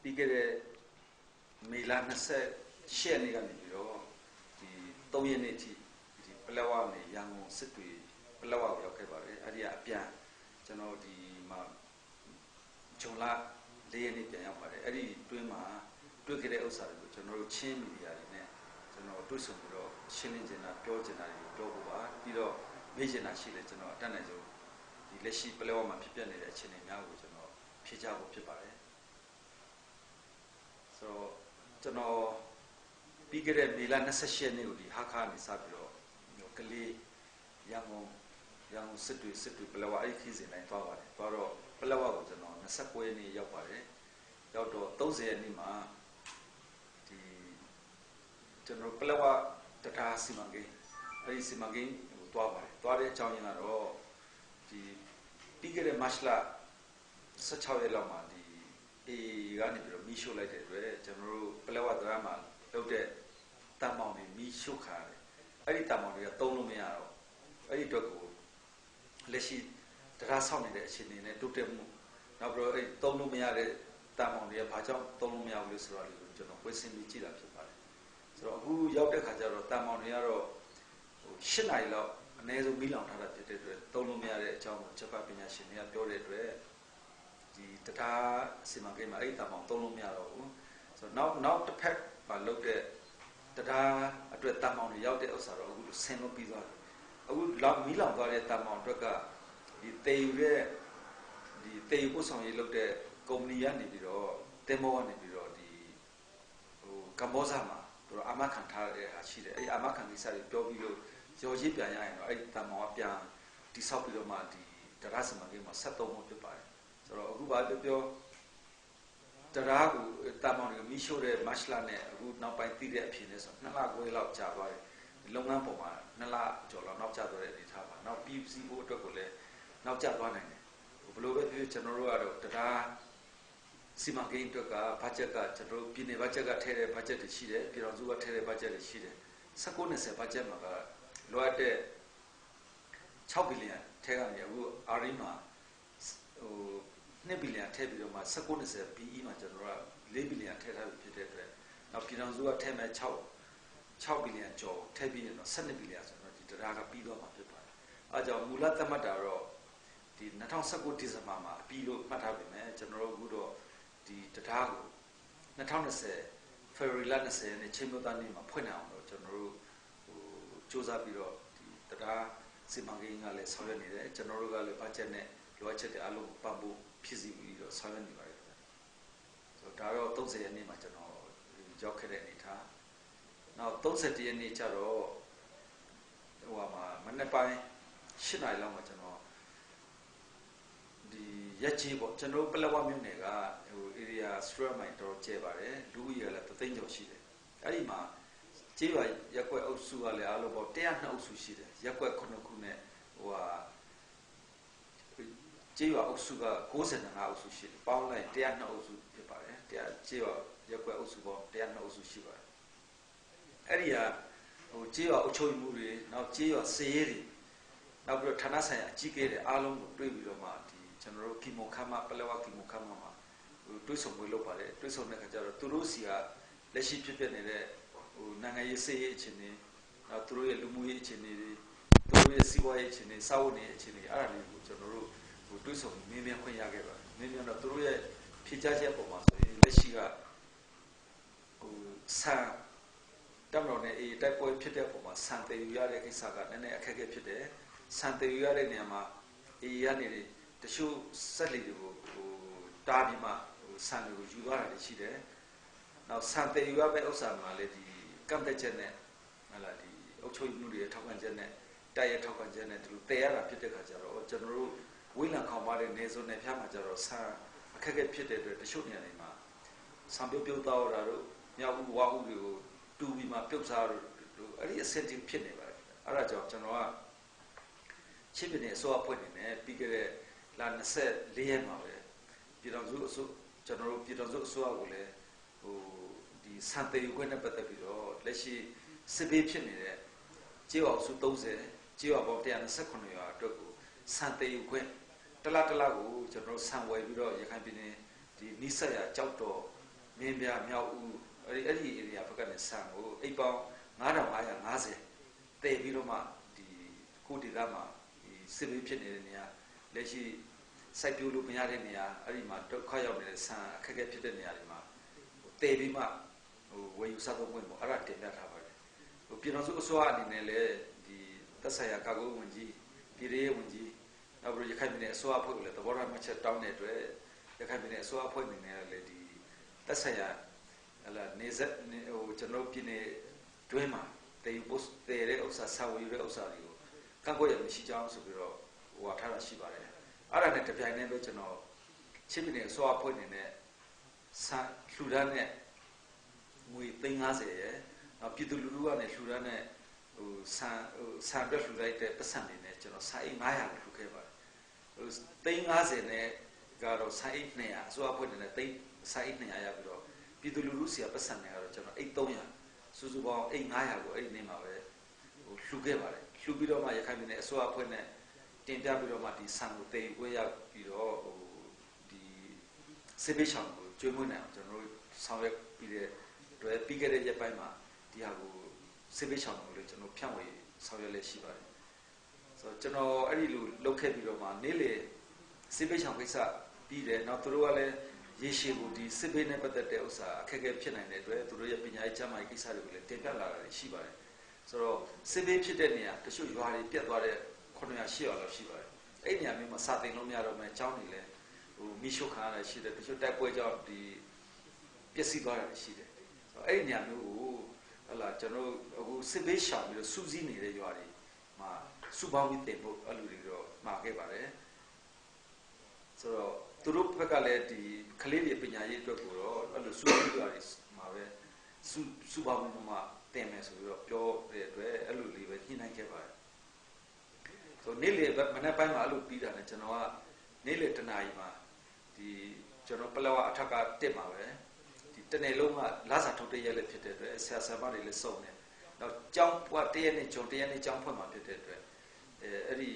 비게레 메라나세 시에니가 니비로 이 또예네티 플라와네 양호 스투이 플라와 역해 바래 아리야 앞야 저노 디마 종라 레예니ပြန်ရောက်ပါတယ်အဲ့ဒီတွင်းမှာတွေ့ခဲ့တဲ့ဥစ္စာတွေကိုကျွန်တော်တို့ချင်းမီဒီယာတွေနဲ့ကျွန်တော်တွေ့ဆုံပြီးတော့ရှင်းလင်းနေတာပြောချင်တာတွေပြောဖို့ပါပြီးတော့မေ့ချင်တာရှိလဲကျွန်တော်အတတ်နိုင်ဆုံးဒီလက်ရှိပလဲဝါမှာဖြစ်ပျက်နေတဲ့အခြေအနေများကိုကျွန်တော်ဖြေချဖို့ဖြစ်ပါတယ်ဆိုတော့ကျွန်တော်ပြီးခဲ့တဲ့မေလ28ရက်နေ့ကိုဒီဟာခါနေစပြီးတော့ကလေးရန်ကုန်စစ်တွေပလဲဝါအဲ့ဒီခီးစဉ်တိုင်းသွားပါတယ်သွားတော့ပလဲဝါကိုကျွန်တော်29ရက်နေ့ရောက်ပါတယ်ရောက်တော့30ရက်နေ့မှာဒီကျွန်တော်ပလဲဝါတရားစီမံကိန်းအဲ့ဒီစီမံကိန်းကိုသွားပါတယ်သွားတဲ့အကြောင်းရင်းကတော့ဒီပြီးခဲ့တဲ့မတ်လ16ရက်လောက်မှာဒီအေကနေပြီးတော့မီးရှို့လိုက်တဲ့အတွက်ကျွန်တော်တို့ပလဲဝါတရားမှာလုပ်တဲ့တန်မောင်တွေမီးရှို့ခါတယ်အဲ့ဒီတန်မောင်တွေကသုံးလို့မရတော့အဲ့ဒီအတွက်ကိုလက်ရှိတရားဆောက်နေတဲ့အခြေအနေနဲ့တိုးတက်မှုနောက်ပြီးတော့အဲ့သုံးလို့မရတဲ့တန်မောင်တွေကဘာကြောင့်သုံးလို့မရဘူးလဲဆိုတော့ကျွန်တော်ဝယ်ဆင်းပြီးကြည့်တာဖြစ်ပါတယ်ဆိုတော့အခုရောက်တဲ့ခါကျတော့တန်မောင်တွေကတော့8နိုင်လောက်အနည်းဆုံးမီးလောင်ထားတာဖြစ်တဲ့အတွက်သုံးလို့မရတဲ့အကြောင်းကိုချက်ပတ်ပညာရှင်တွေကပြောတဲ့အတွက်ဒီတရားစီမံကိန်းမှာအဲ့တန်မောင်သုံးလို့မရတော့ဘူးဆိုတော့နောက်တစ်ဖက်မှာလုပ်တဲ့တရားအတွက်တန်မောင်တွေရောက်တဲ့ဥစ္စာတော့အခုဆင်းလို့ပြီးသွားတယ်အခုလောက်မီးလောင်သွားတဲ့တန်မောင်အတွက်ကဒီတေယူတဲ့ဒီတေယူပို့ဆောင်ရေးလုပ်တဲ့ကုမ္ပဏီကနေပြီးတော့တင်မောကနေပြီးတော့ဒီကမ္ဘောဇာမှာသူတို့အာမခံထားတဲ့ဟာရှိတယ်အဲ့အာမခံကိစ္စတွေပြောပြီးလို့ရော်ကြီးပြန်ရရင်တော့အဲ့တန်မောင်ကပြန်တိဆောက်ပြီးတော့မှဒီတရားစီမံကိန်းမှာဆက်သုံးဖို့ဖြစ်ပါတယ်ဆိုတော့အခုဘာပြောတရားကိုတန်မောင်တွေမီးရှို့တဲ့မတ်လနဲ့အခုနောက်ပိုင်းတည်တဲ့အဖြစ်လဲဆို2လခွဲလောက်ကြာသွားတယ်ဒီလုပ်ငန်းပုံမှာ2လကျော်လောက်နောက်ကျသွားတဲ့အနေထားပါနောက် PCO အတွက်ကိုလည်းနောက်ကျသွားနိုင်တယ်ဘယ်လိုပဲဖြစ်ကျွန်တော်တို့ကတော့တရားစီမံကိန်းအတွက်ကဘတ်ဂျက်ကကျွန်တော်တို့ပြည်နယ်ဘတ်ဂျက်ကထည့်တဲ့ဘတ်ဂျက်တွေရှိတယ်ပြည်တော်စုကထည့်တဲ့ဘတ်ဂျက်တွေရှိတယ်19-20ဘတ်ဂျက်မှာကလိုအပ်တဲ့6ဘီလီယံထဲကနေအခု RE မှာ2ဘီလီယံထည့်ပြီးတော့မှ19-20 PE မှာကျွန်တော်တို့က4ဘီလီယံထည့်ထားပြီးဖြစ်တဲ့အတွက်နောက်ပြည်တော်စုကထည့်မဲ့6ဘီလီယံကျော်ထည့်ပြီးတော့12ဘီလီယံဆိုတော့ဒီတရားကပြီးတော့မှာဖြစ်ပါတယ်အဲကြောင့်မူလသတ်မှတ်တာတော့ဒီ2019ဒီဇင်ဘာမှာအပြီးလို့မှတ်ထားပြီမယ်ကျွန်တော်တို့အခုတော့ဒီတရားကို2020 February 20နဲ့ချင်းမြို့သားနေ့မှာဖွင့်နေအောင်တော့ကျွန်တော်တို့စူးစမ်းပြီးတော့ဒီတရားစီမံကိန်းကလည်းဆောင်ရွက်နေတယ်ကျွန်တော်တို့ကလည်းဘတ်ဂျက်နဲ့လိုအပ်ချက်တွေအလုံးပံ့ပိုးဖြစ်စီပြီးတော့ဆောင်ရွက်နေပါတယ်ဆိုတော့ဒါတော့30ရက်နေ့မှာကျွန်တော်ရောက်ခဲ့တဲ့အနေထားနောက်31ရက်နေ့ကျတော့ဟိုမှာမနေ့ပိုင်း8နာရီလောက်မှာကျွန်တော်ဒီရက်ကြီးပေါ့ကျွန်တော်ပလက်ဝမြို့နယ်ကဟို area stress mine တော်ကျဲပါတယ်လူကြီးကလည်း3သိန်းကျော်ရှိတယ်အဲ့ဒီမှာကျေးရွာရက်ကွက်အုပ်စုကလည်းအားလုံးပေါ့102အုပ်စုရှိတယ်ရက်ကွက်9ခုနဲ့ဟိုဟာကျေးရွာအုပ်စုက95အုပ်စုရှိတယ်ပေါင်းလိုက်102အုပ်စုဖြစ်ပါတယ်ကျေးရွာရက်ကွက်အုပ်စုပေါ့102အုပ်စုရှိပါတယ်အဲ့ဒီဟာဟိုကျေးရွာအုပ်ချုပ်မှုတွေနောက်ကျေးရွာစေရေးတွေနောက်ပြီးတော့ဌာနဆိုင်ရာအကြီးအကဲတွေအားလုံးကိုတွေ့ပြီးတော့မှဒီကျွန်တော်တို့ကီမိုခမ်းမပလဲဝကီမိုခမ်းမမှာဟိုတွေ့ဆုံပွဲလုပ်ပါတယ်တွေ့ဆုံတဲ့အခါကျတော့သူတို့စီကလက်ရှိဖြစ်ပျက်နေတဲ့ဟိုနိုင်ငံရေးစေရေးအခြေအနေနောက်သူတို့ရဲ့လူမှုရေးအခြေအနေတွေသူတို့ရဲ့စီးပွားရေးအခြေအနေစာဝတ်နေရေးအခြေအနေအဲ့ဒါလေးကိုကျွန်တော်တို့ဟိုတွေ့ဆုံမြင်မြန်ခွင့်ရခဲ့ပါတယ်မြင်မြန်တော့သူတို့ရဲ့ဖြေကြားချက်ပုံမှာဆိုရင်လက်ရှိကဟိုဆန်တမတော်နဲ့တိုက်ပွဲဖြစ်တဲ့ပုံမှာဆန်တည်ယူရတဲ့ကိစ္စကနည်းနည်းအခက်အခဲဖြစ်တယ်ဆန်တည်ယူရတဲ့နေရာမှာကနေတချို့ဆက်လီတွေကိုဟိုတားပြီးမှဟိုဆန်တွေကိုယူသွားတာတွေရှိတယ်နောက်ဆန်တည်ယူရမယ့်ဥစ္စာမှာလည်းဒီကန့်သက်ချက်နဲ့ဟလာဒီအုပ်ချုပ်မှုတွေထောက်ခံချက်နဲ့တိုက်ရထောက်ခံချက်နဲ့ဒီလိုတည်ရတာဖြစ်တဲ့ခါကျတော့ကျွန်တော်တို့ဝိလံခေါင်ပါတဲ့နေစုံနဲ့ဖျားမှာကျတော့ဆန်အခက်အခဲဖြစ်တဲ့အတွက်တချို့နေရာတွေမှာဆံပြုတ်သွားတာတို့မြောက်ဦးဝါဦးတွေကိုတူပြီးမှပြုတ်စားတို့အဲ့ဒီအဆင့်ချင်းဖြစ်နေပါတယ်အဲ့ဒါကြောင့်ကျွန်တော်ကချစ်ပြည်နယ်အစိုးရအဖွဲ့နေနဲ့ပြီးခဲ့တဲ့လ24ရက်မှာပဲပြည်တော်စုအစိုးကျွန်တော်တို့ပြည်တော်စုအစိုးရကိုလည်းဟိုဒီစံတေခွင့်နဲ့ပတ်သက်ပြီးတော့လက်ရှိစစ်ဘေးဖြစ်နေတဲ့ကျေးရွာစု30ကျေးရွာပေါင်း129ရွာအတွက်ကိုစံတေခွင့်တလားကိုကျွန်တော်တို့ဆံဝယ်ပြီးတော့ရခိုင်ပြည်နယ်ဒီနိဆက်ရကြောက်တော် မင်းပြမြောက်ဦးအဲ့ဒီ area ဘက်ကနေဆန်ကိုအိတ်ပေါင်း9550တည်ပြီးတော့မှဒီကိုဒေသမှာဒီစစ်ဘေးဖြစ်နေတဲ့နေရာလက်ရှိစိုက်ပျိုးလို့မရတဲ့နေရာအဲ့ဒီမှာဒုက္ခရောက်နေတဲ့ဆန်အခက်အခဲဖြစ်တဲ့နေရာတွေမှာတည်ပြီးမှဝယ်ယူစားသုံးခွင့်ပေါ့အဲ့ဒါတင်ပြထားပါတယ်ပြည်တော်စုအစိုးရအနေနဲ့လည်းဒီသက်ဆိုင်ရာကာကွယ်ဝန်ကြီးပြည်ရေးဝန်ကြီးနောက်ပြီးရခိုင်ပြည်နယ်အစိုးရအဖွဲ့ကိုလည်းသဘောထားမှတ်ချက်တောင်းတဲ့အတွက်ရခိုင်ပြည်နယ်အစိုးရအဖွဲ့အနေနဲ့လည်းဒီသက်ဆိုင်ရာနေဆက်ကျွန်တော်ပြည်နယ်တွင်းမှာတေယူပို့တဲ့ဥစ္စာစာဝေတဲ့ဥစ္စာတွေကိုကန့်ကွက်ရမရှိကြောင်းဆိုပြီးတော့ဟိုထားတာရှိပါတယ်အဲ့ဒါနဲ့တပြိုင်တည်းပဲကျွန်တော်ချင်းပြည်နယ်အစိုးရအဖွဲ့အနေနဲ့စာလှူဒါန်းနဲ့ငွေ350ရဲ့နောက်ပြည်သူလူထုကနေလှူဒါန်းနဲ့ဟိုဆန်ပြလှူလိုက်တဲ့ပတ်စံတွေနဲ့ကျွန်တော်စာအိတ်900လှူခဲ့ပါတယ်ဟို350နဲ့ကတော့စာအိတ်200အစိုးရအဖွဲ့အနေနဲ့စာအိတ်200ရပြီးတော့ပြည်သူလူထုစီကပတ်စံတွေကတော့ကျွန်တော်အိတ်300စုစုပေါင်းအိတ်900ကိုအဲ့ဒီနေ့မှာပဲဟိုလှူခဲ့ပါတယ်လှူပြီးတော့မှရခိုင်ပြည်နယ်အစိုးရအဖွဲ့နဲ့တင်ပြပြီးတော့မှဒီဆန်ကိုတည်ခွင့်ရပြီးတော့ဟိုဒီစစ်ပေးချောင်းကိုကျွေးမွေးနိုင်အောင်ကျွန်တော်တို့ဆောင်ရွက်ပြီးတဲ့အတွက်ပြီးခဲ့တဲ့ရက်ပိုင်းမှာဒီဟာကိုစစ်ပေးချောင်းကိုလည်းကျွန်တော်ဖြန့်ဝေဆောင်ရွက်လက်ရှိပါတယ်ဆိုတော့ကျွန်တော်အဲ့ဒီလိုလုပ်ခဲ့ပြီးတော့မှနေ့လေစစ်ပေးချောင်းကိစ္စပြီးတယ်နောက်သူတို့ကလည်းရေရှည်ကိုဒီစစ်ပေးနဲ့ပတ်သက်တဲ့ဥစ္စာအခက်အခဲဖြစ်နိုင်တဲ့အတွက်သူတို့ရဲ့ပညာရေးကျမ်းမာရေးကိစ္စတွေကိုလည်းတင်ပြလာတာရှိပါတယ်ဆိုတော့စစ်ပေးဖြစ်တဲ့နေရာတချို့ရွာတွေပြတ်သွားတဲ့900 800လောက်ရှိပါတယ်အဲ့ဒီနေရာမျိုးမှာစာသင်လို့မရတော့မှအကြောင်းတွေလည်းဟိုမိရှုခါရရှိတယ်တချို့တိုက်ပွဲကြောင့်ဒီပျက်စီးသွားတာရှိတယ်ဆိုတော့အဲ့ဒီနေရာမျိုးကိုဟလာကျွန်တော်အခုစစ်ပေးရှောင်ပြီးတော့စူးစီးနေတဲ့ရွာတွေမှာစုပေါင်းပြီးတင်ဖို့အဲ့လိုတွေတော့မှာခဲ့ပါတယ်ဆိုတော့သူတို့ဘက်ကလည်းဒီကလေးတွေပညာရေးအတွက်ကိုတော့အဲ့လိုစူးစီးရွာတွေမှာပဲစုပေါင်းပြီးမှတင်မယ်ဆိုပြီးတော့ပြောတဲ့အတွက်အဲ့လိုလေးပဲညှိနှိုင်းခဲ့ပါတယ်ဆိုနေ့လေမနေ့ပိုင်းမှာအဲ့လိုပြီးတာနဲ့ကျွန်တော်ကနေ့လေတနာရီမှာဒီကျွန်တော်ပလောအထက်ကတက်မှာပဲဒီတနေ့လုံးကလာစာထုတ်တဲ့ရက်လည်းဖြစ်တဲ့အတွက်ဆရာဆရာမတွေလည်းစုံတယ်နောက်ကျောင်းကတရက်နဲ့ကျောင်းကျောင်းဖွင့်မှာဖြစ်တဲ့အတွက်အဲ့ဒီ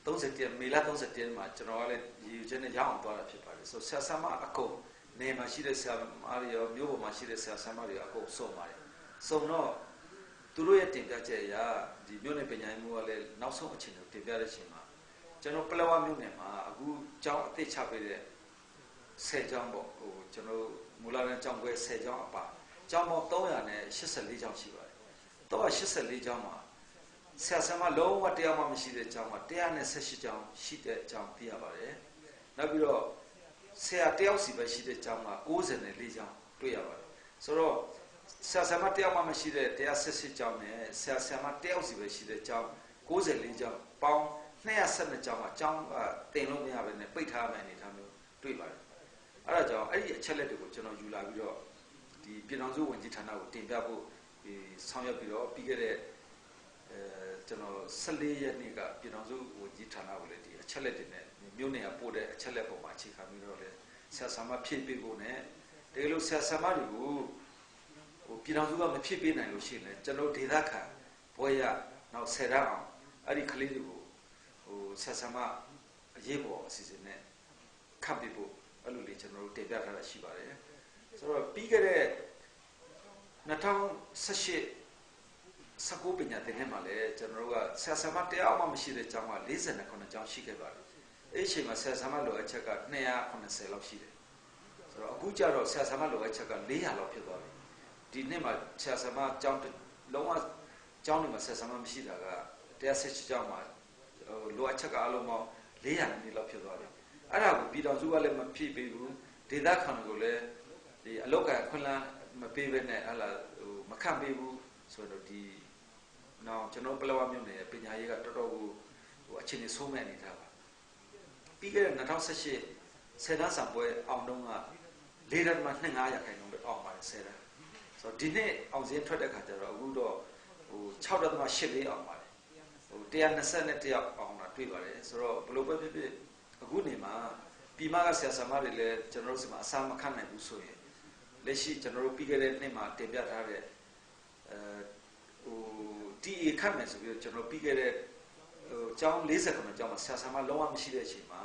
30မေလ30မှာကျွန်တော်ကလည်းရည်ရွယ်ချက်နဲ့ရအောင်သွားတာဖြစ်ပါတယ်ဆိုဆရာဆရာမအကုန်နေမှာရှိတဲ့ဆရာမတွေရောမြို့ပေါ်မှာရှိတဲ့ဆရာဆရာမတွေအကုန်စုံပါတယ်စုံတော့သူတို့ရဲ့တင်ပြချက်အရဒီမြို့နယ်ပညာရေးမှူးကလည်းနောက်ဆုံးအခြေအနေကိုတင်ပြတဲ့အချိန်မှာကျွန်တော်ပလောဝမြို့နယ်မှာအခုကျောင်းအသစ်ချပေးတဲ့10ကျောင်းပေါ့ဟိုကျွန်တော်မူလတန်းကျောင်းခွဲ10ကျောင်းအပါကျောင်းပေါင်း384ကျောင်းရှိပါတယ်384ကျောင်းမှာဆရာဆရာမလုံးဝတရားမှမရှိတဲ့ကျောင်းမှာ118ကျောင်းရှိတဲ့ကျောင်းသိရပါတယ်နောက်ပြီးတော့ဆရာတယောက်စီပဲရှိတဲ့ကျောင်းမှာ94ကျောင်းတွေ့ရပါတယ်ဆိုတော့ဆရာဆရာမတယောက်မှမရှိတဲ့118ကျောင်းနဲ့ဆရာဆရာမတယောက်စီပဲရှိတဲ့ကျောင်း94ကျောင်းပေါင်း212ကျောင်းမှာကျောင်းတင်လို့မရဘဲနဲ့ပိတ်ထားမယ်အနေထားမျိုးတွေ့ပါတယ်အဲ့ဒါကြောင့်အဲ့ဒီအချက်လက်တွေကိုကျွန်တော်ယူလာပြီးတော့ဒီပြည်ထောင်စုဝန်ကြီးဌာနကိုတင်ပြဖို့ဒီဆောင်ရွက်ပြီးတော့ပြီးခဲ့တဲ့ကျွန်တော်14ရက်နေ့ကပြည်ထောင်စုဝန်ကြီးဌာနကိုလည်းဒီအချက်လက်တွေနဲ့မြို့နယ်ကပို့တဲ့အချက်လက်ပုံမှာအခြေခံပြီးတော့လည်းဆရာဆရာမဖြည့်ပေးဖို့နဲ့တကယ်လို့ဆရာဆရာမတွေကိုဟိုပြည်ထောင်စုကမဖြစ်ပေးနိုင်လို့ရှိရင်လည်းကျွန်တော်ဒေသခံဘွဲရနောက်10ရအောင်အဲ့ဒီကလေးတွေကိုဟိုဆက်ဆံမအရေးပေါ်အစီအစဉ်နဲ့ခပ်ပေးဖို့အဲ့လိုလေးကျွန်တော်တို့တင်ပြထားတာရှိပါတယ်ဆိုတော့ပြီးခဲ့တဲ့2018 19ပညာသင်နှစ်မှာလည်းကျွန်တော်တို့ကဆက်ဆံမတရားမှမရှိတဲ့ကျောင်းက49ကျောင်းရှိခဲ့ပါတယ်အဲ့ဒီအချိန်မှာဆက်ဆံမလိုအပ်ချက်က290လောက်ရှိတယ်ဆိုတော့အခုကျတော့ဆက်ဆံမလိုအပ်ချက်က400လောက်ဖြစ်သွားပြီဒီနှစ်မှာဆရာဆရာမကျောင်းလုံးဝကျောင်းတွေမှာဆရာဆရာမမရှိတာက116ကျောင်းမှာလိုအပ်ချက်ကအလုံးပေါင်း400နီးလောက်ဖြစ်သွားတယ်အဲ့ဒါကိုပြည်တော်စုကလည်းမဖြည့်ပေးဘူးဒေသခံတွေကိုလည်းဒီအလောက်ကခွင့်လန်းမပေးဘဲနဲ့ဟလာဟိုမခံပေးဘူးဆိုတော့ဒီနောက်ကျွန်တော်ပလောဝမြို့နယ်ပညာရေးကတော်တော်ကိုဟိုအခြေအနေဆိုးမဲ့အနေထားပါပြီးခဲ့တဲ့2018ဆယ်တန်းစာပွဲအောင်တုန်းက4.25ရာခိုင်နှုန်းပဲအောင်ပါတယ်ဆယ်တန်းဆိုတော့ဒီနေ့အောင်စင်းထွက်တဲ့ခါကျတော့အခုတော့ဟို6.84အောင်ပါတယ်ဟို120ယောက်အောင်တာတွေ့ပါတယ်ဆိုတော့ဘယ်လိုပဲဖြစ်ဖြစ်အခုနေမှာပြည်မကဆရာဆရာမတွေလည်းကျွန်တော်တို့စီမှာအစာမခံနိုင်ဘူးဆိုရင်လက်ရှိကျွန်တော်တို့ပြီးခဲ့တဲ့နှစ်မှာတင်ပြထားတဲ့ဟို TA ခတ်မယ်ဆိုပြီးတော့ကျွန်တော်ပြီးခဲ့တဲ့ဟိုကျောင်း49ကျောင်းမှာဆရာဆရာမလုံးဝမရှိတဲ့အချိန်မှာ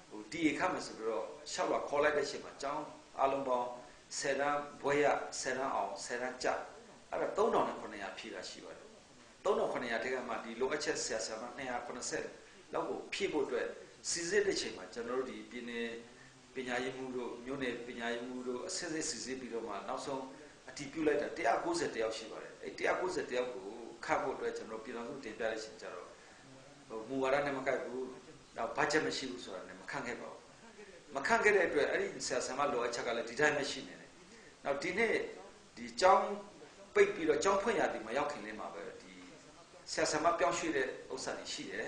ဟို TA ခတ်မယ်ဆိုပြီးတော့ရှောက်လာခေါ်လိုက်တဲ့အချိန်မှာကျောင်း 알롱방 세란 보야 세란 အောင်세란 짜အဲ့ဒါ3900ဖြည့်တာရှိပါတယ်3900တက်ကမှဒီလိုအပ်ချက်ဆရာဆရာမ290လောက်ကိုဖြည့်ဖို့အတွက်စီစစ်တဲ့ချိန်မှာကျွန်တော်တို့ဒီပြည်နယ်ပညာရေးမှုတို့မြို့နယ်ပညာရေးမှုတို့အစစ်စစ်စီစစ်ပြီးတော့မှနောက်ဆုံးအတည်ပြုလိုက်တာ190တယောက်ရှိပါတယ်အဲ့190တယောက်ကိုခတ်ဖို့အတွက်ကျွန်တော်ပြည်တော်စုတင်ပြတဲ့ချိန်ကျတော့မူဝါဒနဲ့မကိုက်ဘူးတော့ဘတ်ဂျက်မရှိဘူးဆိုတာနဲ့မခန့်ခဲ့ပါဘူးမခန့်ခဲ့တဲ့အတွက်အဲ့ဒီဆရာဆရာမလိုအပ်ချက်ကလည်းဒီတိုင်းပဲရှိနေတယ်နောက်ဒီနေ့ဒီကျောင်းပိတ်ပြီးတော့ကျောင်းဖွင့်ရသည်မရောက်ခင်လေးမှာပဲဒီဆရာဆရာမပြောင်းရွှေ့တဲ့ဥစ္စာတွေရှိတယ်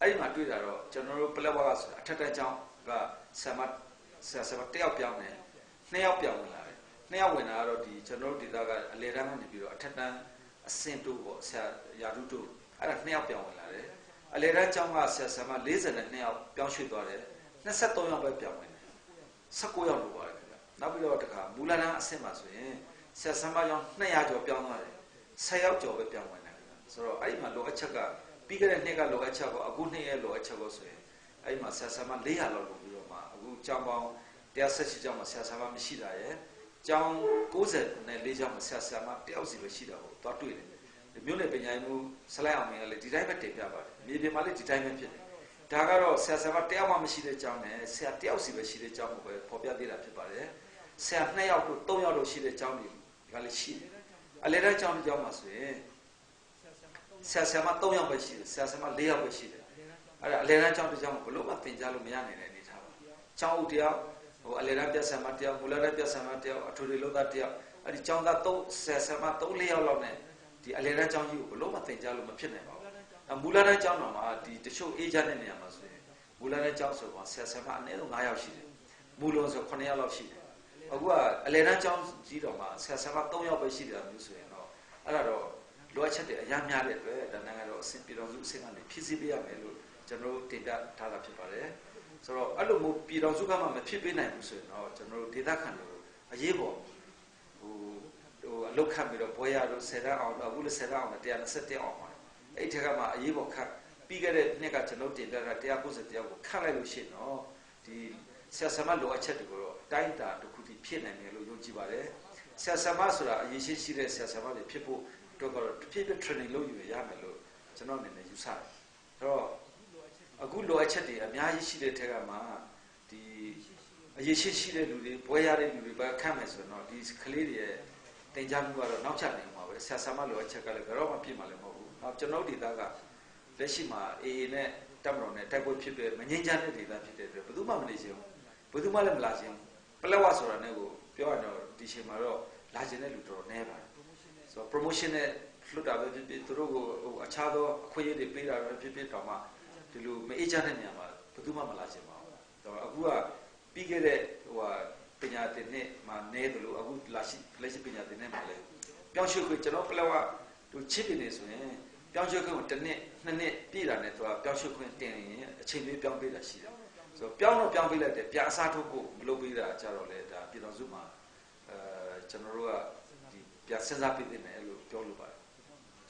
အဲ့ဒီမှာတွေ့တာတော့ကျွန်တော်တို့ပလက်ဝါကဆိုတာအထက်တက်ကျောင်းကဆရာဆရာတယောက်ပြောင်းတယ်2ယောက်ပြောင်းဝင်လာတယ်2ယောက်ဝင်လာတော့ဒီကျွန်တော်တို့ဒေသကအလေတန်းကနေပြီးတော့အထက်တန်းအဆင့်တို့ပေါ့ဆရာရာထူးတို့အဲ့ဒါ2ယောက်ပြောင်းဝင်လာတယ်အလေတန်းကျောင်းကဆရာဆရာမ42ယောက်ပြောင်းရွှေ့သွားတယ်23ယောက်ပဲပြောင်းဝင်တယ်19ယောက်လိုပါတယ်ခင်ဗျနောက်ပြီးတော့တခါမူလတန်းအဆင့်မှာဆိုရင်ဆရာဆရာမကျောင်း200ကျော်ပြောင်းသွားတယ်10ယောက်ကျော်ပဲပြောင်းဝင်တယ်ခင်ဗျဆိုတော့အဲ့ဒီမှာလိုအပ်ချက်ကပြီးခဲ့တဲ့နှစ်ကလိုအပ်ချက်ကိုအခုနှစ်ရဲ့လိုအပ်ချက်ကိုဆိုရင်အဲ့ဒီမှာဆရာဆရာမ400လောက်လုပ်ပြီးတော့မှအခုကျောင်းပေါင်း118ကျောင်းမှာဆရာဆရာမမရှိတာရဲ့ကျောင်း94ကျောင်းမှာဆရာဆရာမတယောက်စီပဲရှိတာကိုသွားတွေ့တယ်မြို့နယ်ပညာရေးမှူးဆလိုက်အောင်မင်းကလည်းဒီတိုင်းပဲတင်ပြပါတယ်မြေပြင်မှာလည်းဒီတိုင်းပဲဖြစ်တယ်ဒါကတော့ဆရာဆရာမတယောက်မှမရှိတဲ့ကျောင်းနဲ့ဆရာတယောက်စီပဲရှိတဲ့ကျောင်းကိုပဲဖော်ပြသေးတာဖြစ်ပါတယ်ဆရာ2ယောက်တို့3ယောက်တို့ရှိတဲ့ကျောင်းတွေကလည်းရှိတယ်အလဲတဲ့ကျောင်းတစ်ကျောင်းမှာဆိုရင်ဆရာဆရာမ3ယောက်ပဲရှိတယ်ဆရာဆရာမ4ယောက်ပဲရှိတယ်အဲ့ဒါအလဲတဲ့ကျောင်းတစ်ကျောင်းကိုဘလို့မှသင်ကြားလို့မရနိုင်တဲ့အနေထားပါကျောင်းဦးတယောက်အလဲတဲ့ပြဆရာမတယောက်မူလတဲ့ပြဆရာမတယောက်အထူးတွေလုပ်သားတယောက်အဲ့ဒီကျောင်းသား3ဆရာဆရာမ3-4ယောက်လောက်နဲ့ဒီအလဲတဲ့ကျောင်းကြီးကိုဘလို့မှသင်ကြားလို့မဖြစ်နိုင်ပါဘူးမူလတဲ့ကျောင်းတော်မှာဒီတချို့အေဂျင့်တဲ့နေရာမှာဆိုရင်မူလတဲ့ကျောင်းဆိုတော့ဆရာဆရာမအနည်းဆုံး9ယောက်ရှိတယ်မူလုံးဆို9ယောက်လောက်ရှိတယ်အခုကအလဲတဲ့ကျောင်းကြီးတော်မှာဆရာဆရာမ3ယောက်ပဲရှိတယ်မျိုးဆိုရင်တော့အဲ့ဒါတော့လိုအပ်ချက်တွေအများများတဲ့အတွက်ဒါနိုင်ငံတော်အဆင့်ပြည်တော်စုအဆင့်ကနေဖြည့်ဆည်းပေးရမယ်လို့ကျွန်တော်တို့တင်ပြထားတာဖြစ်ပါတယ်ဆိုတော့အဲ့လိုမျိုးပြည်တော်စုကမှမဖြစ်ပေးနိုင်ဘူးဆိုရင်တော့ကျွန်တော်တို့ဒေသခံတွေကိုအရေးပေါ်အလုတ်ခတ်ပြီးတော့ဘွဲရတို့10တန်းအောင်တော့အခုလည်း10တန်းအောင်121အောင်ပါအဲ့ထက်ကမှအရေးပေါ်ခတ်ပြီးခဲ့တဲ့နှစ်ကကျွန်တော်တင်ပြတာ190တရားကိုခတ်လိုက်လို့ရှိရင်တော့ဒီဆရာဆရာမလိုအပ်ချက်တွေကိုတော့တိုင်းတာတစ်ခုတည်းဖြစ်နိုင်တယ်လို့ယုံကြည်ပါတယ်ဆရာဆရာမဆိုတာအရေးရှိတဲ့ဆရာဆရာမတွေဖြစ်ဖို့တော့တစ်ဖြည်းဖြည်း training လုပ်ယူရမယ်လို့ကျွန်တော်အနေနဲ့ယူဆတယ်အဲ့တော့အခုလိုအပ်ချက်တွေအများကြီးရှိတဲ့ထက်ကမှဒီအရေးရှိတဲ့လူတွေဘွဲရတဲ့လူတွေပဲခန့်မယ်ဆိုတော့ဒီကလေးတွေရဲ့တင်ကြားမှုကတော့နောက်ကျနေမှာပဲဆရာဆရာမလိုအပ်ချက်ကလည်းဘယ်တော့မှပြည့်မှာလည်းမဟုတ်ဘူးနောက်ကျွန်တော်ဒေသကလက်ရှိမှာ AA နဲ့တပ်မတော်နဲ့တိုက်ပွဲဖြစ်တဲ့မငြိမ်းချမ်းတဲ့ဒေသဖြစ်တဲ့အတွက်ဘယ်သူမှမနေချင်ဘူးဘယ်သူမှလည်းမလာချင်ဘူးပလက်ဝဆိုတာနဲ့ကိုပြောရတော့ဒီချိန်မှာတော့လာချင်တဲ့လူတော်တော်နည်းပါတယ်ဆိုတော့ promotion နဲ့လွတ်တာပဲဖြစ်ဖြစ်သူတို့ကိုအခြားသောအခွင့်အရေးတွေပေးတာပဲဖြစ်ဖြစ်တော့မှဒီလိုမအေးချမ်းတဲ့နေရာမှာဘယ်သူမှမလာချင်ပါဘူးတော့အခုကပြီးခဲ့တဲ့ပညာသင်နှစ်မှာနည်းတယ်လို့အခုလက်ရှိပညာသင်နှစ်မှာလည်းပြောင်းရွှေ့ခွင့်ကျွန်တော်ပလက်ဝသူချစ်နေဆိုရင်ပြောင်းရွှေ့ခွင့်ကိုတစ်နှစ်နှစ်နှစ်ပြည့်တာနဲ့သူကပြောင်းရွှေ့ခွင့်တင်ရင်အချိန်လေးပြောင်းပေးတာရှိတယ်ဆိုတော့ပြောင်းတော့ပြောင်းပေးလိုက်တယ်ပြအစားထုတ်ဖို့မလုပ်ပေးတာကြတော့လေဒါပြည်တော်စုမှာကျွန်တော်တို့ကဒီပြစဉ်းစားပေးနေတယ်လို့ပြောလို့ပါတယ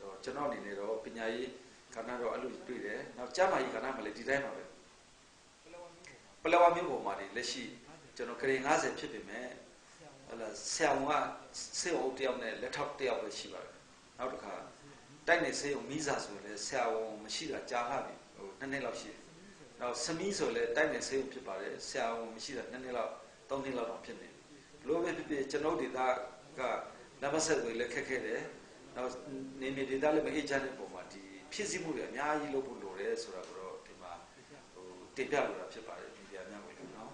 ်တော့ကျွန်တော်အနေနဲ့တော့ပညာရေးကဏ္ဍတော့အဲ့လိုတွေ့တယ်နောက်ကျန်းမာရေးကဏ္ဍမှာလည်းဒီတိုင်းပါပဲပလက်ဝမြို့ပေါ်မှာလက်ရှိကျွန်တော်ဂရေ90ဖြစ်ပေမဲ့ဟလာဆရာဝန်ကဆေးအုပ်တယောက်နဲ့လက်ထောက်တယောက်ပဲရှိပါတယ်နောက်တစ်ခါတိုက်နေဆေးရုံမိစာဆိုရင်လည်းဆရာဝန်မရှိတာကြာလာပြီ2နှစ်လောက်ရှိတယ်နောက်စမီးဆိုလည်းတိုက်နေဆေးရုံဖြစ်ပါတယ်ဆရာဝန်မရှိတာ2နှစ်လောက်3နှစ်လောက်တော့ဖြစ်နေဘလို့ပဲဖြစ်ဖြစ်ကျွန်တော်ဒေသကနံပါတ်ဆက်တွေလည်းခက်ခဲတယ်နောက်နေမြေဒေသလည်းမအေးချမ်းတဲ့ပုံမှာဒီဖြစ်စည်းမှုတွေအများကြီးလုပ်ဖို့လိုတယ်ဆိုတာကိုတော့ဒီမှာတင်ပြလိုတာဖြစ်ပါတယ်ဒီပြများဝင်လို့နော်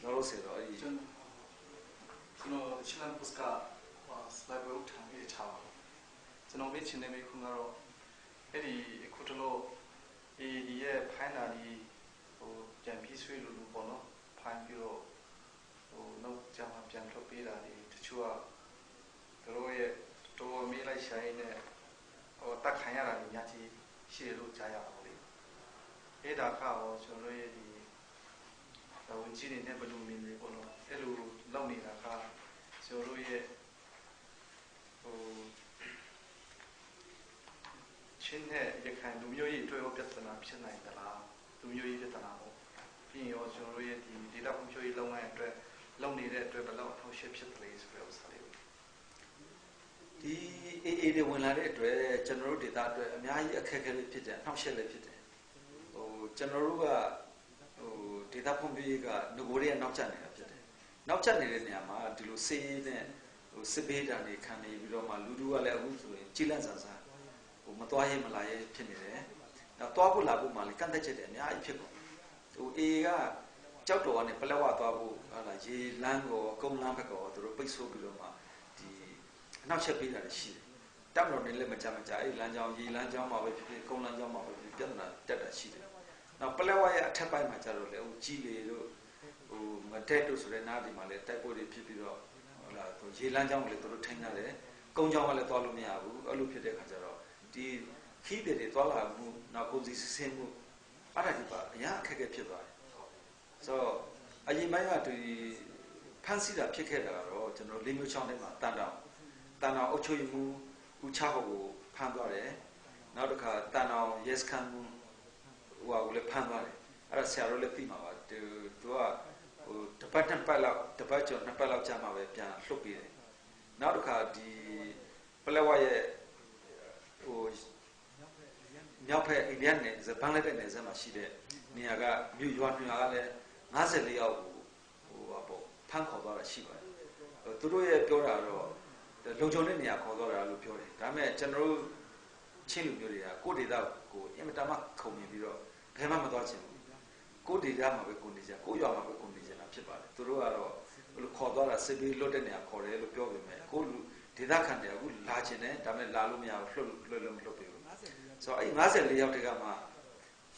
လောဆယ်တော့ကျွန်တော်ချလန်ပုစကာစလိုက်ဘုတ်ထံရေးချာကျွန်တော်မေ့ချင်တဲ့မေးခွန်းကတော့အဲ့ဒီခုတလို့ဒီရဲ့ဖိုင်နာဒီကြံပြီးဆွေးလို့ပေါ့နော်ဖိုင်ပြီးတော့နောက်ကြမှာပြန်ထုတ်ပေးတာဒီတချို့ကတို့ရဲ့တော်မေးလိုက်ဆိုင်နဲ့တက်ခံရတာညကြီးရှိတယ်လို့ကြားရပါဘူးအဲ့ဒါကရောကျွန်တော်ရဲ့ဒီဝန်ကြီးတွေနဲ့ဘယ်လိုမြင်လဲပေါ့နော်အဲ့လိုလောက်နေတာကကျွန်တော်ရဲ့ချင်းနဲ့ရခိုင်လူမျိုးရေးအတွက်ရောပြဿနာဖြစ်နိုင်သလားလူမျိုးရေးပြဿနာပေါ့ ပြီးရောကျွန်တော်တို့ရဲ့ဒီ data ဖွံ့ဖြိုးရေးလုပ်ငန်းအတွက်လုပ်နေတဲ့အတွက်ဘယ်လောက်အထောက်အပံ့ဖြစ်တယ်လဲဆိုတဲ့ဥစ္စာလေးဒီ AA တွေဝင်လာတဲ့အတွက်ကျွန်တော်တို့ data အတွက်အများကြီးအခက်အခဲလေးဖြစ်တယ်အနှောက်အယှက်လေးဖြစ်တယ်ကျွန်တော်တို့ကdata ဖွံ့ဖြိုးရေးကငကိုတွေကနောက်ကျနေတာဖြစ်တယ်နောက်ကျနေတဲ့နေရာမှာဒီလိုစေးနဲ့စစ်ဘေးဒဏ်တွေခံနေပြီးတော့မှလူတို့ကလည်းအခုဆိုရင်ကြီးလန့်ဆန်ဆန်မသွားရဲမလာရဲဖြစ်နေတယ်နောက်သွားဖို့လာဖို့မှလည်းကန့်သက်ချက်တွေအများကြီးဖြစ်ကုန်AA ကကြောက်တော်ကနေပလက်ဝသွားဖို့ဟာလာရေလမ်းကိုကုန်းလမ်းဘက်ကိုသူတို့ပိတ်ဆို့ပြီးတော့မှဒီအနောက်ချက်ပေးတာရှိတယ်တပ်မတော်နဲ့လည်းမကြအဲ့လမ်းကြောင်းရေလမ်းကြောင်းမှာပဲဖြစ်ဖြစ်ကုန်းလမ်းကြောင်းမှာပဲဖြစ်ပြဿနာတက်တာရှိတယ်နောက်ပလက်ဝရဲ့အထက်ပိုင်းမှာကျတော့လေကြီးလေတို့မတက်တို့ဆိုတဲ့နားဒီမှာလည်းတိုက်ပွဲတွေဖြစ်ပြီးတော့ဟုတ်လားရေလမ်းကြောင်းကိုလည်းသူတို့ထိန်းထားတယ်ကုန်းကြောင်းကလည်းသွားလို့မရဘူးအဲ့လိုဖြစ်တဲ့ခါကျတော့ဒီခီးတွေသွားလာမှုနောက်ကုန်စည်စစ်ဆေးမှုအဲ့ဒါဒီပါအများအခက်အခဲဖြစ်သွားတယ်ဆိုတော့အရင်ပိုင်းကဒီဖန်စီတာဖြစ်ခဲ့တာတော့ကျွန်တော်လေးမျိုးချောင်းထဲမှာတန်တောင်အုပ်ချုပ်ရေးမှုဦးချဖို့ကိုဖမ်းသွားတယ်နောက်တစ်ခါတန်တောင်ရဲစခန်းမှုဟိုကိုလည်းဖမ်းသွားတယ်အဲ့ဒါဆရာတို့လည်းသိမှာပါသူကတပတ်နှစ်ပတ်လောက်တပတ်ကျော်နှစ်ပတ်လောက်ကြာမှပဲပြန်လှုပ်ပြီးတယ်နောက်တစ်ခါဒီပလက်ဝရဲ့မြောက်ဖက်အိန္ဒိယနယ်ဘင်္ဂလားဒေ့ရှ်နယ်စပ်မှာရှိတဲ့နေရာကမြို့ရွာကလည်း54ယောက်ကိုဖမ်းခေါ်သွားတာရှိပါတယ်သူတို့ရဲ့ပြောတာတော့လုံခြုံတဲ့နေရာခေါ်သွားတာလို့ပြောတယ်ဒါပေမဲ့ကျွန်တော်တို့ချင်းလူမျိုးတွေကကိုယ့်ဒေသကိုအင်မတန်မှခုံမြင်ပြီးတော့ဘယ်မှမသွားချင်ဘူးကိုယ့်ဒေသမှာပဲကိုနေကြကိုယ့်ရွာမှာပဲကိုနေကြတာဖြစ်ပါတယ်သူတို့ကတော့ဘယ်လိုခေါ်သွားတာစစ်ပြီးလွတ်တဲ့နေရာခေါ်တယ်လို့ပြောပေမဲ့ကိုလူဒေသခံတွေအခုလာချင်တယ်ဒါပေမဲ့လာလို့မရဘူးလွတ်လို့မလွတ်ဘူးဆိုတော့အဲ့54ယောက်တည်းကမှ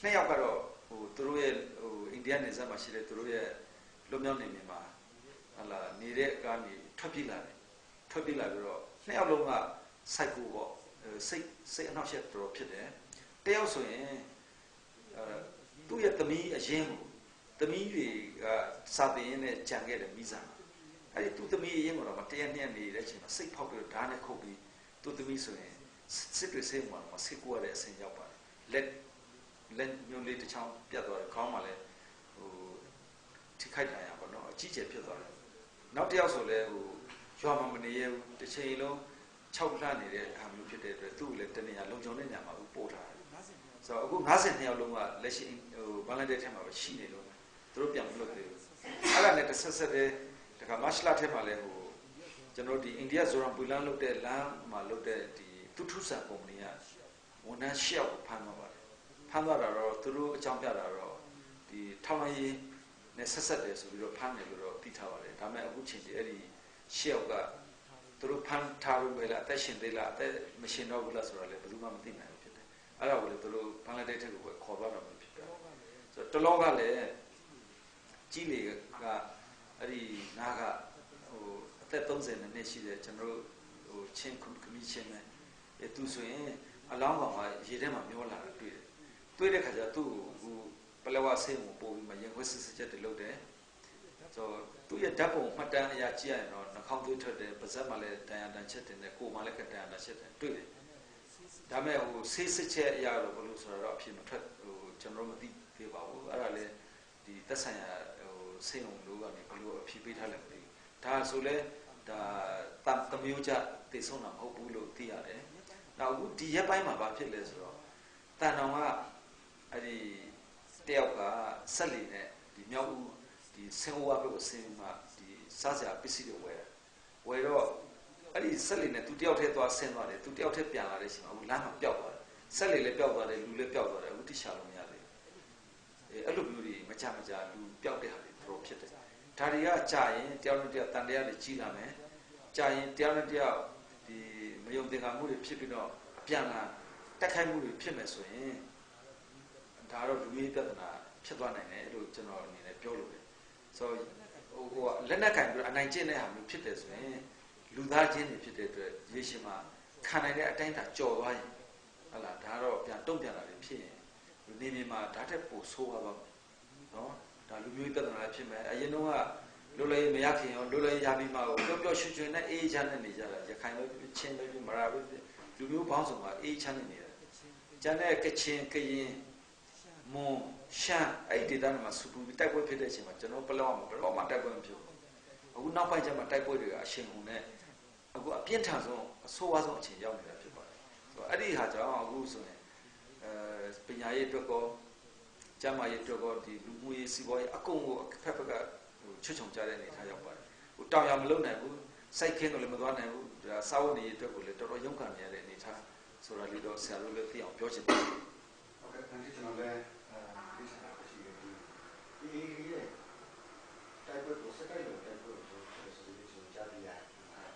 2ယောက်ကတော့သူတို့ရဲ့အိန္ဒိယနယ်စပ်မှာရှိတဲ့သူတို့ရဲ့လွတ်မြောက်နေနေမှာဟာလာနေတဲ့ကနေထွက်ပြေးလာတယ်ထွက်ပြေးလာပြီးတော့2ယောက်လုံးကစိုက်ကူပေါ့စိတ်အနှောက်အယှက်တော်ဖြစ်တယ်တယောက်ဆိုရင်သူ့ရဲ့သမီးအရင်ကိုသမီးတွေကစာသင်ရင်းနဲ့ကြံခဲ့တယ်မိစားအဲ့ဒီသူ့သမီးအရင်ကတော့တရက်နှစ်နေတဲ့အချိန်မှာစိတ်ဖောက်ပြီးဓာတ်နဲ့ခုတ်ပြီးသူ့သမီးဆိုရင်စစ်တွေဆေးမှာဆေးကူရတဲ့အဆင့်ရောက်ပါတယ်လက်ညှိုးလေးတစ်ချောင်းပြတ်သွားတယ်ခေါင်းမှာလည်းထိခိုက်တာရပါတော့အကြီးကျယ်ဖြစ်သွားတယ်နောက်တစ်ယောက်ဆိုလဲရွာမှာမနေရဘူးတစ်ချိန်လုံး6လနေတဲ့အခါမျိုးဖြစ်တဲ့အတွက်သူ့ကိုလည်းတနေရာလုံခြုံတဲ့နေရာမှာပို့ထားတယ်ဆိုတော့အခု52ယောက်လုံးကလက်ရှိဘင်္ဂလားဒေ့ရှ်ထဲမှာပဲရှိနေလို့သူတို့ပြန်မလွတ်သေးဘူးအဲ့ဒါနဲ့တစ်ဆက်တဲ့ဒါကမတ်လထဲမှာလဲကျွန်တော်ဒီအိန္ဒိယဇိုရမ်ပူလန်လုပ်တဲ့လမ်းမှာလုပ်တဲ့ဒီတူထူဆန်ကုမ္ပဏီကဝန်ထမ်း10ယောက်ကိုဖမ်းသွားပါတယ်ဖမ်းသွားတာတော့သူတို့အကြောင်းပြတာတော့ဒီထောက်လှမ်းရေးနဲ့ဆက်တယ်ဆိုပြီးတော့ဖမ်းတယ်လို့တော့သိထားပါတယ်ဒါပေမဲ့အခုချိန်ဒီအဲ့ဒီ10ယောက်ကသူတို့ဖမ်းထားလို့ပဲလားအသက်ရှင်သေးလားအသက်မရှင်တော့ဘူးလားဆိုတာလည်းဘယ်သူမှမသိနိုင်ဘူးဖြစ်တယ်အဲ့ဒါကိုလေသူတို့ဘင်္ဂလားဒေ့ရှ်ကိုပဲခေါ်သွားတာမျိုးဖြစ်တယ်ဆိုတော့တလောကလည်းကြီးလေကအဲ့ဒီနားကအသက်30နှစ်ရှိတဲ့ကျွန်တော်တို့ချင်းခမီးချင်းပဲသူဆိုရင်အလောင်းကောင်ကရေထဲမှာမျောလာတာတွေ့တဲ့ခါကျသူ့ကိုပလက်ဝဆေးကိုပို့ပြီးမှရင်ခွဲစစ်ချက်တွေလုပ်တယ်ဆိုတော့သူ့ရဲ့ဓာတ်ပုံမှတ်တမ်းအရာကြည့်ရရင်တော့နှာခေါင်းသွေးထွက်တယ်ပါးစပ်မှာလည်းတန်ရတန်ချက်တင်တယ်ကိုယ်မှာလည်းတန်ရတန်ချက်တင်တွေ့တယ်ဒါပေမဲ့ဆေးစစ်ချက်အရာတော့ဘယ်လိုဆိုတော့အဖြစ်မထွက်ကျွန်တော်မသိသေးပါဘူးအဲ့ဒါလည်းဒီသက်ဆိုင်ရာဆေးရုံလိုကနေဘယ်လိုအဖြစ်ပေးထားလဲမသိဘူးဒါဆိုလဲဒါတမျိုးကြတည်ဆုံးတာမဟုတ်ဘူးလို့သိရတယ်နောက်အခုဒီရက်ပိုင်းမှာဘာဖြစ်လဲဆိုတော့တန်တောင်ကအဲ့ဒီတယောက်ကဆက်လီနဲ့ဒီမြောက်ဦးဒီဆင်ဟိုဝါဘက်ကိုဆင်းမှဒီစားစရာပစ္စည်းတွေဝယ်တော့အဲ့ဒီဆက်လီနဲ့သူတယောက်တည်းသွားဆင်းသွားတယ်သူတယောက်တည်းပြန်လာတဲ့အချိန်မှာအခုလမ်းမှာပျောက်သွားတယ်ဆက်လီလည်းပျောက်သွားတယ်လူလည်းပျောက်သွားတယ်အခုတိရှာလို့မရသေးဘူးအဲ့လိုမျိုးတွေမကြလူပျောက်တဲ့ဟာတွေတော်ဖြစ်တယ်ဒါတွေကကြာရင်တယောက်နဲ့တယောက်တန်တရားတွေကြီးလာမယ်ကြာရင်တယောက်နဲ့တယောက်ဒီမယုံသင်္ကာမှုတွေဖြစ်ပြီးတော့အပြန်လာတက်ခိုက်မှုတွေဖြစ်မယ်ဆိုရင်ဒါတော့လူကြီးပြဿနာဖြစ်သွားနိုင်တယ်လို့ကျွန်တော်အနေနဲ့ပြောလို့တယ်ဆိုတော့လက်နက်ကင်ပြီးအနိုင်ကျင့်တဲ့ဟာမျိုးဖြစ်တယ်ဆိုရင်လူသားချင်းတွေဖြစ်တဲ့အတွက်ရေရှင်မှာခံနိုင်တဲ့အတိုင်းအတာကြော်သွားရင်ဟုတ်လားဒါတော့ပြန်တုံ့ပြန်လာတယ်ဖြစ်ရင်လူနေမြေမှာဓာတ်ထက်ပိုဆိုးသွားပါနော်ဒါလူမျိုးပြဿနာလည်းဖြစ်မယ်အရင်တော့ကလွတ်လပ်ရေးမရခင်ရောလွတ်လပ်ရေးရပြီးမှပျော်ပျော်ရွှင်ရွှင်နဲ့အေးချမ်းနဲ့နေကြတာရခိုင်ပဲချင်းပဲမရာပဲလူမျိုးပေါင်းစုံကအေးချမ်းနေတယ်ကျန်တဲ့ကချင်ကရင်မွန် ရှမ်းအဲ့ဒီဒေသမှာစူပူပြီးတိုက်ပွဲဖြစ်တဲ့အချိန်မှာကျွန်တော်ပလက်ဝမှာဘယ်တော့မှတိုက်ပွဲမဖြစ်ဘူးအခုနောက်ပိုင်းကျမှတိုက်ပွဲတွေကအရှင်ဟုန်နဲ့အခုအပြင်းထန်ဆုံးအဆိုးဝါးဆုံးအချိန်ရောက်နေတာဖြစ်ပါတယ်ဆိုတော့အဲ့ဒီဟာကြောင့်အခုဆိုရင်ပညာရေးအတွက်ကောကျန်းမာရေးအတွက်ကောဒီလူမှုရေးစီးပွားရေးအကုန်ကိုဖက်ဖက်ကချွတ်ချုံကြတဲ့အနေထားရောက်ပါတယ်ဟိုတောင်ရမလုံနိုင်ဘူးစိုက်ခင်းကိုလည်းမသွားနိုင်ဘူးဒါစာဝတ်နေရေးအတွက်ကိုလည်းတော်တော်ရုန်းကန်နေရတဲ့အနေထားဆိုတာလေးတော့ဆရာတို့လည်းသိအောင်ပြောချင်တယ်ဟုတ်ကဲ့ကျွန်တော်လည်းဒီစကားကိုရှိတယ်ဒီရဲ့တိုက်ပွဲကိုစတိုက်လို့တိုက်ပွဲကိုဆိုဆိုပြီးကျွန်တော်ကြားပြရတယ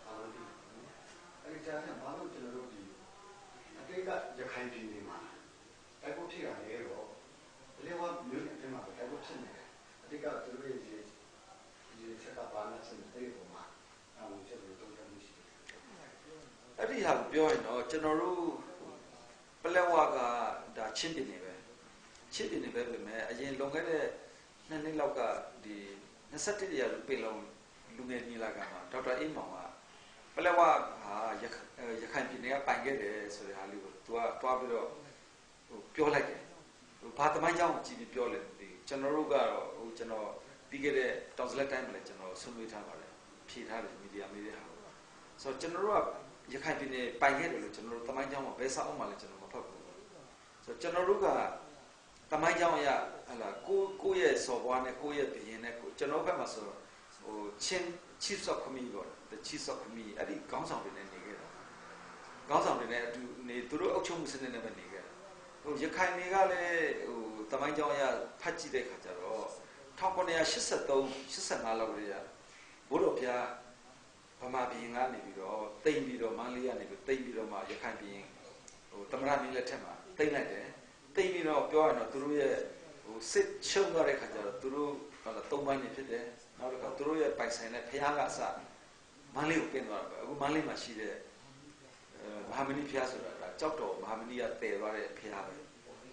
်အားလုံးဒီအဲ့ဒီကြားထဲမှာလို့ကျွန်တော်တို့ဒီအတိတ်ကရခိုင်ပြည်နယ်မှာတိုက်ပွဲဖြစ်ရတယ်တော့လေဝမြို့နယ်ထဲမှာတိုက်ပွဲဖြစ်နေတယ်အတိတ်ကသူတို့ရဲ့ဒီစကားပါလာတဲ့တဲ့ပုံမှာအားလုံးချက်လို့တုံ့ပြန်မှုရှိတယ်အဲ့ဒီဟာကိုပြောရင်တော့ကျွန်တော်တို့ပလက်ဝကဒါချင်းပြည်နယ်ပဲချင်းပြည်နယ်ပဲပြင်မဲ့အရင်လွန်ခဲ့တဲ့2နှစ်လောက်ကဒီ21ရာစုပင်လုံလူငယ်ညီလာခံမှာဒေါက်တာအေးမောင်ကပလက်ဝဟာရခိုင်ပြည်နယ်ကပိုင်ခဲ့တယ်ဆိုတဲ့ဟာလေးကိုသူကတွားပြီးတော့ဟိုပြောလိုက်တယ်ဟိုဘာသမိုင်းကြောင်းကိုကြည့်ပြီးပြောလဲဒီကျွန်တော်တို့ကတော့ဟိုကျွန်တော်ပြီးခဲ့တဲ့တောင်စလက်တိုင်းမှာလည်းကျွန်တော်ဆွေးနွေးထားပါတယ်ဖြေထားတယ်မီဒီယာမေးတဲ့ဟာဆိုတော့ကျွန်တော်တို့ကရခိုင်ပြည်နယ်ပိုင်ခဲ့တယ်လို့ကျွန်တော်တို့သမိုင်းကြောင်းမှာဘယ်စာအုပ်မှလည်းကျွန်တော်မဖတ်ဘူးဆိုတော့ကျွန်တော်တို့ကသမိုင်းကြောင်းအရဟလာကိုရဲ့စော်ဘွားနဲ့ကိုရဲ့ဘရင်နဲ့ကိုကျွန်တော်ဘက်မှာဆိုဟိုချင်းချစ်စော့ခမီပေါ့ the ချစ်စော့ခမီအဲ့ဒီခေါင်းဆောင်တွေနဲ့နေခဲ့တာခေါင်းဆောင်တွေနဲ့အတူနေသူတို့အုပ်ချုပ်မှုစနစ်နဲ့ပဲနေခဲ့တာဟိုရခိုင်တွေကလည်းဟိုသမိုင်းကြောင်းအရဖတ်ကြည့်တဲ့ခါကျတော့1983 85လောက်လေးရဘိုးတော်ဖျားဗမာပြည်ကနေပြီးတော့တိမ်ပြီးတော့မန္တလေးကနေပြီးတိမ်ပြီးတော့မှရခိုင်ပြည်ဟိုသမရမင်းလက်ထက်မှာတိမ်လိုက်တယ်တိမ်ပြီးတော့ပြောရတော့သူတို့ရဲ့ဟိုစစ်ရှုံးသွားတဲ့ခါကျတော့သူတို့ဟိုသုံးပိုင်းနေဖြစ်တယ်နောက်တစ်ခါသူတို့ရဲ့ပိုင်ဆိုင်တဲ့ဖျားကအစမန္တလေးကိုပြင်သွားတာပဲအခုမန္တလေးမှာရှိတဲ့မဟာမဏိဖျားဆိုတာဒါကြောက်တော်မဟာမဏိကတည်သွားတဲ့ဖျားပဲ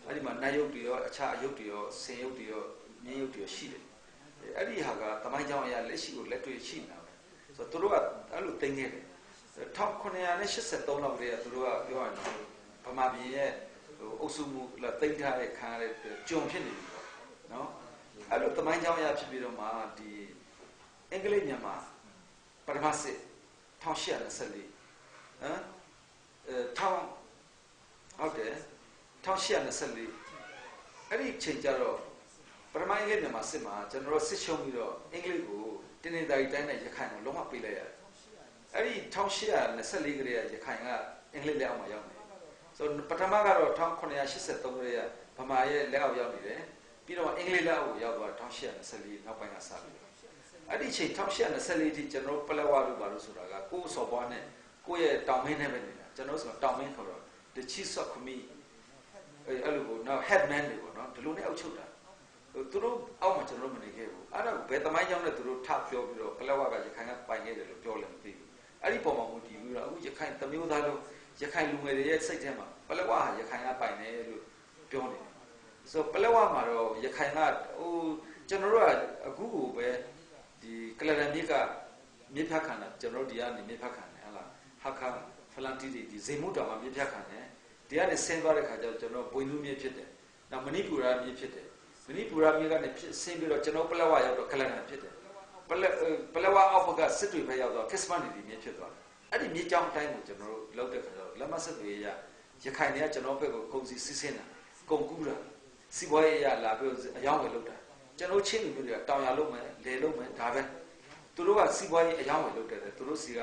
အဲ့ဒီမှာနတ်ရုပ်တွေရောအခြားအယုတ်တွေရောဆင်ရုပ်တွေရောမြင်းရုပ်တွေရောရှိတယ်အဲ့ဒီဟာကသမိုင်းကြောင်းအရာလက်ရှိကိုလက်တွေ့ရှိနေတာပဲဆိုတော့သူတို့ကအဲ့လိုတင်ခဲ့တယ်1983လောက်တည်းကသူတို့ကပြောရရင်ဗမာပြည်ရဲ့ဟိုအုပ်စုမှုလာတိတ်ထားတဲ့ခံရတဲ့ကြုံဖြစ်နေပြီပေါ့နော်အဲ့လိုသမိုင်းကြောင်းအရာဖြစ်ပြီးတော့မှဒီအင်္ဂလိပ်မြန်မာပထမစစ်1824ဟမ်ဟုတ်တယ်1824အဲ့ဒီချိန်ကျတော့ပထမအင်္ဂလိပ်မြန်မာစစ်မှာကျွန်တော်တို့စစ်ရှုံးပြီးတော့အင်္ဂလိပ်ကိုတင်းနေတာကြီးတိုင်းနဲ့ရခိုင်ကိုလုံးဝပေးလိုက်ရတယ်အဲ့ဒီ1824ကလေးကရခိုင်ကအင်္ဂလိပ်လက်အောက်မှာရောက်နေဆိုတော့ပထမကတော့1983ကလေးကဗမာရဲ့လက်အောက်ရောက်နေတယ်ပြီးတော့အင်္ဂလိပ်လက်အောက်ကိုရောက်သွား1824နောက်ပိုင်းကစပြီးအဲ့ဒီချိန်1824ထိကျွန်တော်ပလက်ဝတို့ဘာလို့ဆိုတာကကိုယ်စော်ဘွားနဲ့ကိုယ့်ရဲ့တောင်မင်းနဲ့ပဲနေတာကျွန်တော်ဆိုတော့တောင်မင်းခေါ်တော့ the chief of command အဲ့လိုကိုနောက် headman တွေပေါ့နော်ဒီလိုနဲ့အောက်ချုပ်တာသူတို့အောက်မှာကျွန်တော်မနေခဲ့ဘူးအဲ့ဒါကိုဘယ်သမိုင်းကြောင်းနဲ့သူတို့ထပြောပြီးတော့ပလက်ဝကရခိုင်ကပိုင်ခဲ့တယ်လို့ပြောလည်းမသိဘူးအဲ့ဒီပုံမှာမူတည်ပြီးတော့အခုရခိုင်တမျိုးသားလုံးရခိုင်လူငယ်တွေရဲ့စိတ်ထဲမှာပလက်ဝဟာရခိုင်ကပိုင်တယ်လို့ပြောနေတယ်ဆိုတော့ပလက်ဝမှာတော့ရခိုင်ကဟိုကျွန်တော်တို့ကအခုကိုပဲဒီကလရန်မြစ်ကမြစ်ဖက်ခံတာကျွန်တော်တို့ဒီကနေမြစ်ဖက်ခံတယ်ဟလားဟာခါဖလန်တီဒီဇေမုတောင်မှာမြစ်ဖက်ခံတယ်ဒီကနေဆင်းသွားတဲ့ခါကျတော့ကျွန်တော်ဘွေနူးမြစ်ဖြစ်တယ်နောက်မဏိပူရမြစ်ဖြစ်တယ်မဏိပူရမြစ်ကနေဆင်းပြီးတော့ကျွန်တော်ပလက်ဝရောက်တော့ကလရန်ဖြစ်တယ်ပလက်ဝအောက်ဘက်ကစစ်တွေဘက်ရောက်တော့ခစ်စမန်ဒီမြစ်ဖြစ်သွားတယ်အဲ့ဒီမြစ်ကြောင်းတိုင်းကိုကျွန်တော်တို့လောက်တဲ့ခါကျတော့လက်မဆက်တွေရရခိုင်တွေကကျွန်တော်ဘက်ကိုကုန်စီစစ်ဆင်းတာကုန်ကူးတာစီပွားရေးရလာပြီးအယောင်းဝယ်လုပ်တာကျွန်တော်ချင်းလူမျိုးတွေကတောင်ရလုံးမယ်လေလုံးမယ်ဒါပဲသူတို့ကစီပွားရေးအယောင်းဝယ်လုပ်တယ်သူတို့စီက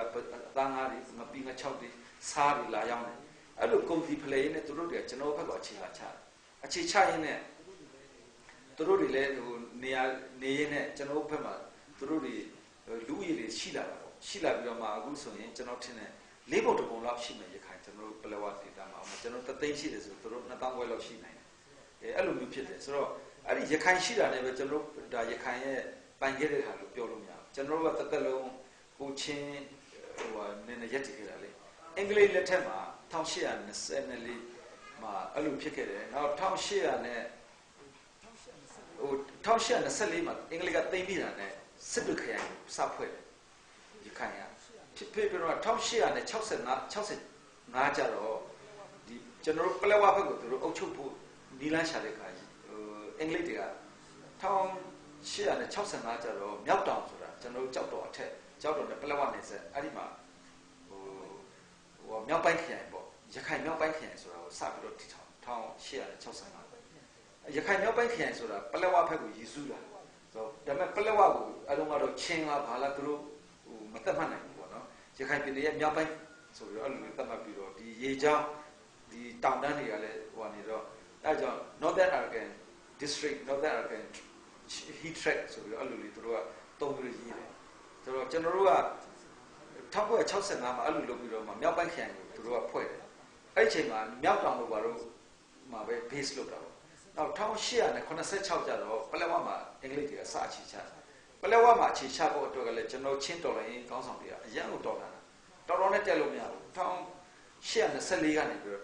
အသားငါးတွေငပီးငါ6တွေစားတွေလာရောက်တယ်အဲ့လိုကုန်စီဖလေနဲ့သူတို့တွေကကျွန်တော်ဘက်ကိုအခြေလာချတယ်အခြေချရင်းနဲ့သူတို့တွေလည်းဟိုနေရင်းနဲ့ကျွန်တော်ဘက်မှာသူတို့တွေလူရည်တွေရှိလာတာပေါ့ရှိလာပြီးတော့မှအခုဆိုရင်ကျွန်တော်ထင်တယ်၄ပုံတစ်ပုံလောက်ရှိမယ်ရခိုင်ကျွန်တော်တို့ပလက်ဝဒေသမှာကျွန်တော်တသိန်းရှိတယ်ဆိုသူတို့2000ခွဲလောက်ရှိနိုင်တယ်အဲ့လိုမျိုးဖြစ်တယ်ဆိုတော့အဲ့ဒီရခိုင်ရှိတာနဲ့ပဲကျွန်တော်တို့ဒါရခိုင်ရဲ့ပိုင်ခဲ့တဲ့ဟာလို့ပြောလို့မရဘူးကျွန်တော်တို့ကတသက်လုံးကိုချင်းဟိုနည်းနည်းရက်တည်ခဲ့တာလေအင်္ဂလိပ်လက်ထက်မှာ1824မှာအဲ့လိုဖြစ်ခဲ့တယ်နောက်1800နဲ့ဟို1824မှာအင်္ဂလိပ်ကသိမ်းပြီးတာနဲ့စစ်တပ်ခရိုင်စဖွဲ့တယ်ရခိုင်ကဖြစ်ပြီးတော့1865ကျတော့ဒီကျွန်တော်တို့ပလက်ဝဘက်ကိုသူတို့အုပ်ချုပ်ဖို့နီလန်းရှာတဲ့ခါကြီးဟို အင်္ဂလိပ်တွေက1865ကျတော့မြောက်တောင်ဆိုတာကျွန်တော်တို့ကြောက်တော်အထက်ကြောက်တော်နဲ့ပလက်ဝနယ်ဆက်အဲ့ဒီမှာဟိုမြောက်ပိုင်းခရိုင်ပေါ့ရခိုင်မြောက်ပိုင်းခရိုင်ဆိုတာကိုစပြီးတော့တည်ထောင်1865ရခိုင်မြောက်ပိုင်းခရိုင်ဆိုတာပလက်ဝဘက်ကိုရည်စူးတာဆိုတော့ဒါပေမဲ့ပလက်ဝကိုအလုံးကတော့ချင်းလားဘာလားသူတို့မသက်မှတ်နိုင်ဘူးပေါ့နော်ရခိုင်ပြည်နယ်ရဲ့မြောက်ပိုင်းဆိုပြီးတော့အဲ့လိုမျိုးသတ်မှတ်ပြီးတော့ဒီရေချောင်းဒီတောင်တန်းတွေကလည်းဟိုကနေတော့အဲ့ကြောင့် Northern Arakan District Northern Arakan Heat Track ဆိုပြီးတော့အဲ့လိုလေးသူတို့ကတုံးပြီးရေးတယ်ဆိုတော့ကျွန်တော်တို့က1965မှာအဲ့လိုလုပ်ပြီးတော့မှမြောက်ပိုင်းခရိုင်ကိုသူတို့ကဖွဲ့တယ်အဲ့ဒီအချိန်မှာမြောက်တောင်ဘက်ကတော့မှာပဲ base လုပ်တာပေါ့နောက်1886ကျတော့ပလက်ဝမှာအင်္ဂလိပ်တွေကစအခြေချပလက်ဝမှာအခြေချဖို့အတွက်ကလည်းကျွန်တော်ချင်းတော်လိုင်းကောင်းဆောင်တွေကအရန်ကိုတော်လာတာတော်တော်နဲ့တက်လို့မရဘူး1824ကနေပြီးတော့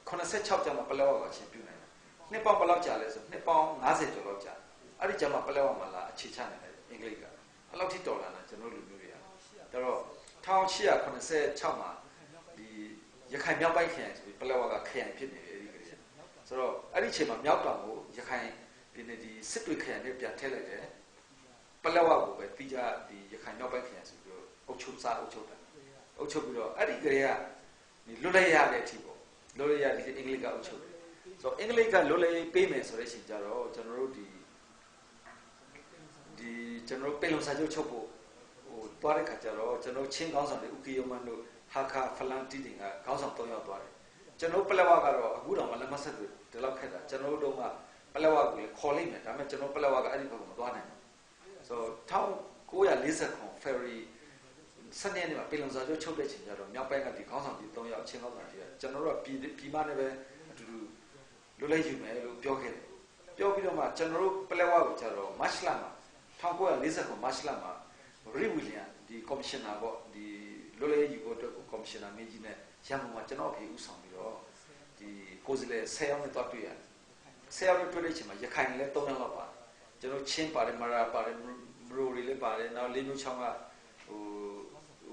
1886ကျမှပလက်ဝကချင်းပြနိုင်တယ်နှစ်ပေါင်းဘယ်လောက်ကြာလဲဆိုနှစ်ပေါင်း90ကျော်လောက်ကြာအဲ့ဒီကျမှပလက်ဝမှာလာအခြေချနိုင်တယ်အင်္ဂလိပ်ကအဲ့လောက်ထိတော်လာတာကျွန်တော်လူမျိုးတွေကဒါတော့1886မှာဒီရခိုင်မြောက်ပိုင်းခရိုင်ဆိုပြီးပလက်ဝကခရိုင်ဖြစ်နေတယ်အဲ့ဒီကလေးဆိုတော့အဲ့ဒီအချိန်မှာမြောက်တောင်ကိုရခိုင်ပြည်နယ်ဒီစစ်တွေခရိုင်နဲ့ပြန်ထည့်လိုက်တယ်ပလက်ဝကိုပဲပြီးကြဒီရခိုင်မြောက်ပိုင်းခရိုင်ဆိုပြီးတော့အုပ်ချုပ်ပြီးတော့အဲ့ဒီကလေးကဒီလွတ်လပ်ရတဲ့အထိပေါ့လွတ်လပ်ရဒီအင်္ဂလိပ်ကအုပ်ချုပ်တယ်ဆိုတော့အင်္ဂလိပ်ကလွတ်လပ်ပေးမယ်ဆိုတဲ့အချိန်ကျတော့ကျွန်တော်တို့ဒီကျွန်တော်ပင်လုံစာချုပ်ချုပ်ဖို့ဟိုတွားတဲ့ခါကျတော့ကျွန်တော်ချင်းကောင်းဆောင်တွေဥက္ကယမန်တို့ဟာခါဖလန်တီတင်ကကောင်းဆောင်3ယောက်သွားတယ်ကျွန်တော်ပလက်ဝကတော့အခုတော့မလက်မဆက်ဘူးဒီလောက်ခက်တာကျွန်တော်တို့ကပလက်ဝကိုလည်းခေါ်လိုက်မယ်ဒါပေမဲ့ကျွန်တော်ပလက်ဝကအဲ့ဒီဘက်ကိုမသွားနိုင်ဘူးဆိုတော့1940 February စနေနေ့မှာပင်လုံစာချုပ်ချုပ်တဲ့ချိန်ကျတော့မြောက်ပိုင်းကဒီခေါင်းဆောင်ကြီး3ယောက်ချင်းကောင်းဆောင်ကြီးကျွန်တော်တို့ကပြည်မနဲ့ပဲအတူတူလွတ်လပ်ယူမယ်လို့ပြောခဲ့တယ်ပြောပြီးတော့မှကျွန်တော်တို့ပလက်ဝကိုကျတော့မတ်လမှာ1940မတ်လမှာရီဝီလျံဒီကော်မရှင်နာပေါ့ဒီလွတ်လပ်ယူဖို့အတွက်ကော်မရှင်နာမင်းကြီးနဲ့ရန်ကုန်မှာကျွန်တော်ဖေးဦးဆောင်ပြီးတော့ဒီကိုယ်စားလှယ်10ယောက်နဲ့တွားတွေ့ရတယ်10ယောက်နဲ့တွေ့တဲ့အချိန်မှာရခိုင်လည်း3ယောက်လောက်ပါကျွန်တော်ချင်းပါတယ်မရာပါတယ်မရိုတွေလည်းပါတယ်နောက်လေးမျိုးချောင်းကဟိ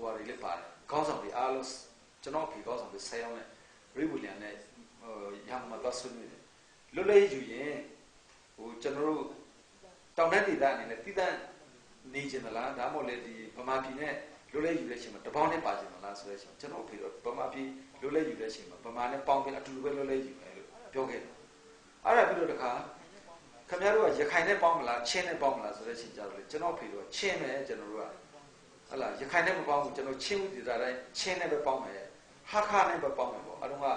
ုတွေလည်းပါတယ်ခေါင်းဆောင်တွေအားလုံးကျွန်တော်ဖေးခေါင်းဆောင်တွေ10ယောက်နဲ့ရီဝီလျံနဲ့ရန်ကုန်မှာတွားဆွေးနွေးတယ်လွတ်လပ်ယူရင်ဟိုကျွန်တော်တို့တောင်တန်းဒေသအနေနဲ့တည်တံ့နေကြမလားဒါမှမဟုတ်လေဒီဗမာပြည်နဲ့လွတ်လပ်ယူတဲ့အချိန်မှာတပေါင်းနဲ့ပါကြမလားဆိုတဲ့အချိန်ကျွန်တော်ဖေတော့ဗမာပြည်လွတ်လပ်ယူတဲ့အချိန်မှာဗမာနဲ့ပေါင်းပြီးအတူတူပဲလွတ်လပ်ယူမယ်လို့ပြောခဲ့တယ်အဲ့ဒါပြီးတော့တခါခင်ဗျားတို့ကရခိုင်နဲ့ပေါင်းမလားချင်းနဲ့ပေါင်းမလားဆိုတဲ့အချိန်ကျတော့လေကျွန်တော်ဖေတော့ချင်းပဲကျွန်တော်တို့ကဟလာရခိုင်နဲ့မပေါင်းဘူးကျွန်တော်ချင်းဦးဒေသတိုင်းချင်းနဲ့ပဲပေါင်းမယ်ဟာခါနဲ့ပဲပေါင်းမယ်ပေါ့အဲ့တော့က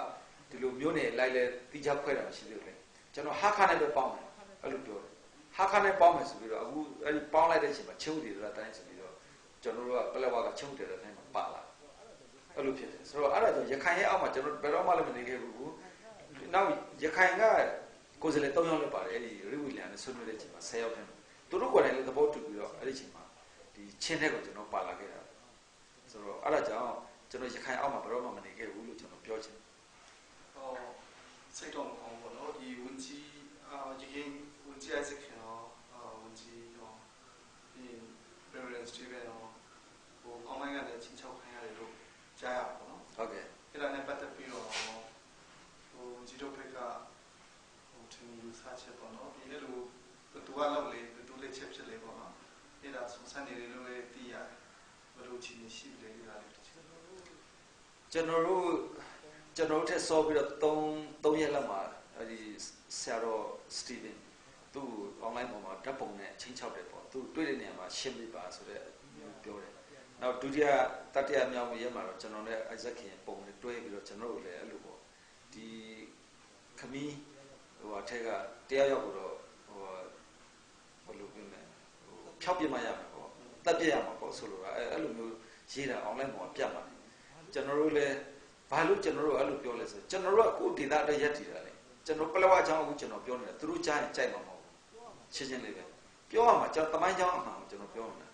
ဒီလိုမျိုးနဲ့လိုက်လဲတိကျခွဲတာမရှိသေးဘူးလေကျွန်တော်ဟာခါနဲ့ပဲပေါင်းမယ်အဲ့လိုပြောတယ်ဟာခါနဲ့ပေါင်းမယ်ဆိုပြီးတော့အခုအဲ့ဒီပေါင်းလိုက်တဲ့အချိန်မှာချင်းဦးဒေသတိုင်းဆိုပြီးတော့ကျွန်တော်တို့ကပလက်ဝကချင်းဦးဒေသတိုင်းမှာပါလာအဲ့လိုဖြစ်တယ်ဆိုတော့အဲ့ဒါကြောင့်ရခိုင်ရဲ့အောက်မှာကျွန်တော်ဘယ်တော့မှလည်းမနေခဲ့ဘူးနောက်ရခိုင်ကကိုယ်စားလှယ်3ယောက်လည်းပါတယ်အဲ့ဒီရီဝီလျံနဲ့ဆွေးနွေးတဲ့အချိန်မှာ10ယောက်ထဲမှာသူတို့ကိုယ်တိုင်လည်းသဘောတူပြီးတော့အဲ့ဒီအချိန်မှာဒီချင်းတဲ့ကိုကျွန်တော်ပါလာခဲ့တာဆိုတော့အဲ့ဒါကြောင့်ကျွန်တော်ရခိုင်အောက်မှာဘယ်တော့မှမနေခဲ့ဘူးလို့ကျွန်တော်ပြောချင်စိတ်တော်မကောင်းဘူးနော်ဒီဝန်ကြီးရခိုင်ဝန်ကြီးအစခင်တော့ဝန်ကြီးတော့ဒီ President Steven တော့ဟို online ကလည်းချင်းချောက်ခိုင်းရတယ်လို့ကြားရပါတော့ဟုတ်ကဲ့အဲ့ဒါနဲ့ပတ်သက်ပြီးတော့ဟိုဂျီတိုဖက်ကဟိုတင်ယူဆချက်ပေါ့နော်ဒီလိုတူကလောက်လေတူလေးချက်ဖြစ်လေပေါ့နော်အဲ့ဒါစနေလေးလို့လည်းသိရတယ်ဘယ်လိုချင်းရှိလဲဒီလားကျွန်တော်တို့ထက်စောပြီးတော့3ရက်လောက်မှာအဲဒီဆရာတော်စတီဗင်သူ့ online ပေါ်မှာဓာတ်ပုံနဲ့ချင်းချောက်တယ်ပေါ့သူတွေ့တဲ့နေရာမှာရှင်းပြပါဆိုတဲ့ပြောတယ်နောက်ဒုတိယတတိယမြောက်ရက်မှာတော့ကျွန်တော်နဲ့ Isaac ခင်ပုံနဲ့တွဲပြီးတော့ကျွန်တော်တို့လည်းအဲ့လိုပေါ့ဒီခမီးဟိုအထက်ကတရားရောက်တော့ဟိုဘယ်လိုပြောမလဲဟိုဖြောက်ပြမရမှာပေါ့တက်ပြရမှာပေါ့ဆိုလိုတာအဲ့လိုမျိုးရေးတာ online ပေါ်မှာပြတ်ပါတယ်ကျွန်တော်တို့လည်းဘာလို့ကျွန်တော်တို့အဲ့လိုပြောလဲဆိုကျွန်တော်တို့ကကိုယ်ဒေတာတည်းရက်တည်တာလေကျွန်တော်ပလက်ဝချောင်းအခုကျွန်တော်ပြောနေတာသူတို့ကြားရင်ကြိုက်မှာမဟုတ်ဘူးရှင်းရှင်းလေးပဲပြောရမှာကျွန်တော်တမိုင်းချောင်းအမှန်ကိုကျွန်တော်ပြောနေတာ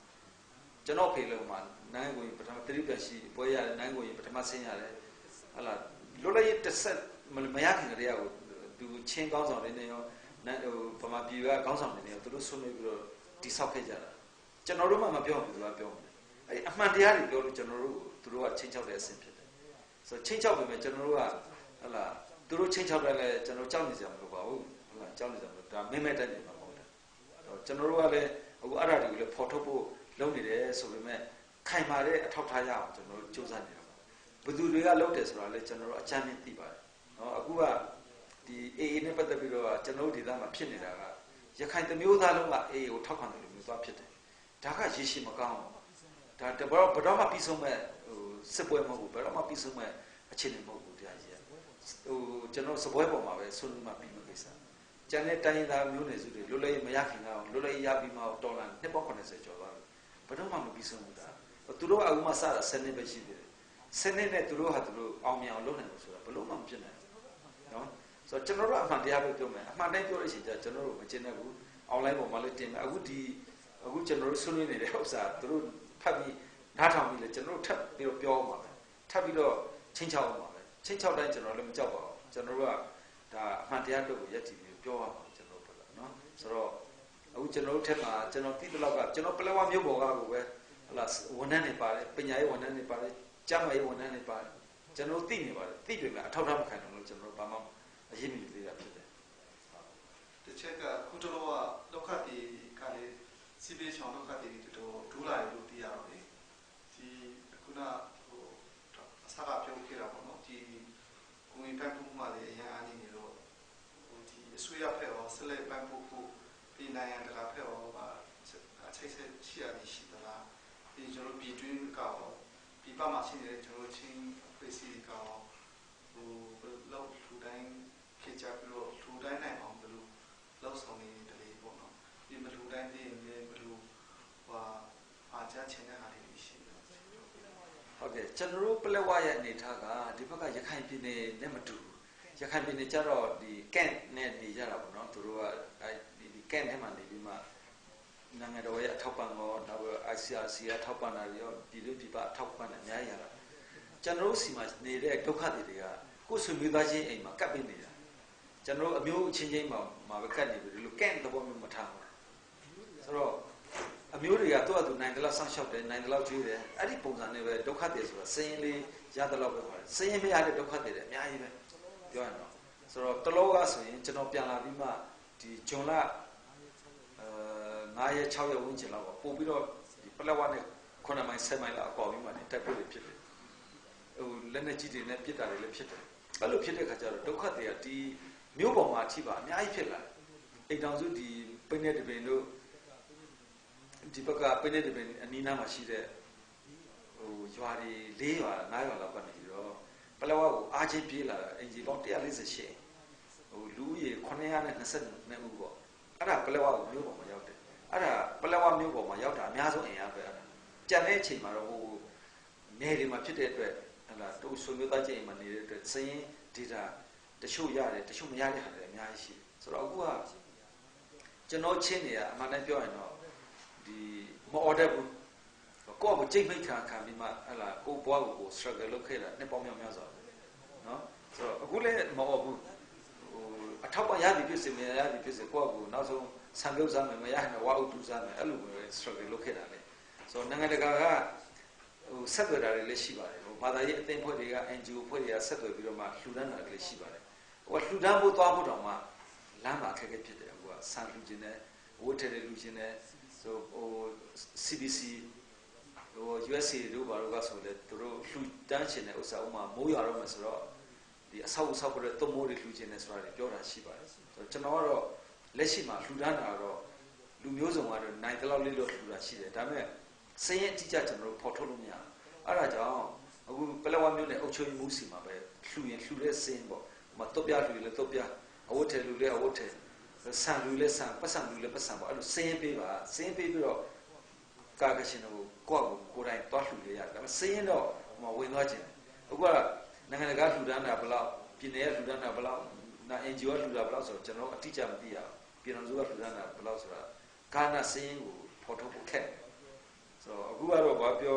ကျွန်တော်ဖေလို့မှာနိုင်ကိုပထမ3ပြန်ရှိပွဲရတယ်နိုင်ကိုပထမဆင်းရတယ်ဟလာလွတ်လပ်ရေးတစ်ဆက်မရခင်ကတည်းကကိုသူချင်းကောင်းဆောင်တွေနဲ့ရောဟိုဗမာပြည်ကကောင်းဆောင်တွေနဲ့ရောသူတို့ဆွနေပြီးတော့တိဆောက်ခဲ့ကြတာကျွန်တော်တို့မှမပြောဘူးသူကပြောတယ်အဲ့အမှန်တရားတွေပြောလို့ကျွန်တော်တို့သူတို့ကချင်းချောက်တဲ့အဆင့်ဖြစ်တယ်ဆိုတော့ချင်းချောက်ပေမဲ့ကျွန်တော်တို့ကဟလာသူ သူတို့ချင်းချောက်တယ်လဲကျွန်တော်ကြောက်နေကြမလို့ပါဘူးဟုတ်လားကြောက်နေကြမလို့ဒါမဲမဲတက်နေမှာမဟုတ်တယ်ကျွန်တော်တို့ကလည်းအခုအဲ့ဒါတွေကိုလည်းဖော်ထုတ်ဖို့လုပ်နေတယ်ဆိုပေမဲ့ခိုင်မာတဲ့အထောက်ထားရအောင်ကျွန်တော်တို့စူးစမ်းနေတာပါဘယ်သူတွေကလုပ်တယ်ဆိုတာလဲကျွန်တော်တို့အကြမ်းမြင်သိပါတယ်နော်အခုကဒီ AA နဲ့ပတ်သက်ပြီးတော့ကျွန်တော်တို့ဒေသမှာဖြစ်နေတာကရခိုင်တမျိုးသားလုံးက AA ကိုထောက်ခံတယ်လို့မျိုးသွားဖြစ်တယ်ဒါကရရှိမကောင်းဒါဘယ်တော့မှပြီးဆုံးမဲ့စစ်ပွဲမဟုတ်ဘူးဘယ်တော့မှပြီးဆုံးမဲ့အခြေအနေမဟုတ်ဘူးတရားကြီးကကျွန်တော်စပွဲပေါ်မှာပဲဆွေးနွေးမှပြီးမှကိစ္စကျန်တဲ့တိုင်းရင်းသားမျိုးနွယ်စုတွေလွတ်လပ်ရေးမရခင်ကလွတ်လပ်ရေးရပြီးမှတော်လန်နှစ်ပေါင်း80ကျော်သွားတယ်ဘယ်တော့မှမပြီးဆုံးဘူးဒါသူတို့ကအခုမှစတာ7နှစ်ပဲရှိသေးတယ်7နှစ်နဲ့သူတို့ဟာသူတို့အောင်မြင်အောင်လုပ်နိုင်လို့ဆိုတာဘယ်လို့မှမဖြစ်နိုင်ဘူးနော်ဆိုတော့ကျွန်တော်တို့အမှန်တရားပဲပြောမယ်အမှန်တိုင်းပြောလို့ရှိရင်ကျွန်တော်တို့မကျင်တတ်ဘူး online ပေါ်မှာလည်းတင်မယ်အခုကျွန်တော်တို့ဆွေးနွေးနေတဲ့ဥစ္စာသူတို့ဖတ်ပြီးနားထောင်ပြီးလဲကျွန်တော်တို့ထပ်ပြီးတော့ပြောအောင်ပါပဲထပ်ပြီးတော့ချင်းချောက်အောင်ပါပဲချင်းချောက်တိုင်းကျွန်တော်လည်းမကြောက်ပါဘူးကျွန်တော်တို့ကဒါအမှန်တရားတို့ကိုရက်တည်ပြီးပြောရမှာကျွန်တော်တို့နော်ဆိုတော့အခုကျွန်တော်တို့ထက်မှာကျွန်တော်သိတဲ့လောက်ကကျွန်တော်ပလက်ဝမြို့ပေါ်ကကိုပဲဟလာဝန်ထမ်းတွေပါတယ်ပညာရေးဝန်ထမ်းတွေပါတယ်ကျန်းမာရေးဝန်ထမ်းတွေပါတယ်ကျွန်တော်သိနေပါတယ်သိတယ်ကအထောက်အထားမခံတော့လို့ကျွန်တော်ဘာမှအရေးမယူသေးတာဖြစ်တယ်တစ်ချက်ကခုတော်ကလောက်ခတ်ဒီကလည်းစီးပေးချောင်းလောက်ခတ်ဒီတို့ဒူးလာရလို့သိရတော့လေဒီခုနအစားကပြုံးခဲ့တာပေါ့နော်ဒီကိုငွေပန်းဖို့မှလည်းအရင်အားနေနေတော့ဒီအဆွေရဖက်ရောဆက်လက်ပန်းဖို့ပြည်နိုင်ငံတကာဖက်ရောချိတ်ဆက်ရှိရနေရှိသလားဒီကျွန်တော်ပြည်တွင်းကောပြည်ပမှာရှိနေတဲ့ကျွန်တော်ချင်းဖွဲ့စည်းကောလောက်ထူတိုင်းဖြစ်ကြပြီးတော့ထူတိုင်းနိုင်အောင်ဘယ်လိုလောက်ဆောင်နေတယ်လေပေါ့နော်ဒီမထူတိုင်းသိရင်လည်းဘယ်လိုအားချချင်တဲ့အားတွေရှိတယ်ဟုတ်ကဲ့ကျွန်တော်တို့ပလက်ဝရဲ့အနေထားကဒီဘက်ကရခိုင်ပြည်နယ်နဲ့မတူဘူးရခိုင်ပြည်နယ်ကျတော့ဒီကန့်နဲ့နေကြတာပေါ့နော်သူတို့ကဒီကန့်ထဲမှာနေပြီးမှနိုင်ငံတော်ရဲ့အထောက်ပံ့တော့နောက် ICRC ကထောက်ပံ့တာရောပြည်သူပြည်ပထောက်ပံ့တာအများကြီးရတာကျွန်တော်တို့စီမှာနေတဲ့ဒုက္ခတွေကကိုယ်ဆွေမျိုးသားချင်းအိမ်မှာကပ်ပြီးနေတာကျွန်တော်တို့အမျိုးအချင်းချင်းမှာပဲကပ်နေပြီဒီလိုကန့်သဘောမျိုးမထားဘူးဆိုတော့အမျိုးတွေကသူ့အတူနိုင်တယ်လို့ဆောင်းလျှောက်တယ်နိုင်တယ်လို့ကျွေးတယ်အဲ့ဒီပုံစံနဲ့ပဲဒုက္ခတွေဆိုတာစင်းလေးရတယ်လို့ပဲပါတယ်စင်းမရတဲ့ဒုက္ခတွေလည်းအများကြီးပဲပြောရအောင်ဆိုတော့တလောကဆိုရင်ကျွန်တော်ပြန်လာပြီးမှဒီဂျွန်လ9ရက်6ရက်ဝန်းကျင်လောက်ပို့ပြီးတော့ဒီပလက်ဝနဲ့9မိုင်10မိုင်လောက်အပေါ်ပြီးမှတက်ဖို့ဖြစ်တယ်လက်နဲ့ကြီးတွေနဲ့ပြစ်တာတွေလည်းဖြစ်တယ်အဲ့လိုဖြစ်တဲ့ခါကျတော့ဒုက္ခတွေကဒီမျိုးပေါ်မှာအထိပါအများကြီးဖြစ်လာတယ်အိမ်တောင်စုဒီပိနေတပင်တို့ဒီဘက်ကပိနေတပင်အနီးနားမှာရှိတဲ့ရွာတွေ4ရွာ5ရွာလောက်ကနေပြီးတော့ပလက်ဝကိုအားချင်းပြေးလာတာအင်ဂျီပေါင်း148လူကြီး922ဦးပေါ့အဲ့ဒါပလက်ဝကိုမျိုးပေါ်မှာရောက်တယ်အဲ့ဒါပလက်ဝမျိုးပေါ်မှာရောက်တာအများဆုံးအင်အားပဲအဲ့ဒါကြံတဲ့အချိန်မှာတော့နေတွေမှာဖြစ်တဲ့အတွက်ဟလာတို့ဆွေမျိုးသားချင်းအိမ်မှာနေတဲ့အတွက်စင်း data တချို့ရတယ်တချို့မရတဲ့ဟာတွေအများကြီးရှိတယ်ဆိုတော့အခုကကျွန်တော်ချင်းနေရအမှန်တမ်းပြောရင်တော့ဒီမ order ဘူးကိုယ့်ကိုကြိတ်မိတ်ခံပြီးမှဟလာကိုဘွားကို struggle လုပ်ခဲ့တာနှစ်ပေါင်းများစွာနော်ဆိုတော့အခုလည်းမဟုတ်ဘူးအထောက်ပံ့ရပြီဖြစ်စေမရပြီဖြစ်စေကိုယ့်ကိုနောက်ဆုံးဆံပြုတ်စားမယ်မရရင်ဝါဥတူစားမယ်အဲ့လိုပဲ struggle လုပ်ခဲ့တာလေဆိုတော့နိုင်ငံတကာကဆက်သွယ်တာတွေလည်းရှိပါတယ်ဘာသာရေးအသင်းဖွဲ့တွေက NGO ဖွဲ့တွေကဆက်သွယ်ပြီးတော့မှလှူဒန်းတာတွေလည်းရှိပါတယ်လှူဒန်းဖို့သွားဖို့တောင်မှလမ်းမှာအခက်အခဲဖြစ်တယ်အခုကဆန်လှူခြင်းနဲ့ဝတ်ထည်တွေလှူခြင်းနဲ့ဆို CBC USA တို့ဘာလို့ကဆိုလဲသူတို့လှူဒန်းခြင်းနဲ့ဥစ္စာဥမာမိုးရွာတော့မှဆိုတော့ဒီအဆောက်အပြီးတော့မိုးတွေလှူခြင်းနဲ့ဆိုတာတွေပြောတာရှိပါတယ်ဆိုတော့ကျွန်တော်ကတော့လက်ရှိမှာလှူဒန်းတာတော့လူမျိုးစုံကတော့နိုင်တလောက်လေးလို့လှူတာရှိတယ်ဒါပေမဲ့စင်းရဲ့အတိအကျကျွန်တော်တို့ဖော်ထုတ်လို့မရအဲ့ဒါကြောင့်အခုပလက်ဝမျိုးနဲ့အုတ်ချုံမှုစီမှာပဲလှူရင်လှူတဲ့စင်းပေါ့ဟိုမှာတော့ပြလှူလဲတော့ပြအဝတ်ထည်လှူလဲအဝတ်ထည်ဆန်လှူလဲဆန်ပတ်စံလှူလဲပတ်စံပေါ့အဲ့လိုစင်းပေးပါစင်းပေးပြီးတော့ကာကရှင်တို့ကိုယ့်ကိုယ်တိုင်တွားလှူလဲရတယ်ဒါပေမဲ့စင်းတော့ဟိုမှာဝင်သွားခြင်းအခုကနိုင်ငံတကာလှူဒန်းတာဘယ်လောက်ပြည်နယ်လှူဒန်းတာဘယ်လောက်နာ NGO လှူတာဘယ်လောက်ဆိုတော့ကျွန်တော်အတိအကျမသိရဘူးပြည်တော်စုကလှူဒန်းတာဘယ်လောက်ဆိုတာကာနာစင်းကိုဖော်ထုတ်ဖို့ခက်ဆိုတော့အခုကတော့ဘာပြော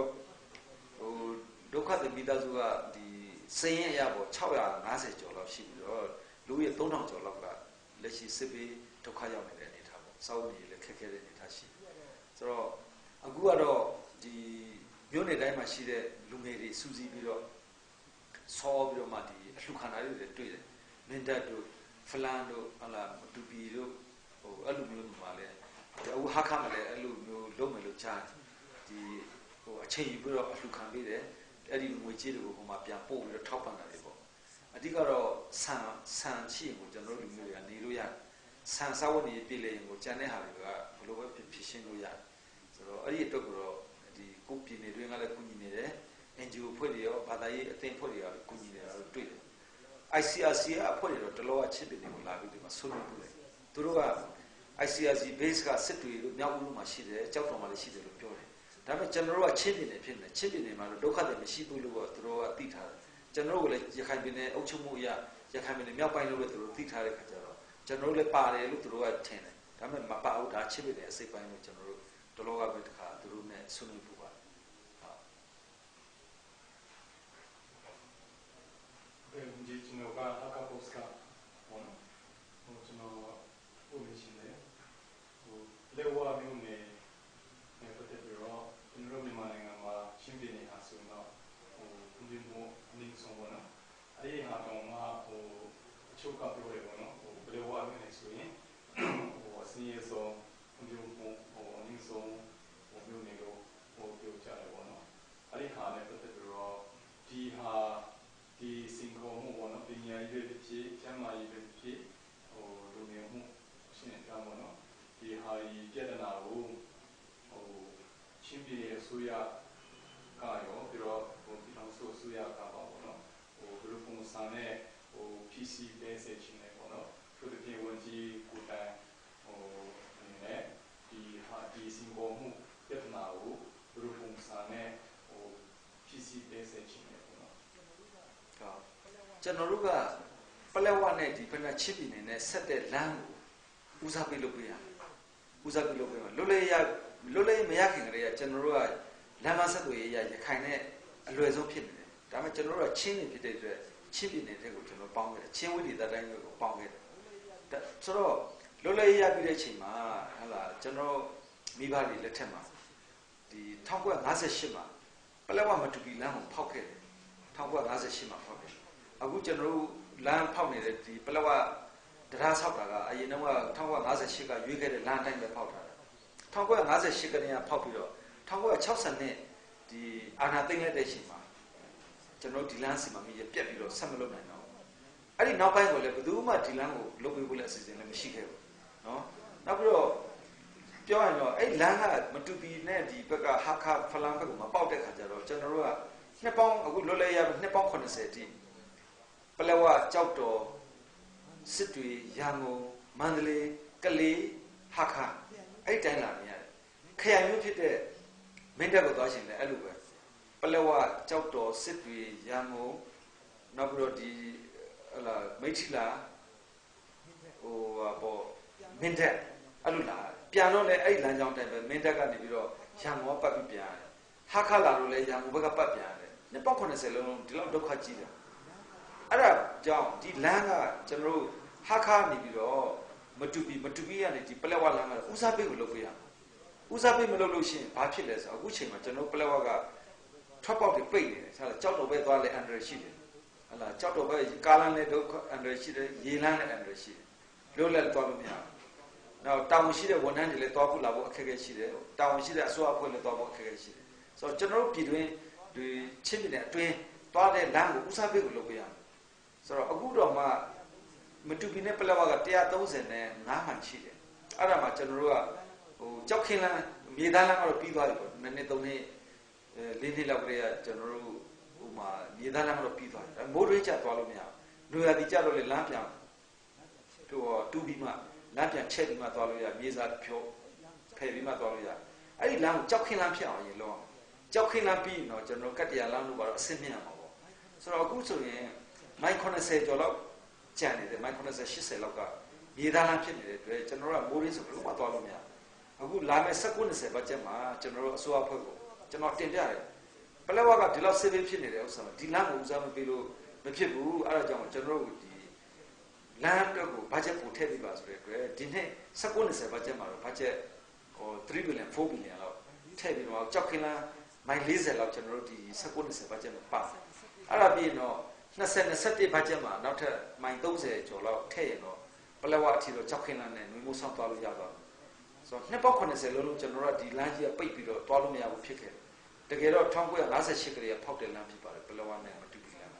ဒုက္ခသည်မိသားစုကဒီစင်းရင်အရာပေါ့650ကျော်လောက်ရှိပြီးတော့လူရဲ့3000ကျော်လောက်ကလက်ရှိစစ်ပေးဒုက္ခရောက်နေတဲ့အနေအထားပေါ့စောင်းနေလည်းခက်ခဲတဲ့အနေအထားရှိဆိုတော့အခုကတော့ဒီမြို့နယ်တိုင်းမှာရှိတဲ့လူငယ်တွေစူးစီးပြီးတော့ဆောပြီးတော့မှဒီအလှခံတာတွေတွေ့တယ် မင်းတပ်တို့ဖလန်တို့ဟလာမတူပီတို့ဟိုအဲ့လိုမျိုးမှာလဲအခုဟာခါမှာလဲအဲ့လိုမျိုးလုံးမယ်လို့ကြားဒီဟိုအချိန်ယူပြီးတော့အလှခံပေးတယ်အဲ့ဒီငွေကြေးတွေကိုဟိုမှာပြန်ပို့ပြီးတော့ထောက်ပံ့တာတွေပေါ့အဓိကတော့ဆန်ရှိရင်ကိုကျွန်တော်တို့လူမျိုးတွေကနေလို့ရတယ်ဆန်စားဝတ်နေပြည်လေရင်ကိုကျန်တဲ့ဟာတွေကဘယ်လိုပဲဖြစ်ရှင်းလို့ရတယ်ဆိုတော့အဲ့ဒီအတွက်ကတော့ဒီကိုပြည်နေတွေကလည်းကူညီနေတယ် NGO ဖွဲ့တွေရောဘာသာရေးအသင်းဖွဲ့တွေရောကူညီနေတာတော့တွေ့တယ် ICRC အဖွဲ့တွေတော့တလောကချစ်ပြည်တွေကိုလာပြီးဒီမှာဆွေးနွေးပြီးတယ်သူတို့က ICRC base ကစစ်တွေလို့မြောက်ဦးလို့မှရှိတယ်ကြောက်တော်မှလည်းရှိတယ်လို့ပြောတယ်ဒါပေမဲ့ကျွန်တော်တို့ကချစ်ပြည်နေဖြစ်နေချစ်ပြည်နေမှာတော့ဒုက္ခတွေမရှိဘူးလို့သူတို့ကသိထားတယ်ကျွန်တော်တို့ကလည်းရခိုင်ပြည်နယ်အုပ်ချုပ်မှုအရရခိုင်ပြည်နယ်မြောက်ပိုင်းလို့လည်းသူတို့သိထားတဲ့ခါကျတော့ကျွန်တော်တို့လည်းပါတယ်လို့သူတို့ကထင်တယ်ဒါပေမဲ့မပါဘူးဒါချစ်ပြည်နယ်အစိပ်ပိုင်းလို့ကျွန်တော်တို့တလောကပဲတခါသူတို့နဲ့ဆွေးနွေးဖို့ပါဒီကျွန်တော်ကအခါပိုစကဘောနော်ဟိုကျွန်တော်ပုံမြင်ရှင်တယ်ဟိုလေဝါမျိုးနဲ့ပတ်သက်ပြီးတော့ကျွန်တော်မြန်မာနိုင်ငံမှာရှင်းပြနေတာဆိုတော့ဟိုဒီမိုအနည်းဆုံးဘောနော်အဲ့ဒီဟာတော့မှဟိုအချုပ်ကပြောရဘောနော်ဟိုလေဝါမျိုးနဲ့ဆိုရင်ဟိုအစင်းရဆုံးဒီမိုဟိုအနည်းဆုံးဟိုမျိုးနဲ့တော့ဟိုပြောကြတယ်ဘောနော်အဲ့ဒီဟာနဲ့ပတ်သက်ပြီးတော့ဒီဟာဒီစင်ကောမှုဘောနော်ပညာရေးပဲဖြစ်ကျန်းမာရေးပဲဖြစ်ဟိုလူမျိုးမှုရှင်းပြဘောနော်ဒီဟာဒီပြဿနာကိုဟိုချင်းပြည်ရဲ့အစိုးရကရောပြီးတော့ဟိုပြည်ထောင်စုအစိုးရကပါဘောနော်ဟိုဘယ်လိုပုံစံနဲ့ဟို PC ပဲဆက်ချင်းနေဘောနော်သူတို့ပြည်ဝန်ကြီးကိုတိုင်ဟိုအနေနဲ့ဒီဟာဒီစင်ကောမှုပြဿနာကိုဘယ်လိုပုံစံနဲ့ဟို PC ပဲဆက်ချင်းကျွန်တော်တို့ကပလက်ဝနဲ့ဒီဖက်နဲ့ချစ်ပြည်နယ်နဲ့ဆက်တဲ့လမ်းကိုဦးစားပေးလုပ်ပေးရဦးစားပေးလုပ်ပေးမှာလွတ်လပ်မရခင်ကလေးကကျွန်တော်တို့ကလမ်းမဆက်သွယ်ရေးရခိုင်နဲ့အလွယ်ဆုံးဖြစ်နေတယ်ဒါပေမဲ့ကျွန်တော်တို့ကချင်းနေဖြစ်တဲ့အတွက်ချစ်ပြည်နယ်တဲ့ကိုကျွန်တော်ပေါင်းခဲ့တယ်ချင်းဝိဒေသတိုင်းကိုပေါင်းခဲ့တယ်ဆိုတော့လွတ်လပ်ရေးရပြီးတဲ့အချိန်မှာဟလာကျွန်တော်မိဘတွေလက်ထက်မှာဒီ1958မှာပလက်ဝမတူပီလမ်းကိုဖောက်ခဲ့တယ်1958မှာဖောက်ခဲ့အခုကျွန်တော်တို့လမ်းဖောက်နေတဲ့ဒီပလက်ဝတရားဆောက်တာကအရင်တော့1958ကရွေးခဲ့တဲ့လမ်းတိုင်းပဲဖောက်ထားတာ1958ကတည်းကဖောက်ပြီးတော့1960နဲ့ဒီအာဏာသိမ်းလိုက်တဲ့အချိန်မှာကျွန်တော်ဒီလမ်းစီမံပြီးပြက်ပြီးတော့ဆက်မလုပ်နိုင်တော့အဲ့ဒီနောက်ပိုင်းကိုလည်းဘယ်သူမှဒီလမ်းကိုလုပ်ပေးဖို့လည်းအစီအစဉ်လည်းမရှိခဲ့ဘူးเนาะနောက်ပြီးတော့ပြောရရင်တော့အဲ့လမ်းကမတူပီနဲ့ဒီဘက်ကဟာခါဖလန်ဘက်ကမပေါက်တဲ့ခါကျတော့ကျွန်တော်တို့ကနှစ်ပေါင်းအခုလွတ်လပ်ရနှစ်ပေါင်း80တိပလက်ဝကြောက်တော်စစ်တွေရန်ကုန်မန္တလေးကလေးဟာခါအဲ့တိုင်းလာနေရတယ်ခရိုင်မျိုးဖြစ်တဲ့မင်းတပ်ကိုသွားရှင်လဲအဲ့လိုပဲပလက်ဝကြောက်တော်စစ်တွေရန်ကုန်နောက်ပြီးတော့ဒီဟလာမိထီလာဟိုပေါ့မင်းတပ်အဲ့လိုလာပြန်တော့လဲအဲ့လမ်းကြောင်းတိုင်းပဲမင်းတပ်ကနေပြီးတော့ရန်ကုန်ပတ်ပြီးပြန်ရတယ်ဟာခါလာလို့လဲရန်ကုန်ဘက်ကပတ်ပြန်ရတယ်နှစ်ပေါက်80လုံးဒီလောက်ဒုက္ခကြီးတယ်အဲ့ဒါကြောင့်ဒီလမ်းကကျွန်တော်တို့ဟာခါနေပြီးတော့မတူပီကနေဒီပလက်ဝလမ်းကဦးစားပေးကိုလုပ်ပေးရဦးစားပေးမလုပ်လို့ရှိရင်ဘာဖြစ်လဲဆိုတော့အခုချိန်မှာကျွန်တော်ပလက်ဝကထွက်ပေါက်တွေပိတ်နေတယ်ဆက်ကြောက်တော်ပဲသွားလဲအန်ဒရရှိတယ်ဟလာကြောက်တော်ပဲကားလမ်းနဲ့ဒုက္ခအန်ဒရရှိတယ်ရေလမ်းနဲ့အန်ဒရရှိတယ်လို့လည်းသွားလို့မရဘူးနောက်တောင်ရှိတဲ့ဝန်ထမ်းတွေလည်းသွားဖို့လာဖို့အခက်အခဲရှိတယ်တောင်ရှိတဲ့အစိုးရအဖွဲ့လည်းသွားဖို့အခက်အခဲရှိတယ်ဆိုတော့ကျွန်တော်တို့ပြည်တွင်းဒီချင်းပြည်နယ်အတွင်းသွားတဲ့လမ်းကိုဦးစားပေးကိုလုပ်ပေးရဆိုတော့အခုတော့မှမတူပီနဲ့ပလက်ဝက135မှန်ရှိတယ်အဲ့ဒါမှကျွန်တော်တို့ကဟိုကြောက်ခင်းလမ်းမြေသားလမ်းကတော့ပြီးသွားပြီပေါ့2နှစ်3နှစ်4နှစ်လောက်ကလေးကကျွန်တော်တို့ဟိုမှာမြေသားလမ်းကတော့ပြီးသွားတယ်မိုးရွေးချသွားလို့မရဘူးလူရည်ကြတော့လေလမ်းပြန်ဟိုတူပြီးမှလမ်းပြန်ချက်ပြီးမှသွားလို့ရမြေစားဖြိုးဖယ်ပြီးမှသွားလို့ရအဲ့ဒီလမ်းကိုကြောက်ခင်းလမ်းဖြစ်အောင်ရင်လုံးကြောက်ခင်းလမ်းပြီးတော့ကျွန်တော်ကတ္တရာလမ်းလို့ပါတော့အဆင့်မြင့်အောင်ပေါ့ဆိုတော့အခုဆိုရင်မိုင်80ကျော်လောက်ကျန်နေတယ်မိုင်80 80လောက်ကမြေသားလမ်းဖြစ်နေတဲ့အတွက်ကျွန်တော်တို့ကမိုးရင်းဆိုဘယ်လိုမှသွားလို့မရအခုလာမယ့်19-20ဘတ်ဂျက်မှာကျွန်တော်တို့အစိုးရဖွဲ့ကိုကျွန်တော်တင်ပြတယ်ပလက်ဝကဒီလောက်စစ်ဘေးဖြစ်နေတဲ့ဥစ္စာဒီလမ်းကိုဦးစားမပေးလို့မဖြစ်ဘူးအဲ့ဒါကြောင့်ကျွန်တော်တို့ဒီလမ်းအတွက်ကိုဘတ်ဂျက်ပို့ထည့်ပေးပါဆိုတဲ့အတွက်ဒီနှစ်19-20ဘတ်ဂျက်မှာတော့ဘတ်ဂျက်ဟို3 billion 4 billion လောက်ထည့်ပြီးတော့ကြောက်ခင်းလမ်းမိုင်40လောက်ကျွန်တော်တို့ဒီ19-20ဘတ်ဂျက်မှာပါတယ်အဲ့ဒါပြီးတော့ 27ဘတ်ဂျက်မှာနောက်ထပ်မိုင်30ကျော်လောက်ထည့်ရင်တော့ပလက်ဝအထိတော့ကြောက်ခင်းလန်းနဲ့နွေမိုးဆောင်သွားလို့ရပါဘူးဆိုတော့နှစ်ပေါက်80လုံးကျွန်တော်တို့ဒီလမ်းကြီးကပိတ်ပြီးတော့သွားလို့မရဘူးဖြစ်ခဲ့တယ်တကယ်တော့1958ကလေးကဖောက်တဲ့လမ်းဖြစ်ပါတယ်ပလက်ဝနဲ့မတူဘူးလမ်း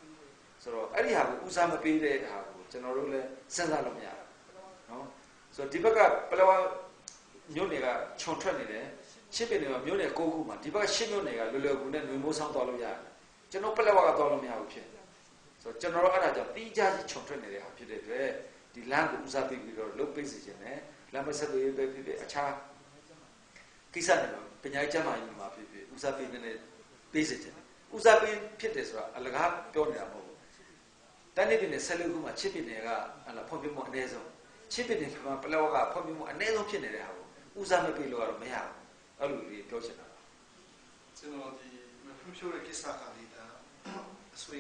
ဆိုတော့အဲ့ဒီဟာကိုဦးစားမပေးတဲ့ဟာကိုကျွန်တော်တို့လည်းစဉ်းစားလို့မရဘူးနော်ဆိုတော့ဒီဘက်ကပလက်ဝမြို့နယ်ကခြုံထွက်နေတယ်ရှစ်ပင်တွေကမြို့နယ်9ခုမှာဒီဘက်က10မြို့နယ်ကလွယ်လွယ်ကူနဲ့နွေမိုးဆောင်သွားလို့ရတယ်ကျွန်တော်ပလက်ဝကသွားလို့မရဘူးဖြစ်ဆိုတော့ကျွန်တော်တို့အဲ့ဒါကြောင့်တီးခြားကြီးခြုံထွက်နေတဲ့ဟာဖြစ်တဲ့အတွက်ဒီလမ်းကိုဦးစားပေးပြီးတော့လုပ်ပေးစီခြင်းနဲ့လမ်းမဆက်သွယ်ရေးပဲဖြစ်ဖြစ်အခြားကိစ္စတွေပညာရေးကျန်းမာရေးမှာဖြစ်ဖြစ်ဦးစားပေးနေတဲ့ပေးစီခြင်းဦးစားပေးဖြစ်တယ်ဆိုတာအလကားပြောနေတာမဟုတ်ဘူးတိုင်းပြည်နဲ့14ခုမှာချစ်ပြည်နယ်ကဟလာဖွံ့ဖြိုးမှုအနည်းဆုံးချစ်ပြည်နယ်မှာပလက်ဝကဖွံ့ဖြိုးမှုအနည်းဆုံးဖြစ်နေတဲ့ဟာကိုဦးစားမပေးလို့ကတော့မရဘူးအဲ့လိုလေးပြောချင်တာကျွန်တော်ဒီမဖွံ့ဖြိုးတဲ့ကိစ္စကလေးဒါအစိုး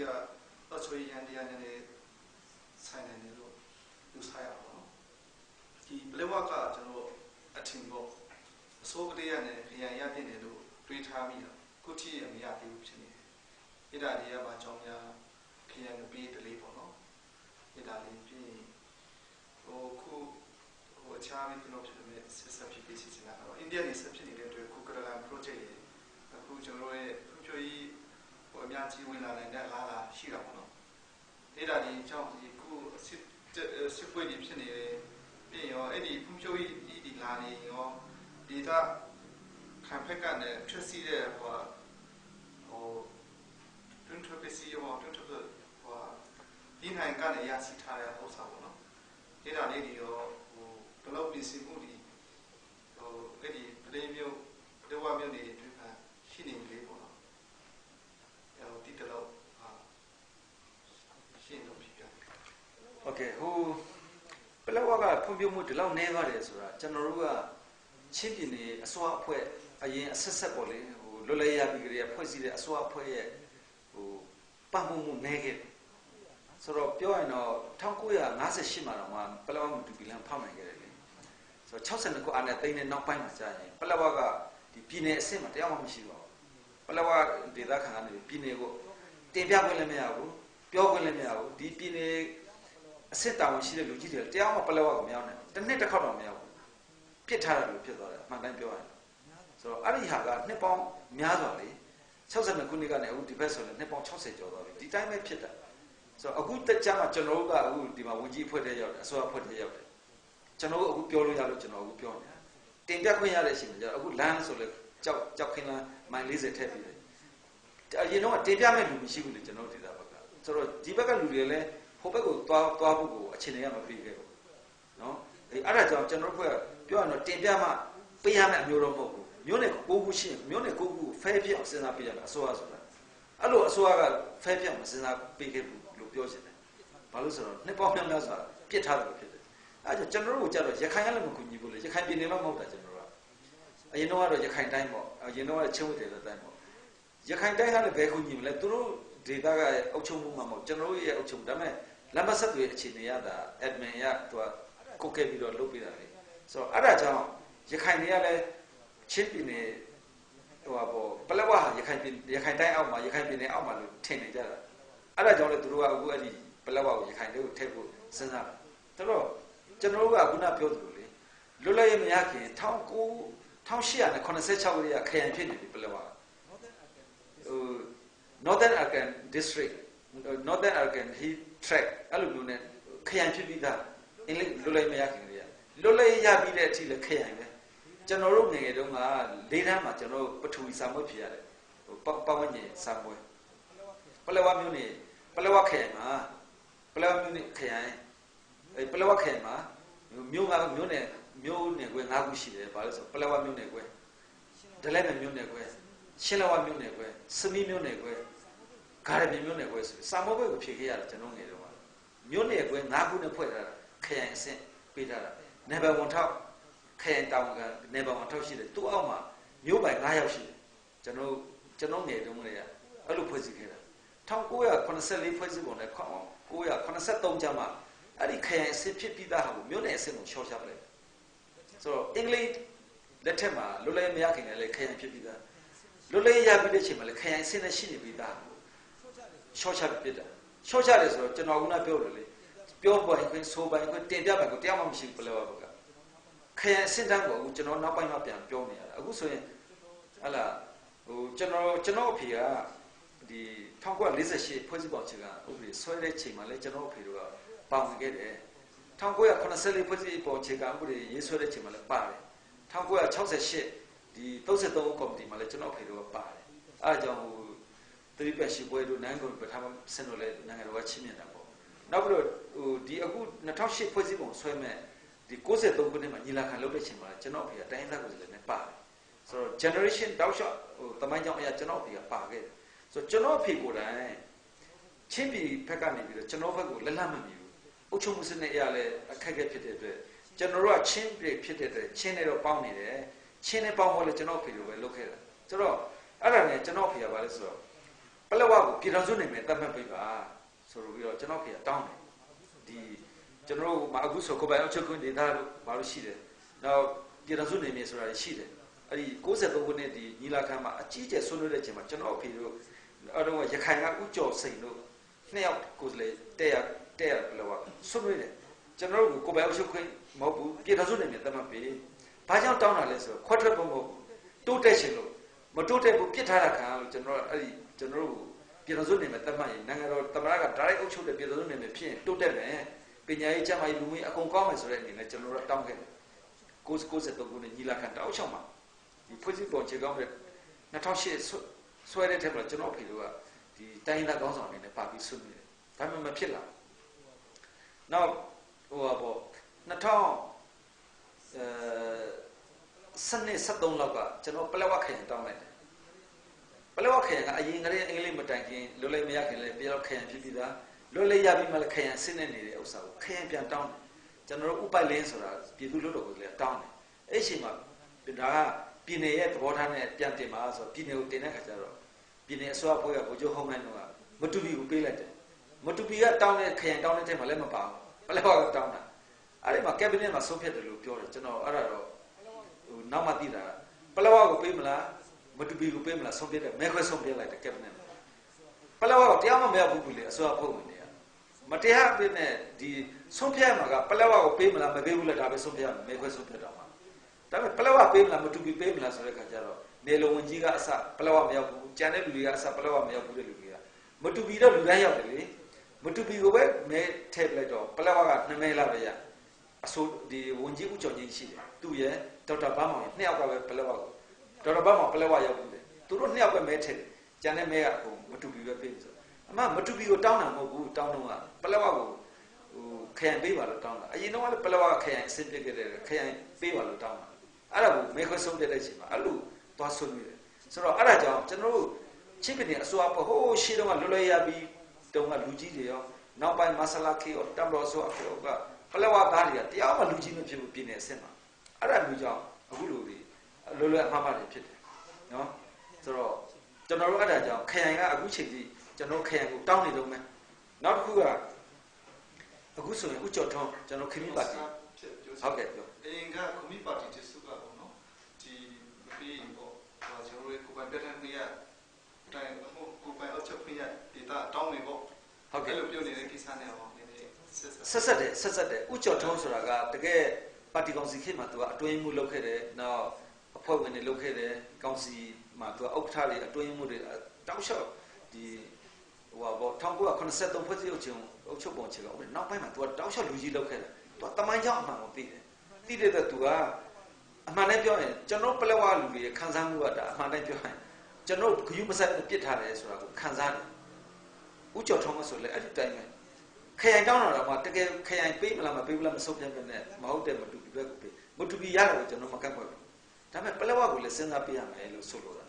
ရရန်တရားနဲ့ဆိုင်နေတယ်လို့ယူဆရပါတော့ဒီပလက်ဝကကျွန်တော်အထင်ပေါ့အစိုးရနဲ့ခရိုင်ရပြည့်နေလို့တွေးထားမိတာခုထိအမရသေးဘူးဖြစ်နေတယ်အဲ့ဒါလေးကဘာကြောင့်များခရိုင်ကိုပေးတယ်လေးပေါ့နော်အဲ့ဒါလေးပြီးခုအခြားပြီးတော့ဖြစ်နေဆက်ဆက်ဖြစ်ဖြစ်စီစဉ်တာတော့အိန္ဒိယနေဆက်ဖြစ်နေတဲ့အတွက်ခုကရလာ project ရေအခုကျွန်တော်ရဲ့ဖွံ့ဖြိုးရေးအများကြီးဝင်လာနိုင်တဲ့လားရှိတာပေါ့နော်အဲ့ဒါဒီကြောင့်ဒီခုစစ်ပွဲကြီးဖြစ်နေတယ်ပြီးရောအဲ့ဒီဖွံ့ဖြိုးရေးဒီလာနေရောဒေတာခံဖက်ကနေဖြစ်စီတဲ့ဟိုတွန်းထွက်ပစ္စည်းရောတွန်းထွက်ဒီနိုင်ကနေရရှိထားတဲ့ဥစ္စာပေါ့နော်အဲ့ဒါလေးတွေရောဘယ်လောက်ပြင်ဆင်မှုဒီအဲ့ဒီပဒေမျိုးဒဝမျိုးတွေတွေ့ခါရှိနေလေပေါ့နော်ဒီတလောက်ရှင်းလို့ဖြစ်ပြโอเคဟိုပလက်ဝကဖွံ့ဖြိုးမှုဒီလောက်နည်းပါတယ်ဆိုတာကျွန်တော်တို့ကချင်းပြည်နယ်အစိုးရအဖွဲ့အရင်အဆက်ပေါ့လေဟိုလွတ်လပ်ရပြီးကြရဖွဲ့စည်းတဲ့အစိုးရအဖွဲ့ရဲ့ဟိုပတ်မှုနည်းခဲ့ဆိုတော့ပြောရင်တော့1958မှာတော့ပလက်ဝမူတူပီလန်ဖောက်နိုင်ခဲ့တယ်လေဆိုတော့62ခုအာနဲ့သိန်းနဲ့နောက်ပိုင်းမှာကြာရင်ပလက်ဝကဒီပြည်နယ်အဆင့်မှာတရားမှမရှိပါဘူးပလက်ဝဒေသခံကနေပြည်နယ်ကိုတင်ပြခွင့်လည်းမရဘူးပြောခွင့်လည်းမရဘူးဒီပြည်နယ်အစစ်တောင်ရှိတဲ့လူကြီးတွေတရားမှပလက်ဝကိုမရောက်နိုင်တစ်နှစ်တစ်ခေါက်တော့မရောက်ဘူးပြစ်ထားတယ်လို့ဖြစ်သွားတယ်အမှန်တိုင်းပြောရရင်ဆိုတော့အဲ့ဒီဟာကနှစ်ပေါင်းများစွာလေ62ခုနှစ်ကနေအခုဒီဘက်ဆိုရင်နှစ်ပေါင်း60ကျော်သွားပြီဒီတိုင်းပဲဖြစ်တာဆိုတော့အခုတက်ကြမှာကျွန်တော်တို့ကအခုဒီမှာဝန်ကြီးအဖွဲ့ထဲရောက်တယ်အစိုးရအဖွဲ့ထဲရောက်တယ်ကျွန်တော်တို့အခုပြောလို့ရလို့ကျွန်တော်အခုပြောနေတာတင်ပြခွင့်ရတဲ့အချိန်မှာကျတော့အခုလမ်းဆိုလဲကြောက်ခင်းလမ်းမိုင်40ထည့်ပြီးတယ်အရင်တော့တင်ပြမဲ့လူမရှိဘူးလေကျွန်တော်ဒေသဘက်ကဆိုတော့ဒီဘက်ကလူတွေလည်းဟိုဘက်ကိုသွားဖို့ကိုအခြေအနေကမပြီးခဲ့ဘူးနော်အဲ့ဒါကြောင့်ကျွန်တော်တို့ကပြောရတော့တင်ပြမှပေးရမယ့်အမျိုးတော့မဟုတ်ဘူးမျိုးနဲ့9ခုရှိရင်မျိုးနဲ့9ခုကိုဖဲပြအောင်စဉ်းစားပေးရမယ်အစိုးရဆိုတာအဲ့လိုအစိုးရကဖဲပြအောင်စဉ်းစားပေးခဲ့ဘူးလို့ပြောချင်တယ်ဘာလို့ဆိုတော့နှစ်ပေါင်းများစွာပြစ်ထားတယ်လို့ဖြစ်တယ်အဲ့ဒါကျွန်တော်တို့ကကြတော့ရခိုင်ကလည်းမကူညီဘူးလေရခိုင်ပြည်နယ်မှာမဟုတ်တာကျွန်တော်တို့ကအရင်တော့ကတော့ရခိုင်တိုင်းပေါ့အရင်တော့ကချင်းဝတ်တယ်တိုင်းပေါ့ရခိုင်တိုင်းကလည်းဘယ်ကူညီမလဲသူတို့ဒေတာကအုပ်ချုပ်မှုမှာမဟုတ်ကျွန်တော်တို့ရဲ့အုပ်ချုပ်မှုဒါပေမဲ့လမ်းမဆက်တွေအခြေအနေရတာ admin ရသူကကုတ်ခဲ့ပြီးတော့လုပ်ပေးတာလေဆိုတော့အဲ့ဒါကြောင့်ရခိုင်တွေကလည်းချင်းပြည်နယ်ဟိုပါပလက်ဝရခိုင်တိုင်းအောက်မှာရခိုင်ပြည်နယ်အောက်မှာလို့ထင်နေကြတာအဲ့ဒါကြောင့်လေသူတို့ကအခုအဲ့ဒီပလက်ဝကိုရခိုင်တွေကိုထည့်ဖို့စဉ်းစားတာတော်တော့ကျွန်တော်တို့ကခုနပြောသလိုလေလွတ်လပ်ရေးမရခင်1886ခုနှစ်ကခရိုင်ဖြစ်နေပြီပလက်ဝဟို Northern Arakan District Northern Arakan Heat Track အဲ့လိုမျိုးနဲ့ခရိုင်ဖြစ်ပြီးသားအင်္ဂလိပ်လွတ်လပ်ရေးမရခင်တွေကလွတ်လပ်ရေးရပြီးတဲ့အထိလည်းခရိုင်ပဲကျွန်တော်တို့ငယ်ငယ်တုန်းက၄တန်းမှာကျွန်တော်ပထဝီစာမွေးဖြစ်ရတယ်ဟိုပတ်ဝန်းကျင်စာမွေးပလက်ဝမြို့နယ်ပလက်ဝခရိုင်မှာပလက်ဝမြို့နယ်ခရိုင်ပလက်ဝခရိုင်မှာမြို့နယ်ကွယ်၅ခုရှိတယ်ဘာလို့ဆိုပလက်ဝမြို့နယ်ကွယ်ဒလဲမဲ့မြို့နယ်ကွယ်ရှင်းလဝမြို့နယ်ကွယ်စမီမြို့နယ်ကွယ်ဂါရပြည်မြို့နယ်ကွယ်ဆိုစာမွေးဘက်ကိုဖြည့်ခဲ့ရတယ်ကျွန်တော်ငယ်တုန်းကမြို့နယ်ကွယ်၅ခုနဲ့ဖွဲ့ထားတာခရိုင်အဆင့်ပေးထားတာနေပါဝန်ထောက်ခရိုင်တောင်ကနေပါဝန်ထောက်ရှိတယ်သူ့အောက်မှာမြို့ပိုင်9ယောက်ရှိတယ်ကျွန်တော်ငယ်တုန်းကလည်းအဲ့လိုဖွဲ့စည်းခဲ့တာ1984ဖွဲ့စည်းပုံနဲ့983ကျမှအဲ့ဒီခရိုင်အဆင့်ဖြစ်ပြီးသားဟာကိုမြို့နယ်အဆင့်ကိုရှော့ချပလိုက်ဆိုတော့အင်္ဂလိပ်လက်ထက်မှာလွတ်လပ်မရခင်လည်းခရိုင်ဖြစ်ပြီးသားလွတ်လပ်ရပြီးတဲ့အချိန်မှာလည်းခရိုင်အဆင့်နဲ့ရှိနေပြီးသားရှော့ချပြစ်တာ 쇼샤에서 저나구나 뼈를 뼈보이 그 소바이 그 땡뼈가 그 땡맘시 불러봐 그냥 신장고 저는 나빠이만 ပြန် ပြောနေရတာအခုဆိုရင်ဟလာဟိုကျွန်တော်အဖေကဒီ1948ဖွဲ့စည်းပုံအခြေခံဥပဒေဆွဲတဲ့ချိန်မှာလဲကျွန်တော်အဖေတို့ကပါဝင်ခဲ့တယ်1984ဖွဲ့စည်းပုံအခြေခံဥပဒေရေးဆွဲတဲ့ချိန်မှာလဲပါတယ်1968ဒီ33ကော်မတီမှာလဲကျွန်တော်အဖေတို့ကပါတယ်အဲအကြောင်းဟိုသတိပတ်ရှိပွဲတို့နိုင်ငံကိုပထမဆင်လို့လဲနိုင်ငံတော်ကချင်းမြင်တာပေါ့နောက်ပြီးတော့ဟိုဒီအခု2008ဖွဲ့စည်းပုံဆွဲမဲ့ဒီ63ခုနှစ်မှာညီလာခံလုပ်တဲ့ချိန်မှာကျွန်တော်အဖေကတိုင်းသားကိုလည်းနဲ့ပါတယ်ဆိုတော့ generation တောက်လျှောက်ဟိုတမိုင်းကြောင်းအရာကျွန်တော်အဖေကပါခဲ့တယ်ဆိုတော့ကျွန်တော်အဖေကိုယ်တိုင်ချင်းပြည်ဘက်ကနေပြီးတော့ကျွန်တော်ဘက်ကိုလက်မမီဘူးအုပ်ချုပ်မှုစနစ်အရာလည်းအခက်အခဲဖြစ်တဲ့အတွက်ကျွန်တော်တို့ကချင်းပြည်ဖြစ်တဲ့အတွက်ချင်းနဲ့တော့ပေါင်းနေတယ်ချင်းနဲ့ပေါင်းဖို့လည်းကျွန်တော်အဖေလိုပဲလုပ်ခဲ့တာဆိုတော့အဲ့ဒါနဲ့ကျွန်တော်အဖေကဘာလဲဆိုတော့ပလက်ဝကိုပြည်တော်စုနေမယ်တတ်မှတ်ပေးပါဆိုပြီးတော့ကျွန်တော်အဖေကတောင်းတယ်ဒီကျွန်တော်တို့အခုဆိုကိုပိုင်အချုပ်ခွင့်ဒေသလို့ဘာလို့ရှိတယ်နောက်ပြည်တော်စုနေမယ်ဆိုတာရှိတယ်အဲ့ဒီ63ခုနှစ်ဒီညီလာခံမှာအကြီးကျယ်ဆွေးနွေးတဲ့အချိန်မှာကျွန်တော်အဖေတို့အဲ့တော့ရခိုင်ကဥကြော်စိန်တို့နှစ်ယောက်ကိုယ်လေတဲ့ဘယ်လိုဆွေးနွေးတယ်ကျွန်တော်တို့ကိုပိုင်အချုပ်ခွင့်မဟုတ်ဘူးပြည်တော်စုနေမယ်တတ်မှတ်ပေးဘာကြောင့်တောင်းတာလဲဆိုတော့ခွက်ထွက်ဖို့မဟုတ်တိုးတက်ရှင်လို့မတိုးတက်ဘူးပြစ်ထားတာခံလို့ကျွန်တော်အဲ့ဒီကျွန်တော်တို့ပြည်တော်စုနေမယ်တတ်မှတ်ရင်နိုင်ငံတော်သမ္မတက direct အုပ်ချုပ်တဲ့ပြည်တော်စုနေမယ်ဖြစ်ရင်တိုးတက်မယ်ပညာရေးကျန်းမာရေးလူမှုရေးအကုန်ကောင်းမယ်ဆိုတဲ့အနေနဲ့ကျွန်တော်တို့တောင်းခဲ့တယ်93ခုနှစ်ညီလာခံတောက်ချောင်းမှာဒီဖွဲ့စည်းပုံခြေကောင်းတဲ့2008ဆွဲတဲ့ထက်မှာကျွန်တော်ဖေတို့ကဒီတိုင်းသားကောင်းဆောင်အနေနဲ့ပါပြီးဆွေးနွေးတယ်ဒါမှမဖြစ်လာနောက်ဟိုပေါ့2013လောက်ကကျွန်တော်ပလက်ဝခရင်တောင်းလိုက်တယ်ပလက်ဝခရင်ကအရင်ကတည်းကအင်္ဂလိပ်မတိုင်ခင်လွတ်လပ်မရခင်လည်းပြည်တော်ခရင်ဖြစ်ပြီးသားလွတ်လပ်ရပြီးမှလည်းခရင်ဆင်းနေနေတဲ့ဥစ္စာကိုခရင်ပြန်တောင်းတယ်ကျွန်တော်တို့ဥပိုက်လင်းဆိုတာပြည်သူ့လွှတ်တော်ကိုလည်းတောင်းတယ်အဲ့ဒီအချိန်မှာဒါကပြည်နယ်ရဲ့သဘောထားနဲ့ပြန်တင်ပါဆိုတော့ပြည်နယ်ကိုတင်တဲ့ခါကျတော့ပြည်နယ်အစိုးရဖွဲ့ကဗိုလ်ချုပ်ဟောင်းမိုင်းတို့ကမတူပီကိုပေးလိုက်တယ်မတူပီကတောင်းတဲ့ခရင်တောင်းတဲ့ထဲမှာလည်းမပါဘူးပလက်ဝကတောင်းတာအဲ့ဒီမှာကက်ဘိနက်မှာဆုံးဖြတ်တယ်လို့ပြောတယ်ကျွန်တော်အဲ့ဒါတော့ဟိုနောက်မှသိတာပလက်ဝကိုပေးမလားမတူပီကိုပေးမလားဆုံးဖြတ်တယ်မဲခွဲဆုံးဖြတ်လိုက်တယ်ကက်ဘိနက်ပလက်ဝကတရားမမရဘူးလေအစိုးရဖွဲ့ဝင်တွေကမတရားပြနဲ့ဒီဆုံးဖြတ်မှာကပလက်ဝကိုပေးမလားမပေးဘူးလားဒါပဲဆုံးဖြတ်မဲခွဲဆုံးဖြတ်တော့မှာဒါပေမဲ့ပလက်ဝပေးမလားမတူပီပေးမလားဆိုတဲ့ခါကျတော့နေလုံဝင်ကြီးကအစပလက်ဝမရောက်ဘူးကြံတဲ့လူတွေကအစပလက်ဝမရောက်ဘူးတဲ့လူတွေကမတူပီတော့လူတိုင်းရောက်တယ်လေမတူပီကိုပဲမဲထည့်လိုက်တော့ပလက်ဝက2မဲလာပဲရအစိုးဒီဝင်ကြီးဦးကျော်ကြီးရှိတယ်သူရဲ့ဒေါက်တာဘာမောင်နှစ်ယောက်ကပဲပလက်ဝကိုဒေါက်တာဘာမောင်ပလက်ဝရောက်ဘူးတယ်သူတို့နှစ်ယောက်ပဲမဲထည့်တယ်ကြံတဲ့မဲကဟိုမတူပီပဲပေးဆိုအမမတူပီကိုတောင်းတာမဟုတ်ဘူးတောင်းတော့ကပလက်ဝကိုဟိုခရိုင်ပေးပါလို့တောင်းတာအရင်တော့လည်းပလက်ဝကခရိုင်အစစ်ပြခဲ့တယ်ခရိုင်ပေးပါလို့တောင်းတာအဲ့ဒါကိုမဲခွဲဆုံးတဲ့အချိန်မှာအဲ့လိုသွားဆွေးနွေးတယ်ဆိုတော့အဲ့ဒါကြောင့်ကျွန်တော်တို့ချင်းပြည်နယ်အစိုးရဘဟိုးရှေ့တော့ကလွတ်လပ်ရပြီးတုန်းကလူကြီးတွေရောနောက်ပိုင်းမဆလာခေရောတမ်တော်ဆိုအဖေကပလက်ဝသားတွေကတရားမှလူကြီးမဖြစ်ဘူးပြည်နယ်အဆင့်မှာအဲ့ဒါမျိုးကြောင့်အခုလိုတွေလွတ်လပ်အမှားတွေဖြစ်တယ်နော်ဆိုတော့ကျွန်တော်တို့အဲ့ဒါကြောင့်ခရိုင်ကအခုချိန်ကြီးကျွန်တော်ခရိုင်ကိုတောင်းနေတော့မယ်နောက်တစ်ခုကအခုဆိုရင်ဥကျော်ထွန်းကျွန်တော်ခမီးပါတီဟုတ်ကဲ့ပြောအင်္ဂါခမီးပါတီတစုကပေါ့နော်ဒီပြီးပေါ့ကျွန်တော်တို့ကိုပိုင်ပြတ်တဲ့နေရတိုင်းကိုပိုင်အချက်ပြရဒေတာတောင်းနေပေါ့ဟုတ်ကဲ့လို့ပြောနေတဲ့ကိစ္စနဲ့ဟောနည်းနည်းဆက်တယ်ဥကျော်ထွန်းဆိုတာကတကယ်ပါတီကောင်စီခေတ်မှာသူကအတွင်းမှုလုပ်ခဲ့တယ်နောက်အဖွဲ့ဝင်တွေလုပ်ခဲ့တယ်ကောင်စီမှာသူကဥက္ကဋ္ဌတွေအတွင်းမှုတွေတောက်လျှောက်ဒီဟိုပေါ့1983ဖွဲ့စည်းအုပ်ချုပ်ပုံချေကနောက်ပိုင်းမှာသူကတောက်လျှောက်လူကြီးလုပ်ခဲ့တယ်သူကတမိုင်းကြောင်းအမှန်ကိုသိတယ်သိတဲ့အတွက်သူကအမှန်နဲ့ပြောရင်ကျွန်တော်ပလက်ဝလူတွေခံစားမှုကဒါအမှန်နဲ့ပြောရင်ကျွန်တော်ဂယုမဆက်ပြစ်ထားတယ်ဆိုတာကိုခံစားတယ်ဥကျော်ထုံးကဆိုလေအဲ့ဒီတိုင်းပဲခရိုင်တောင်းတော့မှတကယ်ခရိုင်ပေးမလားမပေးဘူးလားမဆုံးဖြတ်ပဲနဲ့မဟုတ်တယ်မတူပီဘက်ကိုပေးမတူပီရတယ်ကိုကျွန်တော်မကတ်ခွက်ဘူးဒါပေမဲ့ပလက်ဝကိုလည်းစဉ်းစားပေးရမယ်လို့ဆိုလိုတ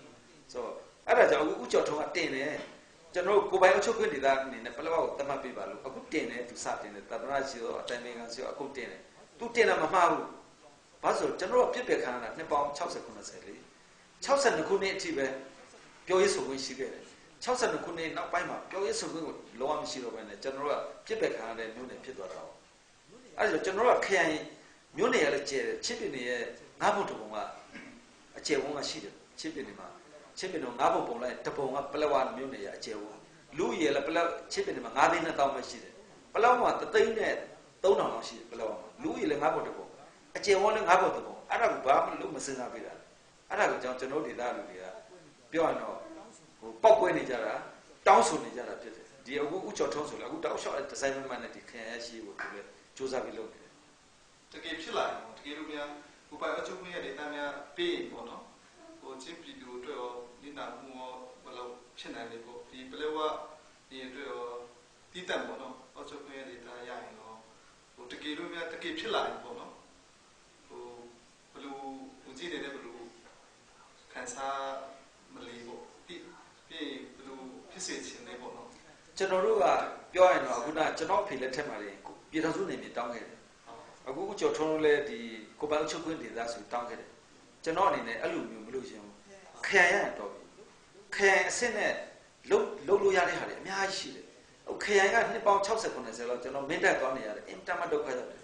ာဆိုတော့အဲ့ဒါကြောင့်ဥကျော်ထုံးကတင်တယ်ကျွန်တော်ကိုပိုင်အချုပ်ခွင့်ဒေသအနေနဲ့ပလက်ဝကိုသတ်မှတ်ပေးပါလို့အခုတင်တယ်သူစတင်တယ်တပ္ပနာရှိတော့အတိုင်းနိုင်ငံစီအခုတင်တယ်သူတင်တာမမှားဘူးဘာလို့ကျွန်တော်ပြစ်ပယ်ခံရတာနှစ်ပေါင်း60 90လေ62ခုနှစ်အထိပဲပြောရေးဆိုခွင့်ရှိခဲ့တယ်62ခုနှစ်နောက်ပိုင်းမှာပြောရေးဆိုခွင့်ကိုလုံးဝမရှိတော့ဘဲနဲ့ကျွန်တော်ကပြစ်ပယ်ခံရတဲ့မျိုးနဲ့ဖြစ်သွားတာ။အဲ့ဒါကျွန်တော်ကခရိုင်မျိုးနယ်ရလည်းကျဲတယ်ချစ်ပင်တွေရဲ့ငါးဘုံတပုံကအကျယ်ဝန်းကရှိတယ်ချစ်ပင်တွေမှာချစ်ပင်တော့ငါးဘုံပုံလိုက်တပုံကပလက်ဝမျိုးနယ်ရအကျယ်ဝန်း လူရည်လည်းပလောက်ချစ်တယ်မှာ9သိန်းနဲ့တောင်းမှရှိတယ်ပလောက်မှာ3သိန်းနဲ့3000လောက်ရှိတယ်ပလောက်မှာလူရည်လည်း9ပုံတပုံအကျယ်ဝန်းလည်း9ပုံတပုံအဲ့ဒါကဘာမှလို့မစင်စားပေးတာအဲ့ဒါကိုကျွန်တော်ဒေသလူတွေကပြောရတော့ဟိုပောက်ကွဲနေကြတာတောင်းဆိုနေကြတာဖြစ်တယ်ဒီအခုဥကျော်ထုံးဆိုလည်းအခုတောက်လျှောက်ဒီဇိုင်းမှန်နဲ့ဒီခင်ရရှိကိုသူလည်းစူးစမ်းပြီးလုပ်နေတယ်တကယ်ဖြစ်လာတယ်တကယ်လို့များဥပအချုပ်ရဲ့ဒေတာများပေးပေါ့နော်ဟိုချင်းပြည်သူတို့ရောနိနာမှုရောဘယ်လိုဖြစ်နိုင်လဲပေါ့ဒီပလဲဝဒီတို့ရောတည်တံ့ပေါ့နော်အချုပ်ရဲ့ဒေတာရရင်တော့ဟိုတကယ်လို့များတကယ်ဖြစ်လာတယ်ပေါ့နော်ဟိုဘယ်လိုဦးကြည့်တယ်ဘယ်လိုခံစားမလီပေါ့ပြီးဘယ်လိုဖြစ်စေချင်လဲပေါ့နော်ကျွန်တော်တို့ကပြောရရင်တော့အခုနကျွန်တော်ဖေလက်ထက်မှာလေပြည်တော်စုနေမြေတောင်းခဲ့တယ်အခုကျော်ထုံးလို့လဲဒီကိုပိုင်ချုပ်ခွင့်ဒေသဆိုတောင်းခဲ့တယ်ကျွန်တော်အနေနဲ့အဲ့လိုမျိုးမလို့ရှင်ခရိုင်ရတော့ခရိုင်အစ်စ်နဲ့လုံလို့ရတဲ့ဟာတွေအများကြီးရှိတယ်ဟိုခရိုင်ကနှစ်ပေါင်း60 90လောက်ကျွန်တော်မင်းတက်သွားနေရတယ်အင်တာမတ်ဒုက္ခရောက်တယ်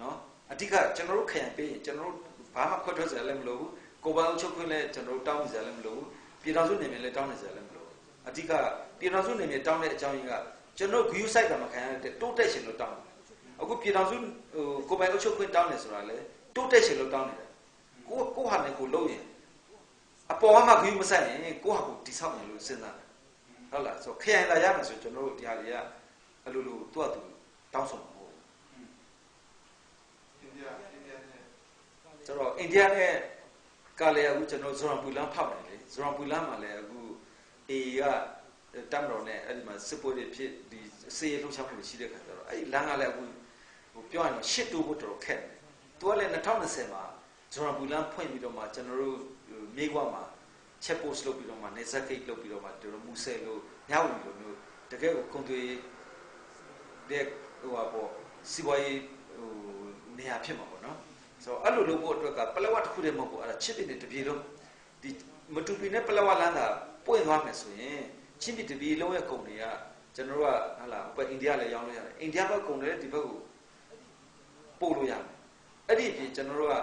နော်အဓိကကျွန်တော်တို့ခရိုင်ပေးရင်ကျွန်တော်တို့ဘာမှခွဲထွက်စရာလည်းမလိုဘူးကိုပိုင်ချုပ်ခွင့်လည်းကျွန်တော်တို့တောင်းနေစရာလည်းမလိုဘူးပြည်တော်စုနေမြေလည်းတောင်းနေစရာလည်းမလိုဘူးအဓိကပြည်တော်စုနေမြေတောင်းတဲ့အကြောင်းရင်းကကျွန်တော် view site ကမခံရတဲ့တိုးတက်ရှင်လို့တောင်းတယ်အခုပြည်တော်စုကိုပိုင်ချုပ်ခွင့်တောင်းနေဆိုတာလေတိုးတက်ရှင်လို့တောင်းနေတယ်ကိုဟာနဲ့ကိုလုံးရင်အပေါ်မှာ view မဆိုင်ရင်ကိုဟာကိုတိဆောက်နေလို့စဉ်းစားတယ်ဟုတ်လားဆိုခရိုင်လာရမယ်ဆိုကျွန်တော်တို့ဒီဟာတွေကအလိုလိုသူ့အတူတောင်းဆိုမှာမဟုတ်ဘူးအိန္ဒိယနဲ့ဆိုတော့အိန္ဒိယနဲ့ကလည်းအခုကျွန်တော်ဇွန်ပူလန်ဖောက်နေလေဇွန်ပူလန်မှာလည်းအခုအေကတမ်တော်နဲ့အဲ့ဒီမှာစစ်ပွဲတွေဖြစ်ဒီစေးလှုပ်ရှားမှုတွေရှိတဲ့ခါကျတော့အဲ့ဒီလမ်းကလည်းအခုဟိုပြောရရင်ရှစ်တိုးဖို့တော်တော်ခက်တယ်သူကလည်း2020မှာဇွန်ပူလန်ဖွင့်ပြီးတော့မှကျွန်တော်တို့မြေကွာမှာချက်ပို့လုပ်ပြီးတော့မှနေဆက်ဂိတ်လုပ်ပြီးတော့မှတို့မူဆယ်လို့ညဝီလိုမျိုးတကယ်ကိုကွန်သွေးတဲ့ဟိုပါပေါ့စီပွားရေးဟိုနေရာဖြစ်မှာပေါ့နော်ဆိုတော့အဲ့လိုလုပ်ဖို့အတွက်ကပလက်ဝတစ်ခုတည်းမဟုတ်ဘူးအဲ့ဒါချစ်တဲ့တပြေလုံးဒီမတူပီနဲ့ပလက်ဝလမ်းသာပွင့်သွားမယ်ဆိုရင်ချင်းပြည်တပြေလုံးရဲ့ကုန်တွေကကျွန်တော်တို့ကဟာလာဟိုဘက်အိန္ဒိယလည်းရောင်းလို့ရတယ်အိန္ဒိယဘက်ကုန်တယ်ဒီဘက်ကိုပို့လို့ရတယ်အဲ့ဒီအပြင်ကျွန်တော်တို့က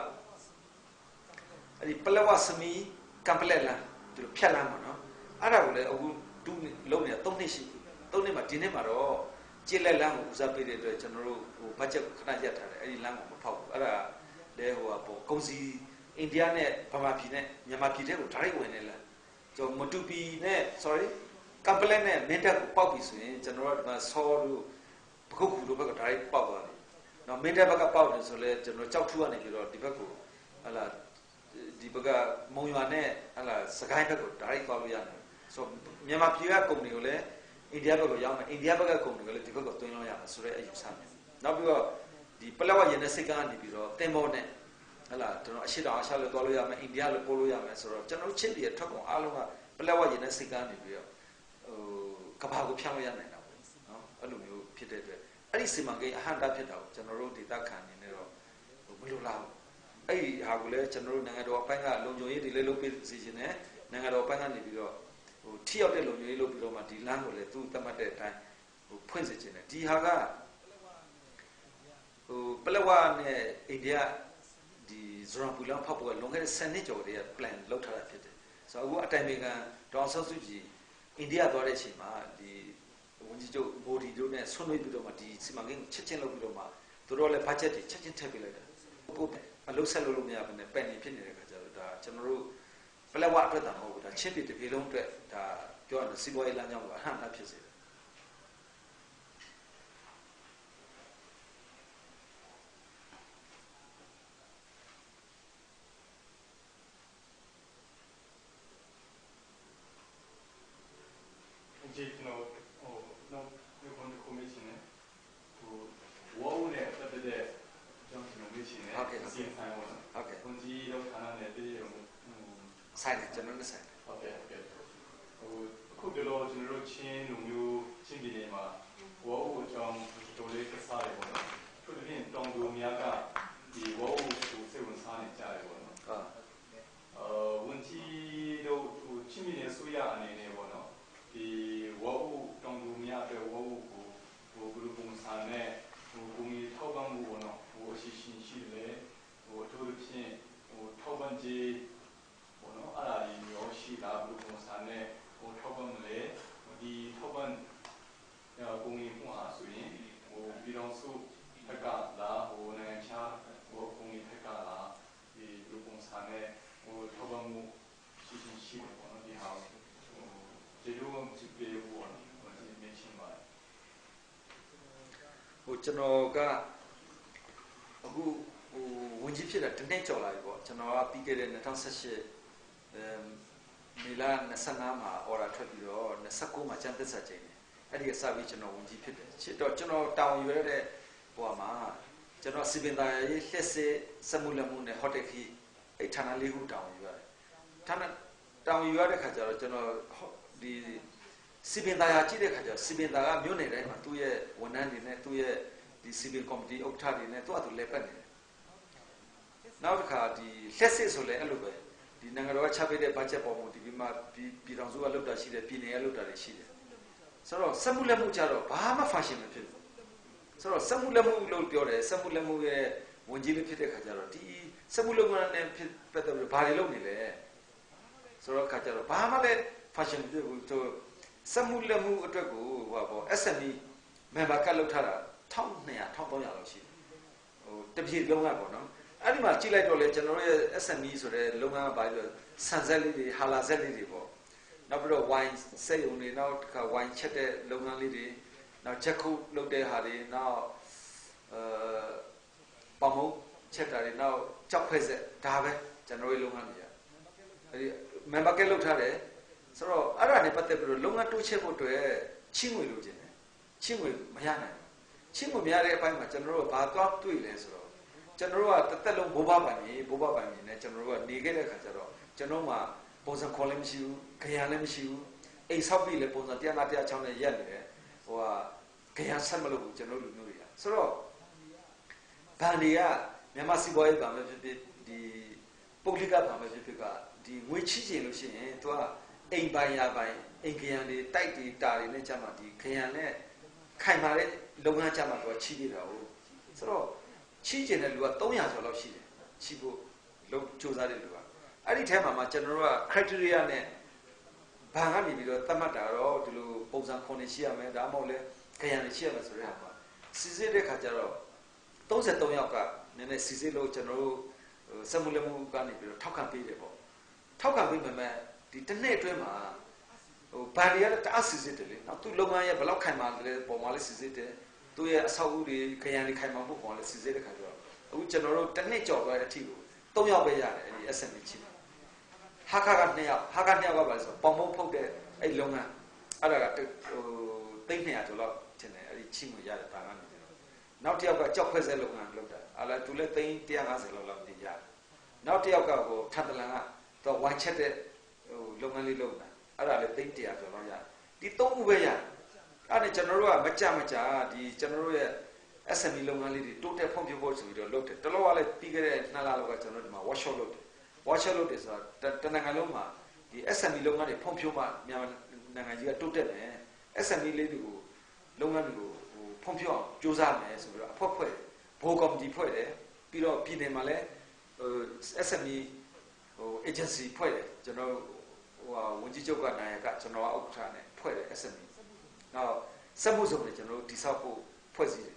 အဲ့ဒီပလက်ဝစမီကမ်ပလက်လမ်းဒီလိုဖြတ်လမ်းပါနော်အဲ့ဒါကိုလည်းအခုတူလုံးနေတာ3နှစ်ရှိပြီ3နှစ်မှာဒီနှစ်မှာတော့ကြည်လက်လမ်းကိုဦးစားပေးတဲ့အတွက်ကျွန်တော်တို့ဟိုဘတ်ဂျက်ခဏရက်ထားတယ်အဲ့ဒီလမ်းကိုမဖောက်ဘူးအဲ့ဒါလဲဟိုကပေါ့ကုန်စီအိန္ဒိယနဲ့ဗမာပြည်နဲ့မြန်မာပြည်တဲ့ကိုဓာတ်ဝင်နေလားကျွန်တော်မတူပီနဲ့ sorry ကမ်ပလက်နဲ့မင်းတပ်ကိုပောက်ပြီဆိုရင်ကျွန်တော်တို့ဒီမှာဆောတို့ပခုတ်ကူတို့ဘက်ကဓာတ်ပေါက်သွားတယ်နော်မင်းတပ်ဘက်ကပေါက်တယ်ဆိုလဲကျွန်တော်ကြောက်ထူကနေပြီးတော့ဒီဘက်ကိုဟလာဒီဘက်ကမုံရွာနဲ့ဟလာစကိုင်းဘက်ကိုဓာတ်ပေါက်လို့ရတယ်ဆိုမြန်မာပြည်ကကုန်တွေကိုလည်းအိန္ဒိယဘက်ကိုရောက်မယ်အိန္ဒိယဘက်ကကုန်တွေကိုလည်းဒီဘက်ကိုတွင်းလို့ရမှာဆိုတဲ့အယူဆမယ်နောက်ပြီးတော့ဒီပလက်ဝရင်းနဲ့စိတ်ကနေပြီးတော့တင်မောနဲ့ဟလာကျွန်တော်အရှိတောင်အရှာလို့သွားလို့ရမယ်အိန္ဒိယလို့ပို့လို့ရမယ်ဆိုတော့ကျွန်တော်ချစ်ပြီးထွက်ကုန်အားလုံးကပလက်ဝရင်းနဲ့စိတ်ကနေပြီးတော့ဟိုကဘာကိုဖြန့်လို့ရနိုင်တာပေါ့နော်အဲ့လိုမျိုးဖြစ်တဲ့အတွက်အဲ့ဒီစီမံကိန်းအဟန့်တာဖြစ်တာကိုကျွန်တော်တို့ဒေသခံနေနဲ့တော့မလိုလားဘူးအဲ့ဒီဟာကိုလည်းကျွန်တော်တို့နိုင်ငံတော်အပိုင်းကလုံခြုံရေးတွေလည်းလုပ်ပေးစီခြင်းနဲ့နိုင်ငံတော်အပိုင်းကနေပြီးတော့ဟိုထိရောက်တဲ့လုံခြုံရေးလုပ်ပြီးတော့မှဒီလမ်းကိုလည်းသူ့သတ်မှတ်တဲ့အတိုင်းဟိုဖွင့်စေခြင်းနဲ့ဒီဟာကဟိုပလက်ဝနဲ့အိန္ဒိယဒီဇွန်ပူလန်ဖောက်ဖို့လွန်ခဲ့တဲ့10နှစ်ကျော်တည်းက plan လုပ်ထားတာဖြစ်တယ်ဆိုတော့အခုအတိုင်ပင်ခံဒေါအောင်ဆန်းစုကြည်အိန္ဒိယသွားတဲ့အချိန်မှာဒီဝန်ကြီးချုပ်မိုဒီတို့နဲ့ဆွေးနွေးပြီးတော့မှဒီစီမံကိန်းကိုချက်ချင်းလုပ်ပြီးတော့မှသူတို့လည်း budget တွေချက်ချင်းထည့်ပေးလိုက်တာကိုအလုပ်ဆက်လုပ်လို့မရဘဲနဲ့ပန်နေဖြစ်နေတဲ့ခါကျတော့ဒါကျွန်တော်တို့ပလက်ဝအတွက်တာမဟုတ်ဘူးဒါချင်းပြည်တစ်ပြည်လုံးအတွက်ဒါပြောရရင်စီးပွားရေးလမ်းကြောင်းကိုအဟန့်အတားဖြစ်စေတယ်ဒီကျွန်တော်ဟိုနောက်ဒီကွန်ကိုမရှင်နဲ့ဟိုဝေါနဲ့ပတ်သက်တဲ့ကျွန်တော်မရှင်နဲ့အစီအစဉ်ပေါ့နော်ဟုတ်ကဲ့ကွန်ကြီးတော့ခဏနဲ့တည်းရုံဆိုင်တယ်ကျွန်တော်လည်းဆိုင်ဟုတ်ကဲ့ဟိုအခုဒီလိုကျွန်တော်တို့ချင်းလူမျိုးချင်းပြည်နယ်မှာဝေါအကြောင်းတော်လေးကစားရပေါ့နော်သူတို့ပြင်တောင်သူများကဒီဝေါကိုစိတ်ဝင်စားနေကြတယ်ပေါ့နော်ဝန်ကြီးတို့ချင်းပြည်နယ်ဆိုရအနေနဲ့ပေါ့နော်ဒီဝေါတောင်သူများအတွက်ဝေါကိုဟိုဘယ်လိုပုံစံနဲ့ဟိုကိုကြီးထောက်ပံ့မှုပေါ့နော်ဟိုအရှိရှိတယ်ဟိုအထူးသဖြင့်ဟိုထောက်ပံ့ခြင်းပေါ့နော်အဲ့ဒါကြီးရောရှိတာဘယ်လိုပုံစံနဲ့ဟိုထောက်ပံ့မလဲဒီထောက်ပံ့ ဆောင်မှုရှိတယ်ပေါ့နော်ဒီဟာဒီလိုမှကြည့်ပေးဖို့ဒီမြင်ချင်းပါတယ်ကျွန်တော်ကအခုဝင်ကြီးဖြစ်တာတနေ့ကြော်လာပြီပေါ့ကျွန်တော်ကပြီးခဲ့တဲ့2018မေလ25မှာအော်ဒါထွက်ပြီးတော့29မှာကျန်းသစ္စာချိန်တယ်အဲ့ဒီကစပြီးကျွန်တော်ဝင်ကြီးဖြစ်တယ်ချစ်တော့ကျွန်တော်တောင်းရွယ်တဲ့ဟိုမှာကျွန်တော်စီပင်သားရေးလှက်စစ်စမှုလက်မှုနဲ့ဟိုတယ်ခီအဲ့ဌာနလေးခုတောင်းယူရတယ်ဌာနတောင်းယူရတဲ့ခါကျတော့ကျွန်တော်ဒီစီပင်သားရကြည့်တဲ့ခါကျတော့စီပင်သားကမြို့နယ်တိုင်းမှာသူ့ရဲ့ဝန်ထမ်းတွေနဲ့သူ့ရဲ့ဒီစီပင်ကော်မတီဥက္ကဋ္ဌတွေနဲ့သူ့အတူလဲပတ်နေတယ်နောက်တစ်ခါဒီလက်စစ်ဆိုလဲအဲ့လိုပဲဒီနိုင်ငံတော်ကချပေးတဲ့ဘတ်ဂျက်ပေါ်မှာဒီမှာပြည်တော်စုကလုပ်တာရှိတယ်ပြည်နယ်ကလုပ်တာတွေရှိတယ်ဆိုတော့စက်မှုလက်မှုကြတော့ဘာမှ function မဖြစ်ဘူးဆိုတော့စက်မှုလက်မှုလို့ပြောတယ်စက်မှုလက်မှုရဲ့ဝန်ကြီးလေးဖြစ်တဲ့ခါကျတော့ဒီစက်မှုလုပ်ငန်းနဲ့ပတ်သက်ပြီးဘာတွေလုပ်နေလဲဆိုတော့ခါကျတော့ဘာမှလည်း function မဖြစ်ဘူးဆိုစက်မှုလက်မှုအတွက်ကိုဟိုပေါ့ SME member ကလုပ်ထားတာ1200 1300လောက်ရှိတယ်ဟိုတပြည့်လုံးကပေါ့နော်အဲ့ဒီမှာကြည့်လိုက်တော့လေကျွန်တော်တို့ရဲ့ SME ဆိုတဲ့လုပ်ငန်းကဘာလို့ဆန်ဆက်လေးတွေဟာလာဆက်လေးတွေပေါ့နောက်ပြီးတော့ wine စက်ရုံတွေနောက်တစ်ခါ wine ချက်တဲ့လုပ်ငန်းလေးတွေနောက်ချက်ခုလုပ်တဲ့ဟာတွေနောက်ပမုတ်ချက်တာတွေနောက်ကြောက်ဖက်ဆက်ဒါပဲကျွန်တော်တို့လုပ်ငန်းတွေရအဲဒီ member ကလုပ်ထားတယ်ဆိုတော့အဲ့ဒါနဲ့ပတ်သက်ပြီးတော့လုပ်ငန်းတိုးချဲ့ဖို့အတွက်ချင်းငွေလိုချင်တယ်ချင်းငွေမရနိုင်ဘူးချင်းငွေမရတဲ့အပိုင်းမှာကျွန်တော်တို့ကဘာသွားတွေ့လဲဆိုတော့ကျွန်တော်တို့ကတစ်သက်လုံးဘိုးဘပိုင်နေနဲ့ကျွန်တော်တို့ကနေခဲ့တဲ့ခါကျတော့ကျွန်တော်မှပုံစံခေါ်လည်းမရှိဘူးခရံလည်းမရှိဘူးအိမ်ဆောက်ပြီးလည်းပုံစံ106နဲ့ရက်နေတယ်ဟိုကခရံဆက်မလို့ဘူးကျွန်တော်လူမျိုးတွေကဆိုတော့ဗန်တွေကမြန်မာစီးပွားရေးဗန်ပဲဖြစ်ဖြစ်ဒီပုဂ္ဂလိကဗန်ပဲဖြစ်ဖြစ်ကဒီငွေချီးကျင်လို့ရှိရင်သူကအိမ်ပိုင်ရပိုင်အိမ်ခရံတွေတိုက်တွေတာတွေနဲ့ကြမှာဒီခရံနဲ့ခိုင်မာတဲ့လုပ်ငန်းကြမှာသူကချီးပြတာဟုတ်ဆိုတော့ချီးကျင်တဲ့လူက300ကျော်လောက်ရှိတယ်ချီးဖို့လုံးစူးစမ်းတဲ့လူကအဲ့ဒီထဲမှာကျွန်တော်တို့က criteria နဲ့ဘာကနေပြီးတော့သတ်မှတ်တာတော့ဒီလိုပုံစံခွန်နေရှိရမယ်ဒါမှမဟုတ်လဲခရံနေရှိရမယ်ဆိုတဲ့ဟာမှာစီစစ်တဲ့ခါကျတော့33ယောက်ကနည်းနည်းစီစစ်လို့ကျွန်တော်တို့စက်မှုလက်မှုကနေပြီးတော့ထောက်ခံပေးတယ်ပေါ့ထောက်ခံပေးမှမဲ့ဒီတစ်နှစ်အတွင်းမှာဟိုဘာတွေရတဲ့တအားစီစစ်တယ်လေနောက်သူ့လုပ်ငန်းရဲ့ဘယ်လောက်ခိုင်မာလဲပုံမှန်လေးစီစစ်တယ်သူ့ရဲ့အဆောက်အဦတွေခရံတွေခိုင်မာမှုပုံမှန်လေးစီစစ်တဲ့ခါကျတော့အခုကျွန်တော်တို့တစ်နှစ်ကြော်သွားတဲ့အထိကို3ယောက်ပဲရတယ်အဲ့ဒီ SME ချင်းဟာခါက2ယောက်ဟာခါ2ယောက်ကပါလဲဆိုပေါင်မုံဖုတ်တဲ့အဲ့လုပ်ငန်းအဲ့ဒါကဟို300ကျော်လောက်ထင်တယ်အဲ့ဒီချင်းကိုရတယ်ဘာကနေနောက်တစ်ယောက်ကကြောက်ခွဲဆဲလုပ်ငန်းလုပ်တာအဲ့ဒါသူလည်း350လောက်တင်ရတယ်နောက်တစ်ယောက်ကဟိုထပ်တလန်ကတော့ဝိုင်းချက်တဲ့ဟိုလုပ်ငန်းလေးလုပ်တာအဲ့ဒါလည်း300ကျော်လောက်ရတယ်ဒီ3ခုပဲရတယ်အဲ့ဒါကျွန်တော်တို့ကမကြဒီကျွန်တော်တို့ရဲ့ SME လုပ်ငန်းလေးတွေတိုးတက်ဖွံ့ဖြိုးဖို့ဆိုပြီးတော့လုပ်တယ်တလောကလည်းပြီးခဲ့တဲ့2လလောက်ကကျွန်တော်ဒီမှာ workshop လုပ်တယ် workshop လုပ်တယ်ဆိုတာတနိုင်ငံလုံးမှာဒီ SME လုပ်ငန်းတွေဖွံ့ဖြိုးမှမြန်မာနိုင်ငံကြီးကတိုးတက်မယ် SME လေးတွေကိုလုပ်ငန်းတွေကိုဖွံ့ဖြိုးအောင်စူးစမ်းမယ်ဆိုပြီးတော့အဖွဲ့ဖွဲ့ဘိုးကော်မတီဖွဲ့တယ်ပြီးတော့ပြည်နယ်မှာလည်းSME ဟို agency ဖွဲ့တယ်ကျွန်တော်ဟိုဝန်ကြီးချုပ်ကနိုင်ကကျွန်တော်ကဥက္ကဋ္ဌနဲ့ဖွဲ့တယ် SME နောက်စက်မှုစုံတွေကျွန်တော်တို့တိဆောက်ဖို့ဖွဲ့စည်းတယ်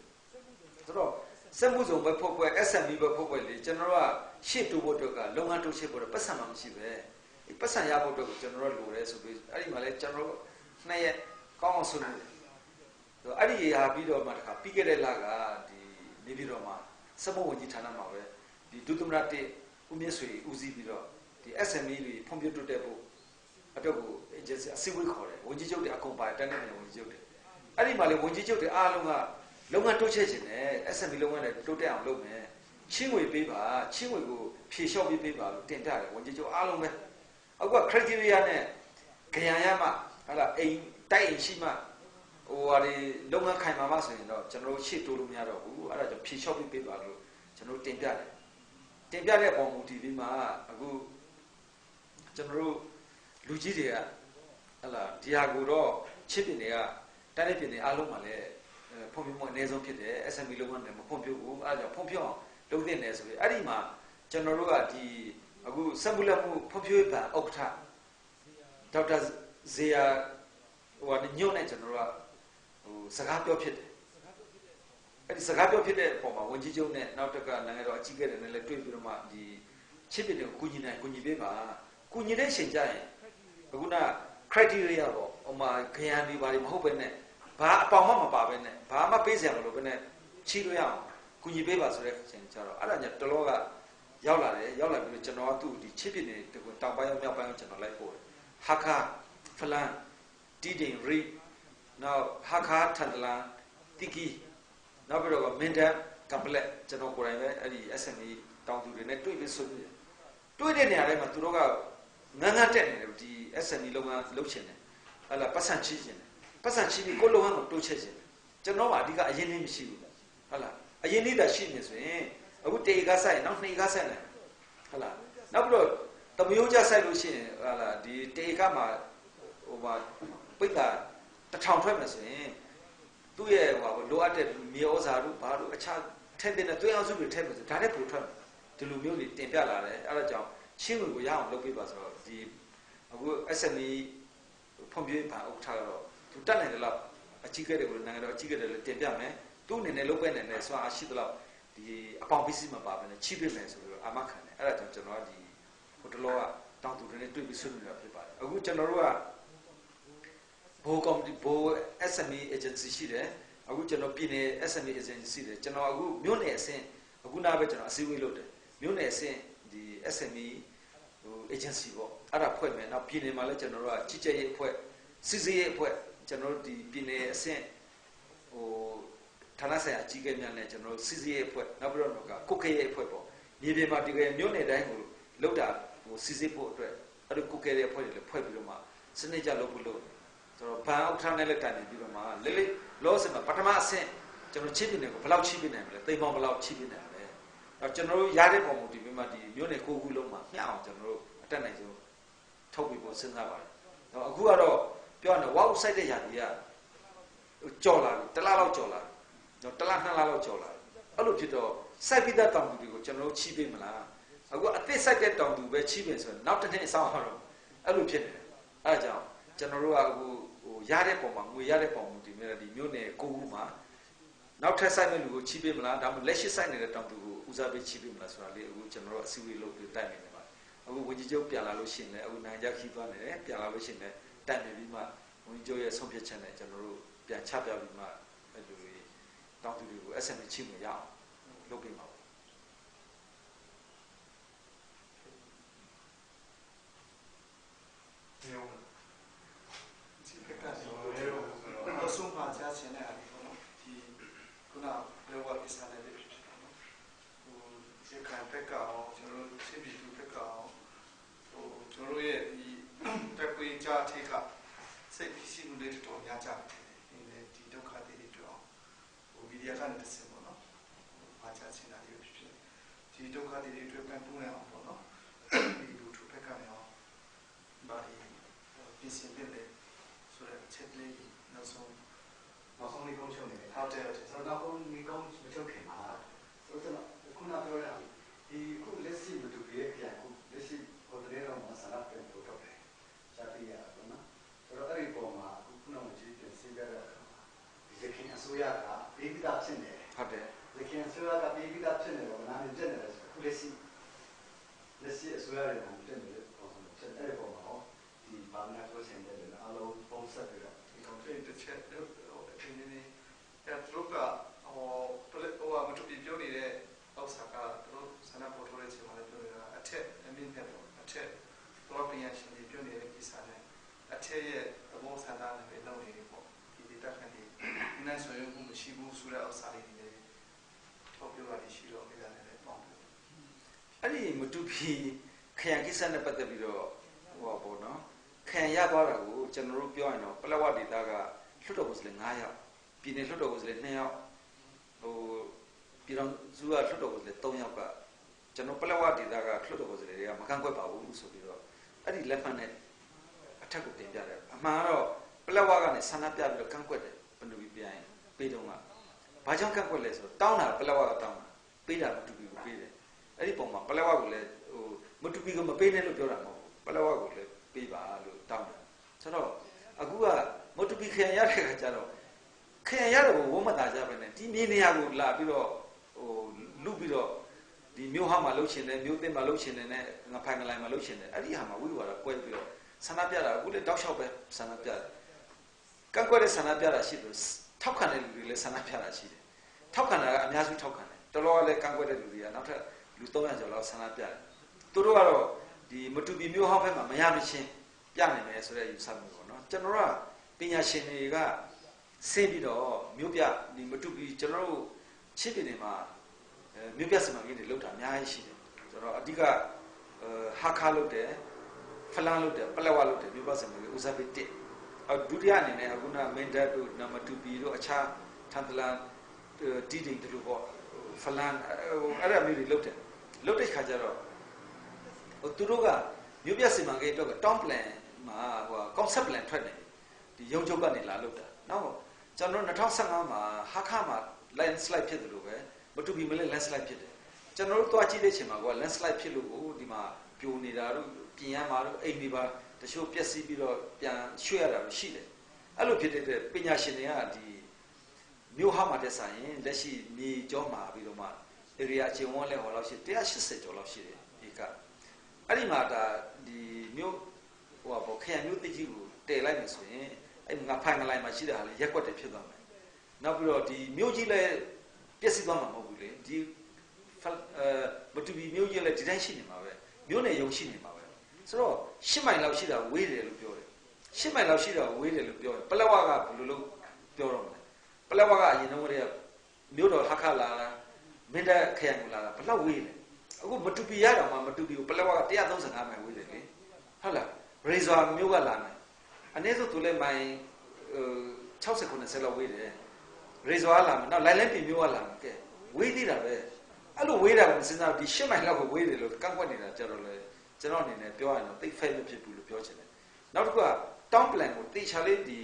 ဆိုတော့စက်မှုစုံပဲဖွဲ့ SME ပဲဖွဲ့လေကျွန်တော်တို့ကရှေ့တိုးဖို့အတွက်ကလုပ်ငန်းတိုးရှေ့ဖို့တော့ပတ်စံမှမရှိပဲဒီပတ်စံရဖို့အတွက်ကိုကျွန်တော်တို့လိုတယ်ဆိုပြီးအဲ့ဒီမှာလဲကျွန်တော်တို့နှစ်ရက်ကောင်းအောင်ဆွေးနွေးတယ်အဲ့ဒီရာပြီးတော့မှတခါပြီးခဲ့တဲ့လကဒီနေပြည်တော်မှာစက်မှုဝန်ကြီးဌာနမှာပဲဒီဒုသမရ1ဦးမြင့်ဆွေဦးစီးပြီးတော့ဒီ SME တွေဖွံ့ဖြိုးတိုးတက်ဖို့အတွက်ကို agency အစည်းအဝေးခေါ်တယ်ဝန်ကြီးချုပ်တွေအကုန်ပါတန်းနေတယ်ဝန်ကြီးချုပ်တွေအဲ့ဒီမှာလေဝန်ကြီးချုပ်တွေအားလုံးကလုပ်ငန်းတိုးချဲ့ခြင်းနဲ့ SME လုပ်ငန်းတွေတိုးတက်အောင်လုပ်မယ်ချင်းငွေပေးပါချင်းငွေကိုဖြေလျှော့ပေးပါလို့တင်ပြတယ်ဝန်ကြီးချုပ်အားလုံးပဲအခုက criteria နဲ့ကြံရမှဟာလာအိမ်တိုက်အိမ်ရှိမှဟိုဟာဒီလုပ်ငန်းခိုင်မာမှဆိုရင်တော့ကျွန်တော်တို့ရှေ့တိုးလို့မရတော့ဘူးအဲ့ဒါကြောင့်ဖြေလျှော့ပေးပါလို့ကျွန်တော်တို့တင်ပြတဲ့အပေါ်မူတည်ပြီးမှအခုကျွန်တော်တို့လူကြီးတွေကဟလာဒီဟာကိုတော့ချစ်တင်တွေကတိုင်းပြည်တွေအားလုံးမှာလည်းဖွံ့ဖြိုးမှုအနည်းဆုံးဖြစ်တယ် SME လုပ်ငန်းတွေမဖွံ့ဖြိုးဘူးအဲ့ဒါကြောင့်ဖွံ့ဖြိုးအောင်လုပ်သင့်တယ်ဆိုပြီးအဲ့ဒီမှာကျွန်တော်တို့ကဒီအခုစက်မှုလက်မှုဖွံ့ဖြိုးရေးဘဏ်ဥက္ကဋ္ဌဒေါက်တာဇေယျဟိုညွန့်နဲ့ကျွန်တော်တို့ကဟိုစကားပြောဖြစ်တယ်အဲ့ဒီစကားပြောဖြစ်တဲ့ပုံမှာဝန်ကြီးချုပ်နဲ့နောက်တက်ကနိုင်ငံတော်အကြီးအကဲတွေနဲ့လည်းတွေ့ပြီးတော့မှဒီချစ်ပြည်တွေကိုကူညီပေးပါ Kunyine Shinjai, Aguna criteria, Oma Kayani Bari Hopene, Ba Pama Babene, Bama Pizam, Chiruya, Kunyibeba Selection, Aranya Tologa, Yala, General to the Chipini, the Tambaya Mapan General Life, Haka, Falan, Didin, Reed, now Haka, Tandala, Tiki, Nabro, Minda, Kaplet, General Korame, SME, down to the net, to be so. Do it in the Arama Turoga, Nanga the SME Lochen, Ala Pasanchi, Golohan, two chesses. Genova, Diga, a Yenin she. Hala, a Yeni that she is, I would take a sign, not make a sign. Hala, Nabro, the Muja solution, the Teikama over Pita, the town premise, do ye low at Miozaru, Baru, a child, 10 dinner, 2 hours with 10 minutes, direct return to Lumuni, Tempala, Araja, Chimu, Yam, Lokipas, the SME Pompier Octaro, to done in the lab, a chicken, a chicken, a Tempiame, 2 in a lopen and so I should love the Apompissima Bab and a cheapness of Amakan, Arajan, the Hotaloa, down to the net to be soon. A good General. Bo SME agency shire, a good general Pine SME agency, General Mune Saint, a good average and a civil loaded. Mune Saint, the SME agency, other appointment, now Pine Mala General, Chiche Poet, CZA Poet, General the Pine Saint, or Tanasa, Chicken General, CZA Poet, Nabronoka, Cookay Poet, Nibi Matiga, Mune Dango, Loda, or CZ Poet, other Cookay Poet, the Pueblo, Senaja Lobulo. So, Pau Tranella Tani, Lily, Loss and Patama Saint, General Chipin, Palau Chipin, they bomb allowed Chipin. General Yade Momotivima, the Muneko Huloma, now General Atanazo, Toby was in Hava. Who are beyond the wow side of Yadia, Jola, Talalo Jola, no Talana Jola, Alupito, Sabida Tambu, General Chipimala. I go at this side down to where Chipins, not the name Sahara, Alupin, Aja, General who Yade Pomang, we Yade Pom, the Mune Kohuma. Now Tessaman will chip him land, I'm less signing it down to Uzabe chip him as well, which General Civil look the time in the man. I will enjoy Pialaloshin, I will Najaki Van, Pialaloshin, time in Vima, we enjoy a Soviet channel, General Piachapia Vima, down to the SME Chimia, looking out. Kayakisana Pataviro, Wabono, Kayabara, General Piano, Palawadi Daga, Shuto was Lenaya, Pineto was Lenaya, or Piran Zua Shuto was Letoniaka, General Palawadi Daga, Shuto was Leia, Makango Babu, Subiro, Adi Lepanet, attack of the Biara, Amaro, Palawagan, Sanapia, the Kanquet, and the behind, Pedoma, Bajan Kanqueles, Towna, Palawaga Town, Peda to be repeated. Edipoma, Palawa, but to become a pain and a Palawa, Piba, Town. So, Agua, Motubi Kayaka, Kayaro, woman as happened, Timinia would la Biro, or Lubiro, ဒီမြို့ဟာမှာလှုပ်ရှင်တယ်မြို့သစ်မှာလှုပ်ရှင်တယ်နဲ့ငါဖိုင်ကလိုင်းမှာလှုပ်ရှင်တယ်အဲ့ဒီဟာမှာဝိဝါဒကွဲပြီးတော့ဆန္ဒပြတာအခုလည်းတောက်လျှောက်ပဲဆန္ဒပြတယ်ကန့်ကွက်တဲ့ဆန္ဒပြတာရှိတယ်ထောက်ခံတဲ့လူတွေလည်းဆန္ဒပြတာရှိတယ်ထောက်ခံတာကအများစုထောက်ခံတယ်တော်တော်လည်းကန့်ကွက်တဲ့လူတွေကနောက်ထပ်လူ300ကျော်လောက်ဆန္ဒပြတယ်သူတို့ကတော့ဒီမတူပီမြို့ဟောင်းဘက်မှာမရမချင်းပြနိုင်မယ်ဆိုတဲ့ယူဆမှုပေါ့နော်ကျွန်တော်တို့ကပညာရှင်တွေကဆင်းပြီးတော့မြို့ပြဒီမတူပီကျွန်တော်တို့ချစ်ပြည်နယ်မှာမြို့ပြစီမံကိန်းတွေလုပ်တာအများကြီးရှိတယ်ဆိုတော့အဓိကဟာခါလုပ်တယ်ဖလန်လုပ်တယ်ပလက်ဝလုပ်တယ်မြို့ပြစီမံကိန်းဦးစားပေးတစ်ဒုတိယအနေနဲ့အခုနမင်းတပ်တို့နမတူပီတို့အခြားထန်တလန်တီးတိမ်တို့ပေါ့ဖလန်အဲ့ဒါမျိုးတွေလုပ်တဲ့ခါကျတော့သူတို့ကမြို့ပြစီမံကိန်းတော့တောင်းပလန်မှာဟို concept plan ထွက်နေဒီရုံချုပ်ကနေလာလုပ်တာနောက်ကျွန်တော်2015မှာဟာခါမှာ landslide ဖြစ်တယ်လို့ပဲမတူပီမလဲ landslide ဖြစ်တယ်ကျွန်တော်တို့တွားကြည့်တဲ့အချိန်မှာက landslide ဖြစ်လို့ကိုဒီမှာပြိုနေတာတို့ပြင်ရမှာတို့အိမ်တွေပါတချို့ပျက်စီးပြီးတော့ပြန်ရွှေ့ရတာရှိတယ်အဲ့လိုဖြစ်တဲ့ပညာရှင်တွေကဒီမြို့ဟာမှာတက်ဆိုင်ရင်လက်ရှိမြေကျောမှာပြီးတော့မှ area အချင်းဝန်းလဲဟောလောက်ရှိ180ကျော်လောက်ရှိတယ်ဒီကအဲ့ဒီမှာဒါဒီမြို့ဟိုပေါ့ခရံမြို့တိကြီးကိုတည်လိုက်မယ်ဆိုရင်အဲ့ငါဖိုင်ကလိုင်းမှာရှိတဲ့ဟာလေရက်ွက်တယ်ဖြစ်သွားမယ်နောက်ပြီးတော့ဒီမြို့ကြီးလည်းပျက်စီးသွားမှာမဟုတ်ဘူးလေဒီမတူပီမြို့ကြီးလည်းဒီတိုင်းရှိနေမှာပဲမြို့နယ်ရုံရှိနေမှာပဲဆိုတော့10မိုင်လောက်ရှိတာဝေးတယ်လို့ပြောတယ်10မိုင်လောက်ရှိတာဝေးတယ်လို့ပြောတယ်ပလက်ဝကဘယ်လိုလုပ်ပြောတော့မလဲပလက်ဝကအရင်တော့တည်းကမြို့တော်ဟာခလာလားမင်းတပ်ခရိုင်ကိုလာတာဘယ်လောက်ဝေးလဲအခုမတူပီရတော့မှမတူပီကိုပလက်ဝက135မိုင်ဝေးတယ်လေဟုတ်လားရေဇာမြို့ကလာမယ်အနည်းဆုံးသူလည်းမိုင်60 90လောက်ဝေးတယ်ရေဇာလာမယ်နောက်လိုင်လန်းပြည်မြို့ကလာမယ်ကဲဝေးသေးတာပဲအဲ့လိုဝေးတာကိုစဉ်းစားပြီး10မိုင်လောက်ကိုဝေးတယ်လို့ကန့်ကွက်နေတာကြတော့လေကျွန်တော်အနေနဲ့ပြောရရင်တော့သိဖဲမဖြစ်ဘူးလို့ပြောချင်တယ်နောက်တစ်ခုကတောင်းပလန်ကိုတေချာလေးဒီ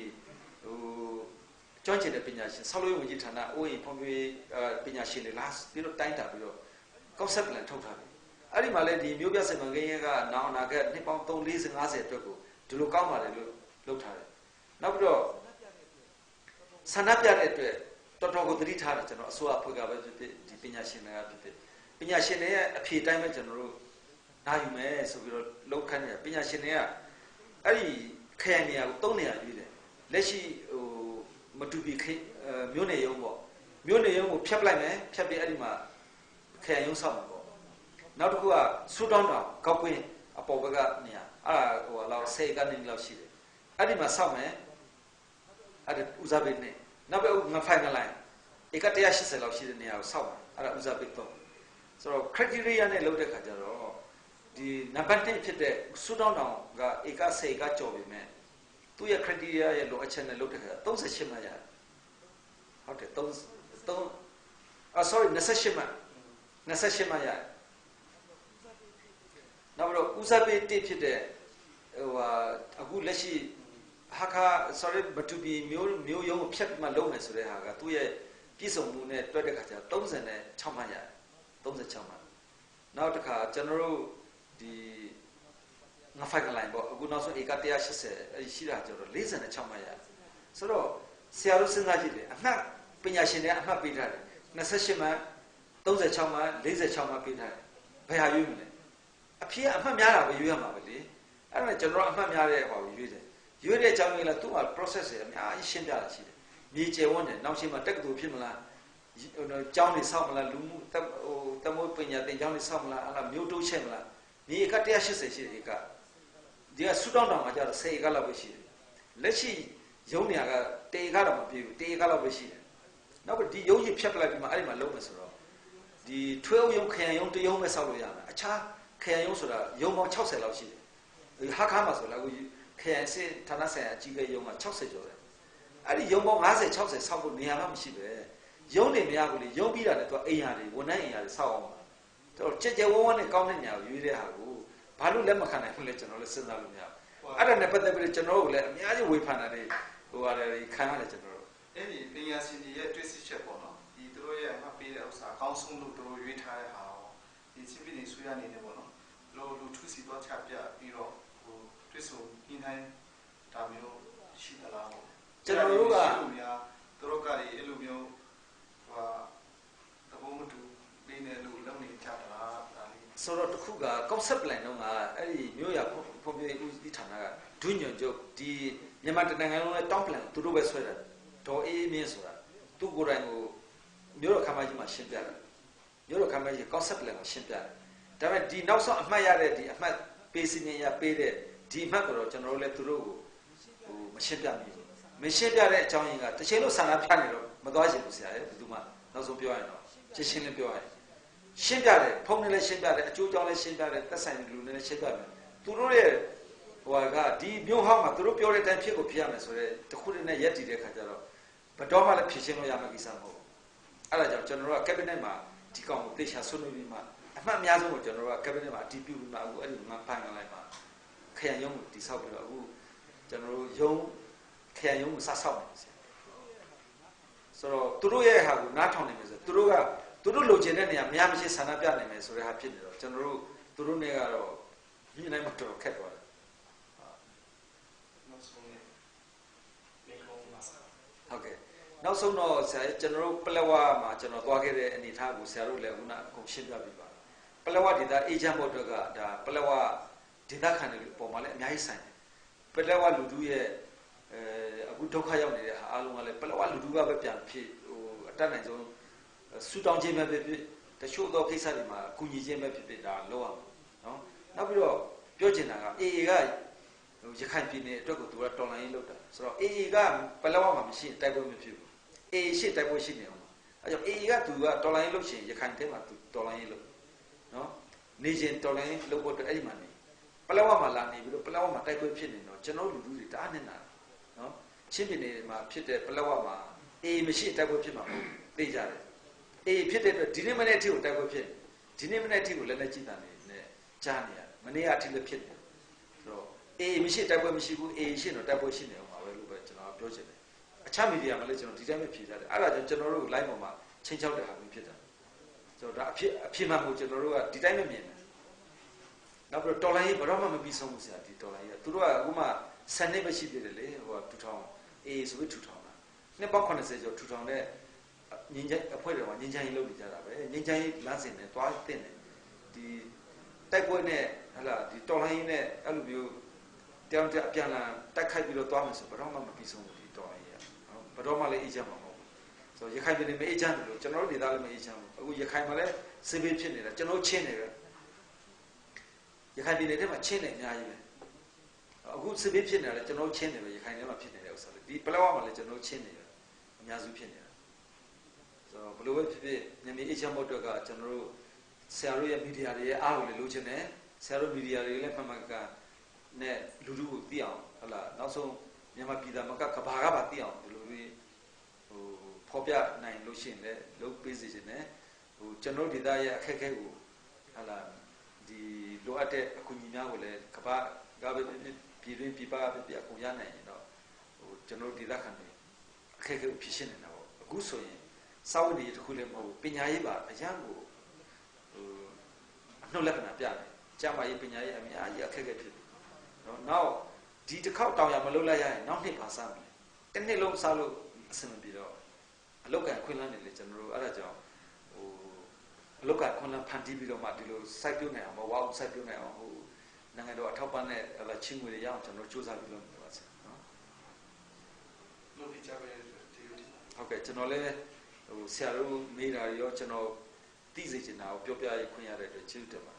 ဟိုကျွမ်းကျင်တဲ့ပညာရှင်ဆောက်လုပ်ရေးဝန်ကြီးဌာနအိုးအိမ်ဖွံ့ဖြိုးရေးပညာရှင်တွေလားပြီးတော့တိုင်းတာပြီးတော့ concept plan ထုတ်ထားတယ်အဲ့ဒီမှာလည်းဒီမြို့ပြစီမံကိန်းကနောင်အနာဂတ်နှစ်ပေါင်း3 40 50အတွက်ကိုဒီလိုကောင်းပါတယ်လို့လုပ်ထားတယ်နောက်ပြီးတော့ဆန္ဒပြတဲ့အတွက်တော်တော်ကိုသတိထားတယ်ကျွန်တော်အစိုးရအဖွဲ့ကပဲဖြစ်ဖြစ်ဒီပညာရှင်တွေကဖြစ်ဖြစ်ပညာရှင်တွေရဲ့အဖြေတိုင်းပဲကျွန်တော်တို့နားယူမယ်ဆိုပြီးတော့လောက်ခန့်နေပညာရှင်တွေကအဲ့ဒီခရိုင်နေရာကို3နေရာရွေးတယ်လက်ရှိဟိုမတူပီမြို့နယ်ရုံးပေါ့မြို့နယ်ရုံးကိုဖျက်ပလိုက်မယ်ဖျက်ပြီးအဲ့ဒီမှာခရိုင်ရုံးဆောက်မှာပေါ့နောက်တစ်ခုကဆူတောင်းတောင်ကောက်ကွင်းအပေါ်ဘက်ကနေရာအဲ့ဒါဟိုလောက်10ကနေလောက်ရှိတယ်အဲ့ဒီမှာဆောက်မယ်အဲ့ဒါဦးစားပေးနေနောက်ပဲငါဖိုင်ကလိုင်းဧက180လောက်ရှိတဲ့နေရာကိုဆောက်မှာအဲ့ဒါဦးစားပေးတော့ဆိုတော့ criteria နဲ့လုပ်တဲ့ခါကျတော့ဒီနံပါတ်1ဖြစ်တဲ့ဆူတောင်းတောင်ကဧက10ကကျော်ပြီမဲ့သူ့ရဲ့ criteria ရဲ့လိုအပ်ချက်နဲ့လုပ်တဲ့ခါ38မှတ်ရတယ်ဟုတ်တယ်sorry 28မှတ်ရတယ်နောက်တော့ဦးစားပေးတစ်ဖြစ်တဲ့ဟိုအခုလက်ရှိဟာခါ sorry မတူပီမျိုးရုံးကိုဖြတ်ပြီးမှလုပ်မယ်ဆိုတဲ့ဟာကသူ့ရဲ့ပြည်စုံမှုနဲ့တွက်တဲ့ခါကျ36မှတ်ရတယ်36မှတ်နောက်တစ်ခါကျွန်တော်တို့ဒီငါဖိုင်ကလိုင်းပေါ့အခုနောက်ဆုံးဧက180အဲ့ရှိတာကျတော့46မှတ်ရတယ်ဆိုတော့ဆရာတို့စဉ်းစားကြည့်တယ်အမှတ်ပညာရှင်တွေအမှတ်ပေးထားတယ်28မှတ်36မှတ်46မှတ်ပေးထားတယ်ဘယ်ဟာရွေးမလဲအဖေကအမှတ်များတာပဲရွေးရမှာပဲလေအဲ့ဒါကျွန်တော်အမှတ်များတဲ့ဟောကိုရွေးတယ်ရွေးတဲ့အကြောင်းကြီးလားသူ့မှာ process တွေအများကြီးရှင်းပြတာရှိတယ်မြေကျယ်ဝန်းတယ်နောက်ချိန်မှာတက္ကသိုလ်ဖြစ်မလားကျောင်းတွေဆောက်မလားလူမှုတမိုးပညာသင်ကျောင်းတွေဆောက်မလားအဲ့ဒါမျိုးတိုးချက်မလားမြေဧက180ရှိတယ်ဧကဒီကဆူတောင်းတောင်မှာကျတော့10ဧကလောက်ပဲရှိတယ်လက်ရှိရုံးနေရာက1ဧကတော့မပြည့်ဘူး1ဧကလောက်ပဲရှိတယ်နောက်ပြီးဒီရုံးကြီးဖြတ်ပလိုက်ပြီးမှအဲ့ဒီမှာလုံးမယ်ဆိုတော့ဒီထွေးအုပ်ရုံးခရိုင်ရုံးတရုံးပဲဆောက်လို့ရမယ်အခြားခရိုင်ရုံးဆိုတာရုံးပေါင်း60လောက်ရှိတယ်ဟာခါမှာဆိုတော့အခုခရိုင်စစ်ဌာနဆိုင်ရာအကြီးအကဲရုံးက60ကျော်တယ်အဲ့ဒီရုံးပေါင်း50 60ဆောက်ဖို့နေရာမှမရှိပဲရုံးနေမရဘူးလေရုံးပြီးတာလည်းသူကအိမ်ယာတွေဝန်ထမ်းအိမ်ယာတွေဆောက်အောင်ပါတော့ကြက်ကြက်ဝန်းဝန်းနဲ့ကောင်းတဲ့နေရာကိုရွေးတဲ့ဟာကိုဘာလို့လက်မခံနိုင်ဘူးလဲကျွန်တော်လည်းစဉ်းစားလို့မရဘူးအဲ့ဒါနဲ့ပတ်သက်ပြီးကျွန်တော်တို့ကလည်းအများကြီးဝေဖန်တာတွေဟိုရတယ်ခံရတယ်ကျွန်တော်တို့အဲ့ဒီပညာရှင်တွေရဲ့တွေ့ရှိချက်ပေါ့နော်ဒီသူတို့ရဲ့အမှတ်ပေးတဲ့ဥစ္စာအကောင်းဆုံးလို့သူတို့ရွေးထားတဲ့ဟာရောဒီချင်းပြည်နယ်ဆွေးရနေတယ်ပေါ့နော်လူထုစီတော့ချပြပြီးတော့ဟိုတွေ့ဆုံညှိနှိုင်းဒါမျိုးရှိသလားပေါ့ကျွန်တော်တို့ကသူတို့ကအဲ့လိုမျိုးဟိုသဘောမတူပေးနေလို့လုပ်နေကြတာလား 서로 누구가 컨셉 라인가 아니 묘야 포비에 이타나가 둔연적 디မြန်မာနိုင်ငံလုံးနဲ့တောင်းပလန်သူတို့ပဲဆွဲတာဒေါ်အေးမင်းဆိုတာသူကိုယ်တိုင်ကိုမြို့တော်ခမ်းမကြီးမှာရှင်းပြတယ်မြို့တော်ခမ်းမကြီး concept လည်းကိုရှင်းပြတယ်ဒါပေမဲ့ဒီနောက်ဆုံးအမှတ်ရတဲ့ဒီအမှတ်ပေးစီနေရပေးတဲ့ဒီအမှတ်ကိုတော့ကျွန်တော်တို့လည်းသူတို့ကိုမရှင်းပြမိဘူးမရှင်းပြတဲ့အကြောင်းရင်းကတစ်ချိန်လို့ဆန္ဒပြနေတော့မသွားချင်ဘူးဆရာရဲ့ဘယ်သူမှနောက်ဆုံးပြောရရင်တော့ရှင်းလင်းပြောရရင်ရှင်းပြတယ်ဖုန်းနဲ့လည်းရှင်းပြတယ်အကျိုးကြောင့်လည်းရှင်းပြတယ်သက်ဆိုင်လူတွေလည်းရှင်းပြတယ်သူတို့ရဲ့ဟိုကဒီမျိုးဟောင်းမှာသူတို့ပြောတဲ့အတိုင်းဖြစ်ကိုဖြစ်ရမယ်ဆိုတော့တခုတည်းနဲ့ရက်တည်တဲ့ခါကျတော့ဘတော်မှလည်းဖြစ်ရှင်းလို့ရမယ့်ကိစ္စမဟုတ်ဘူးအဲ့ဒါကြောင့်ကျွန်တော်တို့က cabinet မှာဒီကောင်ကိုတေချာဆွေးနွေးပြီးမှအမှတ်အများဆုံးကိုကျွန်တော်တို့က cabinet မှာအတည်ပြုပြီးမှအခုအဲ့ဒီမှာဖိုင်လိုက်မှာခရံရုံးကိုတိဆောက်ပြီးတော့အခုကျွန်တော်တို့ရုံးခရံရုံးကိုစဆောက်နေတယ်ဆိုတော့သူတို့ရဲ့ဟာကိုနားထောင်နေမယ်ဆိုသူတို့လိုချင်တဲ့နေရာများမရှိဆန္ဒပြနိုင်မယ်ဆိုတဲ့ဟာဖြစ်နေတော့ကျွန်တော်တို့သူတို့နဲ့ကတော့ညှိနှိုင်းမှတော့ခက်သွားတယ်ဟုတ်ကဲ့နောက်ဆုံးတော့ဆရာကျွန်တော်တို့ပလက်ဝမှာကျွန်တော်သွားခဲ့တဲ့အနေအထားကိုဆရာတို့လည်းခုနအကုန်ရှင်းပြပြပါပလက်ဝဒေသအေဂျင့်ဘော့ကဒါပလက်ဝဒေသခံတွေပုံမှာလည်းအများကြီးဆိုင်တယ်ပလက်ဝလူထုရဲ့အခုဒုက္ခရောက်နေတဲ့ဟာအားလုံးကလည်းပလက်ဝလူထုကပဲပြန်ဖြစ်ဟိုအတတ်နိုင်ဆုံးဆူတောင်းခြင်းပဲဖြစ်ဖြစ်တချို့သောကိစ္စတွေမှာကူညီခြင်းပဲဖြစ်ဖြစ်ဒါလောက်အောင်နော်နောက်ပြီးတော့ပြောချင်တာက AA ကရခိုင်ပြည်နယ်အတွက်ကိုသူကတော်လိုင်းရေးလုပ်တာဆိုတော့ AA ကပလက်ဝမှာမရှိတိုက်ပွဲမဖြစ်ဘူး AA ရှိတိုက်ပွဲရှိနေအောင်အဲကြောင့် AA ကသူကတော်လိုင်းရေးလုပ်ရှင်ရခိုင်ထဲမှာသူတော်လိုင်းရေးလုပ်နော်နေချင်းတော်လိုင်းရေးလုပ်ဖို့အတွက်အဲ့ဒီမှာနေပလက်ဝမှာလာနေပြီးတော့ပလက်ဝမှာတိုက်ပွဲဖြစ်နေတော့ကျွန်တော်လူလူတွေတအားနေတာနော်ချင်းပြည်နယ်မှာဖြစ်တဲ့ပလက်ဝမှာ AA မရှိတိုက်ပွဲဖြစ်မှာမဟုတ်သိကြတယ် AA ဖြစ်တဲ့အတွက်ဒီနေ့မနေ့အထိကိုတိုက်ပွဲဖြစ်ဒီနေ့မနေ့အထိကိုလည်းလက်ကြည့်တာနေနဲ့ကြားနေရမနေ့ကအထိလည်းဖြစ်တယ်ဆိုတော့ AA မရှိတိုက်ပွဲမရှိဘူး AA ရှိတော့တိုက်ပွဲရှိနေအောင်ပါပဲလို့ပဲကျွန်တော်ပြောချင်တယ်အခြားမီဒီယာမှာလည်းကျွန်တော်ဒီတိုင်းပဲဖြေကြတယ်အဲ့ဒါကြောင့်ကျွန်တော်တို့ live ပေါ်မှာချင်းချောက်တဲ့ဟာမျိုးဖြစ်တာဆိုတော့ဒါအဖြစ်မှန်ကိုကျွန်တော်တို့ကဒီတိုင်းပဲမြင်တယ်နောက်ပြီးတော့တော်လိုင်းရေးဘာမှမပြီးဆုံးဘူးဆရာဒီတော်လိုင်းရေးသူတို့ကအခုမှ10နှစ်ပဲရှိသေးတယ်လေဟိုက2000 AA ဆိုပြီး2000တာနှစ်ပေါင်း80ကျော်2000နဲ့ငင်းချိုင်းအဖွဲ့တွေကငင်းချိုင်းရေးလုပ်နေကြတာပဲငင်းချိုင်းရေးလမ်းစဉ်နဲ့တွားတင်တယ်ဒီတိုက်ပွဲနဲ့ဟလာဒီတော်လိုင်းရေးနဲ့အဲ့လိုမျိုးတောင်တအပြန်လာတိုက်ခိုက်ပြီးတော့တွားမယ်ဆိုဘာမှမပြီးဆုံးဘူးဒီတော်လိုင်းရေးဘာတော့မှလည်းအေးချမ်းမှာမဟုတ်ဘူးဆိုတော့ရခိုင်ပြည်နယ်မှာအေးချမ်းတယ်လို့ကျွန်တော်တို့ဒေသလည်းမအေးချမ်းဘူးအခုရခိုင်မှာလည်းစစ်ဘေးဖြစ်နေတာကျွန်တော်ချင်းနေပဲရခိုင်ပြည်နယ်ထဲမှာချင်းနေအများကြီးပဲအခုစစ်ဘေးဖြစ်နေတာလည်းကျွန်တော်ချင်းနေပဲရခိုင်ထဲမှာဖြစ်နေတဲ့ဥစ္စာလေဒီပလက်ဝမှာလည်းကျွန်တော်ချင်းနေပဲအများစုဖြစ်နေတာဆိုတော့ဘလို့ပဲဖြစ်ဖြစ်မြန်မာအေးချမ်းဖို့အတွက်ကကျွန်တော်တို့ဆရာတို့ရဲ့မီဒီယာတွေရဲ့အားကိုလည်းလိုချင်တယ်ဆရာတို့မီဒီယာတွေလည်းမှန်မှန်ကန်နဲ့လူလူကိုသိအောင်ဟုတ်လားနောက်ဆုံးမြန်မာပြည်သားမကကဘာကပါသိအောင်ဒီလိုမျိုးဟိုဖော်ပြနိုင်လို့ရှိရင်လည်းလုပ်ပေးစီခြင်းနဲ့ဟိုကျွန်တော်ဒေသရဲ့အခက်အခဲကိုဟုတ်လားဒီလိုအပ်တဲ့အကူအညီများကိုလည်းကဘာကပဲပြည်တွင်းပြည်ပပဲပြအကုန်ရနိုင်ရင်တော့ဟိုကျွန်တော်ဒေသခံတွေအခက်အခဲကိုဖြေရှင်းနေတာပေါ့အခုဆိုရင်စာဝတ်နေရေးတစ်ခုလည်းမဟုတ်ဘူးပညာရေးပါအရန်ကိုဟိုအနှုတ်လက္ခဏာပြတယ်ကြာမရေးပညာရေးအများကြီးအခက်အခဲဖြစ်တယ်နော်နောက်ဒီတစ်ခေါက်တောင်ရမလုပ်လိုက်ရရင်နောက်နှစ်ပါစားမယ်တစ်နှစ်လုံးစားလို့အဆင်မပြေတော့အလောက်ကန်ခွင့်လန်းနေလေကျွန်တော်တို့အဲ့ဒါကြောင့်ဟိုအလောက်ကန်ခွင့်လန်းဖန်တီးပြီးတော့မှဒီလိုစိုက်ပျိုးနိုင်အောင်မဝါဘူးစိုက်ပျိုးနိုင်အောင်ဟိုနိုင်ငံတော်အထောက်ပံ့နဲ့ချင်းငွေတွေရအောင်ကျွန်တော်စူးစမ်းပြီးလုပ်နေပါစေနော်လို့ပြကြပဲဒီဟုတ်ကဲ့ကျွန်တော်လည်းဟိုဆရာတို့မေးတာရောကျွန်တော်သိစေချင်တာကိုပြောပြရခွင့်ရတဲ့အတွက်ကျေးဇူးတင်ပါတယ်